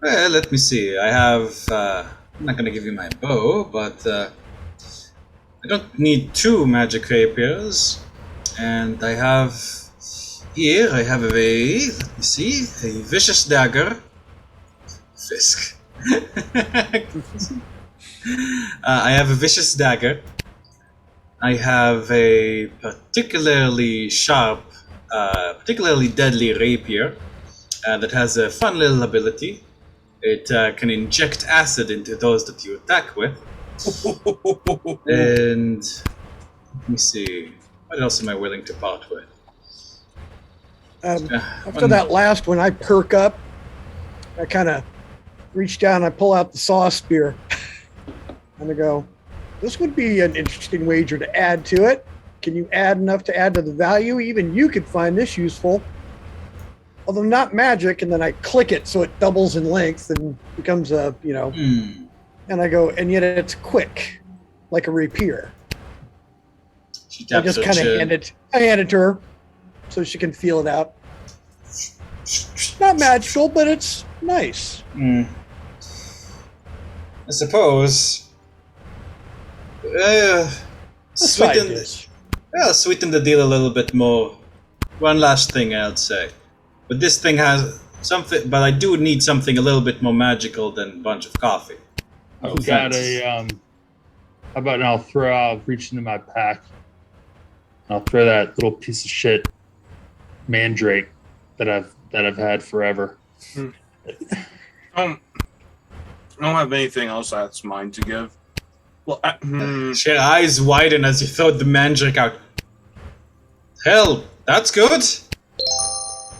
Well, let me see. I have. I'm not going to give you my bow, but I don't need 2 magic rapiers, and I have here. I have let me see, a vicious dagger. Fisk. I have a vicious dagger. I have a particularly sharp, particularly deadly rapier that has a fun little ability. It can inject acid into those that you attack with. And let me see, what else am I willing to part with? After that last one, I perk up. I kind of reach down, I pull out the saw spear, and I go, this would be an interesting wager to add to it. Can you add enough to add to the value? Even you could find this useful. Although not magic, and then I click it so it doubles in length and becomes a, and I go, and yet it's quick, like a rapier. I just kind of hand it to her so she can feel it out. Not magical, but it's nice. I suppose. A side dish. Well, sweeten the deal a little bit more. One last thing I'd say. But this thing has something, but I do need something a little bit more magical than a bunch of coffee. No I've got offense. how about I'll reach into my pack. I'll throw that little piece of shit mandrake that I've had forever. I don't have anything else that's mine to give. Well, Your eyes widen as you throw the mandrake out. Hell, that's good.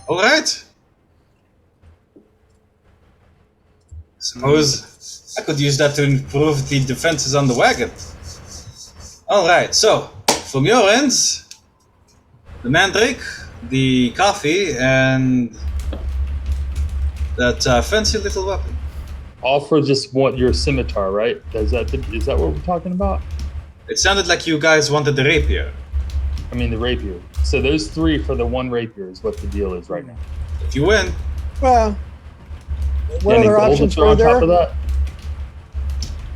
All right. Suppose I could use that to improve the defenses on the wagon. All right. So, from your ends, the mandrake, the coffee, and that fancy little weapon. All for just your scimitar, right? Is that what we're talking about? It sounded like you guys wanted the rapier. I mean the rapier. So those 3 for the 1 rapier is what the deal is right now. If you win, Well, what Any other gold to options throw were on top of there?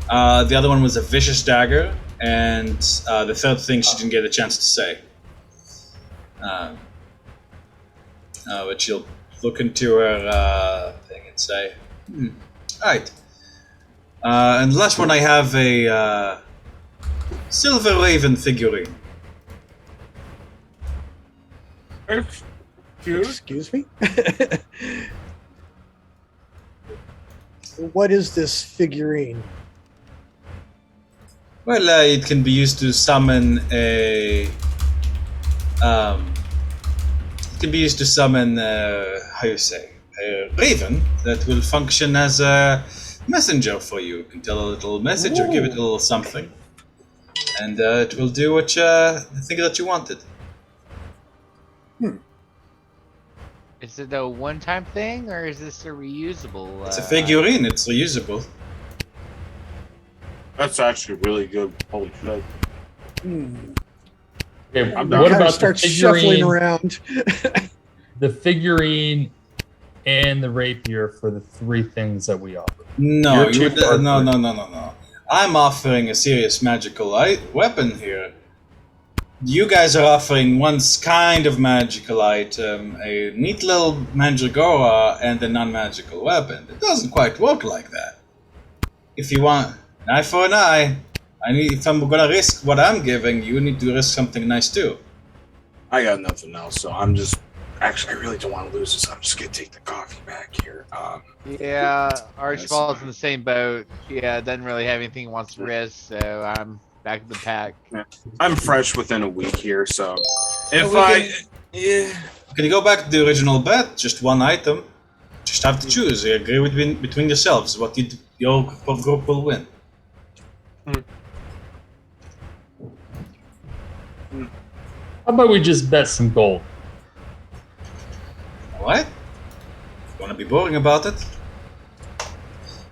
that? the other one was a vicious dagger, and the third thing she didn't get a chance to say. But she'll look into her thing and say, Right. And the last one, I have a silver raven figurine. Excuse me? What is this figurine? Well, it can be used to summon a. It can be used to summon, how you say, a raven that will function as a messenger for you. You can tell a little message or give it a little something, and it will do what the thing that you wanted. Is it a one-time thing, or is this a reusable? It's a figurine. It's reusable. that's actually really good. Holy shit. Okay, I'm what Kind of about the starts shuffling figurine? around. The figurine and the rapier for the 3 things that we offer. No, You're you too would, far no, through. no. I'm offering a serious magical weapon here. You guys are offering one kind of magical item, a neat little mandragora, and a non-magical weapon. It doesn't quite work like that. If you want an eye for an eye, if I'm gonna risk what I'm giving, you need to risk something nice too. I got nothing else, so I'm just. Actually, I really don't want to lose this. I'm just gonna take the coffee back here. Yeah, Archibald's in the same boat. Yeah, doesn't really have anything he wants to risk, so I'm back in the pack. I'm fresh within a week here, so if Can you go back to the original bet? Just one item. Just have to choose. You agree between yourselves what your group will win. How about we just bet some gold? What? Wanna be boring about it?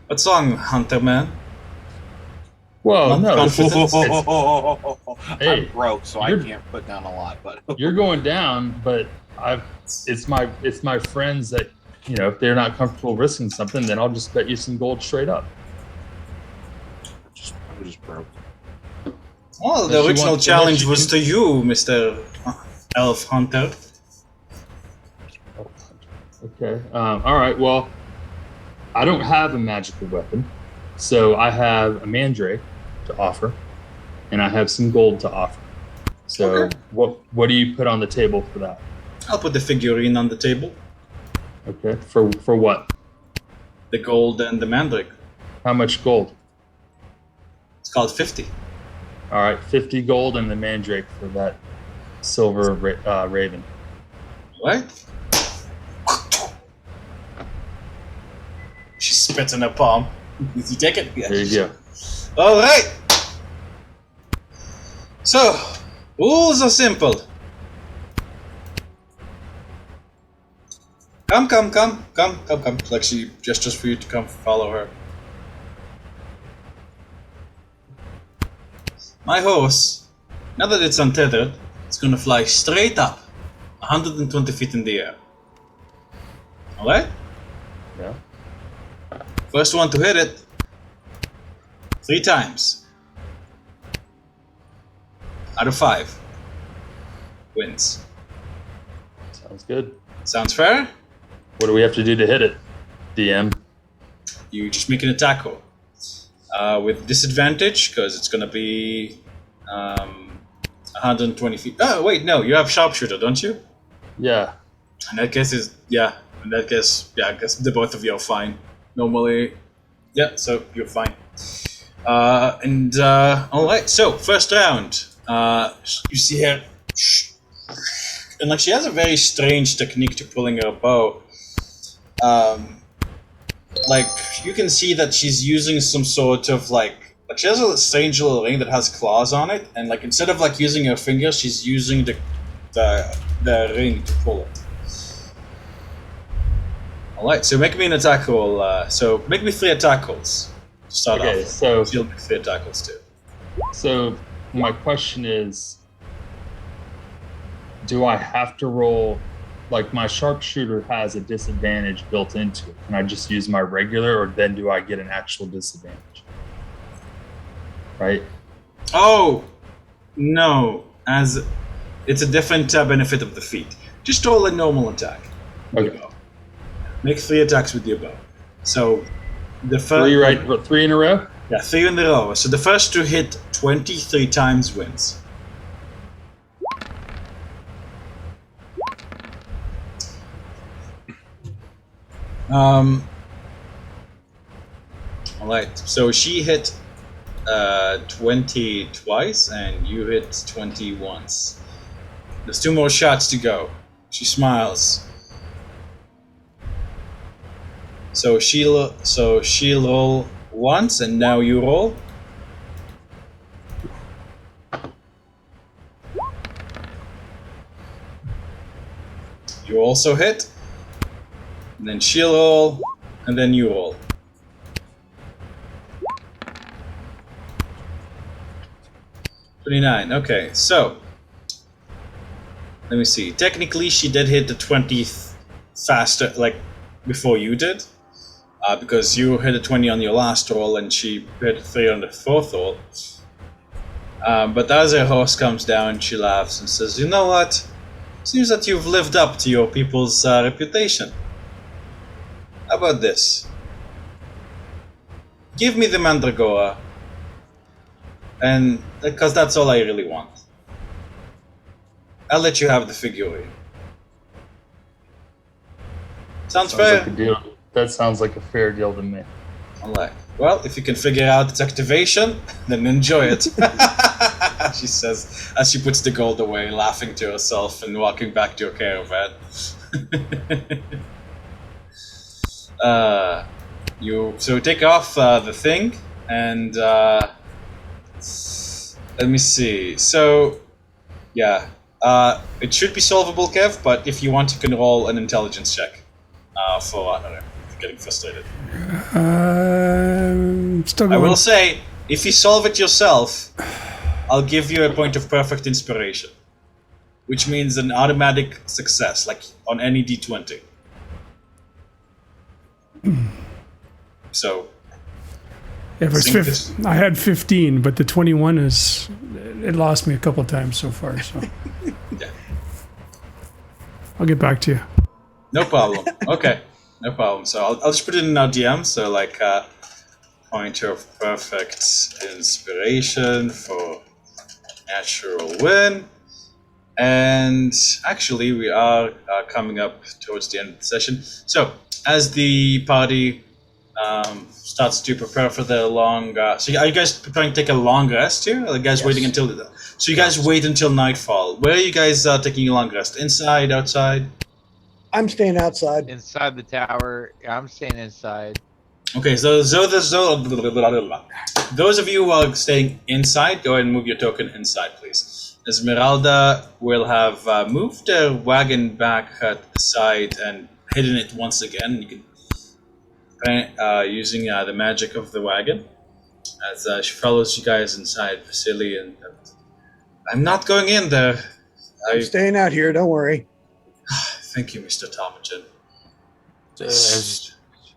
What song, Hunter Man? Well, no. Hey, I'm broke, so I you're- can't put down a lot. But You're going down, but it's my friends that, if they're not comfortable risking something, then I'll just bet you some gold straight up. I'm just broke. Well, the Unless you original want- challenge unless was to you, Mr. Elf Hunter. Okay. All right. Well, I don't have a magical weapon, so I have a mandrake to offer, and I have some gold to offer. So, Okay. what do you put on the table for that? I'll put the figurine on the table. Okay. For what? The gold and the mandrake. How much gold? It's called 50. All right, 50 gold and the mandrake for that silver raven. Right? She spits in her palm. Did you take it? Yeah. There you go. All right. So, rules are simple. Come. Like she gestures for you to come follow her. My horse, now that it's untethered, it's gonna fly straight up, 120 feet in the air. Alright? Yeah. First one to hit it, 3 times. Out of 5. wins. Sounds good. Sounds fair? What do we have to do to hit it, DM? You just make an attack roll. With disadvantage, because it's going to be 120 feet. Oh, wait, no, you have sharpshooter, don't you? Yeah. In that case, I guess the both of you are fine. Normally, yeah, so you're fine. Alright, so, first round. You see her... And like, she has a very strange technique to pulling her bow. Like, you can see that she's using some sort of, like she has a strange little ring that has claws on it, and, like, instead of, like, using her fingers, she's using the ring to pull it. Alright, so make me an attack roll. So, make me 3 attack rolls to start off. Okay, so You'll make 3 attack rolls, too. So my question is, do I have to roll, like my sharpshooter has a disadvantage built into it? Can I just use my regular, or then do I get an actual disadvantage? Right? Oh, no. As it's a different benefit of the feat. Just roll a normal attack. Okay. Make 3 attacks with your bow. So, the first... 3 in a row? Yeah, 3 in a row. So the first to hit 23 times wins. Alright, so she hit 20 twice, and you hit 20 once. There's 2 more shots to go. She smiles. So she'll roll once, and now you roll. You also hit. And then she'll roll, and then you roll. $29. Okay, so let me see. Technically, she did hit the 20th faster, like before you did, because you hit a 20 on your last roll, and she hit a 3 on the 4th roll. But as her horse comes down, she laughs and says, "You know what? Seems that you've lived up to your people's reputation. How about this? Give me the Mandragora, and because that's all I really want. I'll let you have the figurine. Sounds fair? Like a deal. That sounds like a fair deal to me. Alright. Well, if you can figure out its activation, then enjoy it." She says, as she puts the gold away, laughing to herself and walking back to her caravan. So take off the thing, and let me see. So, yeah, it should be solvable, Kev. But if you want, you can roll an intelligence check for honor. If you're getting frustrated. Still going. I will say, if you solve it yourself, I'll give you a point of perfect inspiration, which means an automatic success, like on any D20. So, If it's I had 15, but the 21 it lost me a couple times so far. So yeah. I'll get back to you. No problem. Okay, no problem. So I'll just put it in our DM. So like point of perfect inspiration for natural win. And actually, we are coming up towards the end of the session. So as the party starts to prepare for the long... so are you guys preparing to take a long rest here? Or are you guys waiting until... So you guys wait until nightfall. Where are you guys taking a long rest? Inside, outside? I'm staying outside. Inside the tower. I'm staying inside. Okay, so those of you who are staying inside, go ahead and move your token inside, please. Esmeralda will have moved her wagon back at the side and hidden it once again. You can using the magic of the wagon as she follows you guys inside Vasili, and I'm not going in there. I'm staying out here. Don't worry. Thank you, Mr. Tomagen.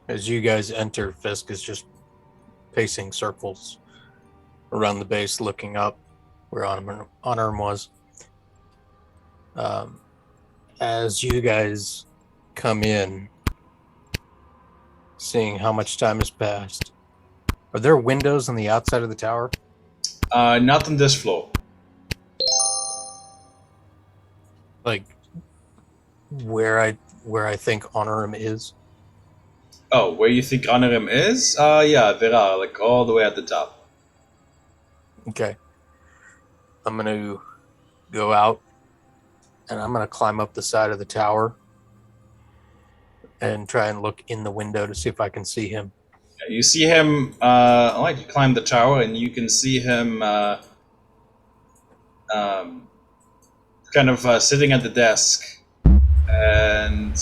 As you guys enter, Fisk is just pacing circles around the base, looking up where Onarm was. As you guys come in, seeing how much time has passed, are there windows on the outside of the tower? Not on this floor. Like where I think Honorum is? Oh, where you think Honorum is? Yeah, there are, like, all the way at the top. Okay. I'm going to go out, and I'm going to climb up the side of the tower and try and look in the window to see if I can see him. You see him, you climb the tower, and you can see him kind of sitting at the desk. And...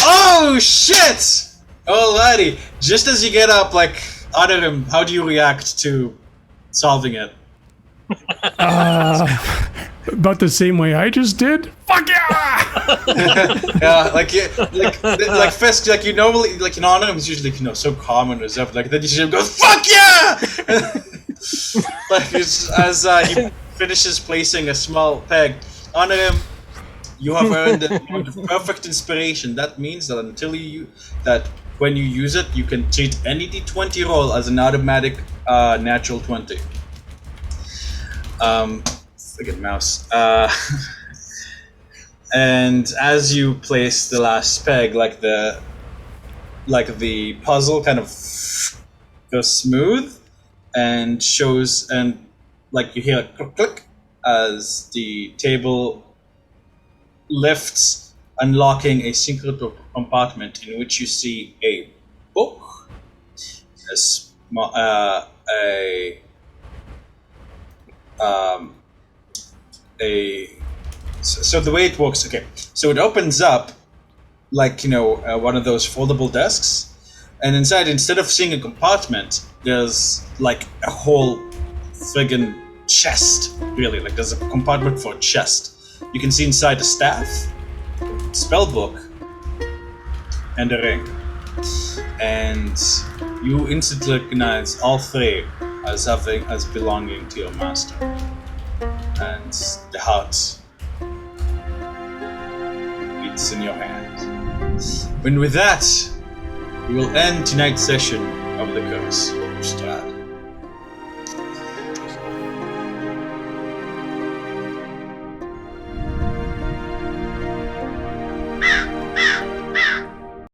Oh, shit! Alrighty. Just as you get up, like, Honorum, how do you react to solving it? About the same way I just did. Fuck yeah! Yeah, like Fisk, like you normally, like in Honorum's usually, so calm and reserved. Like then you see him go, "Fuck yeah!" Like as he finishes placing a small peg, Honorum, you have earned the perfect inspiration. That means that when you use it, you can treat any d20 roll as an automatic natural 20. Friggin' mouse. And as you place the last peg, like the puzzle kind of goes smooth and shows, and like you hear a click click as the table lifts, unlocking a secret compartment in which you see a book, So the way it works, okay. So it opens up like one of those foldable desks, and inside, instead of seeing a compartment, there's like a whole friggin' chest. Really, like there's a compartment for a chest. You can see inside a staff, spell book, and a ring. And you instantly recognize all three as belonging to your master. And the heart beats in your hand. And with that, we will end tonight's session of the Curse of Strahd.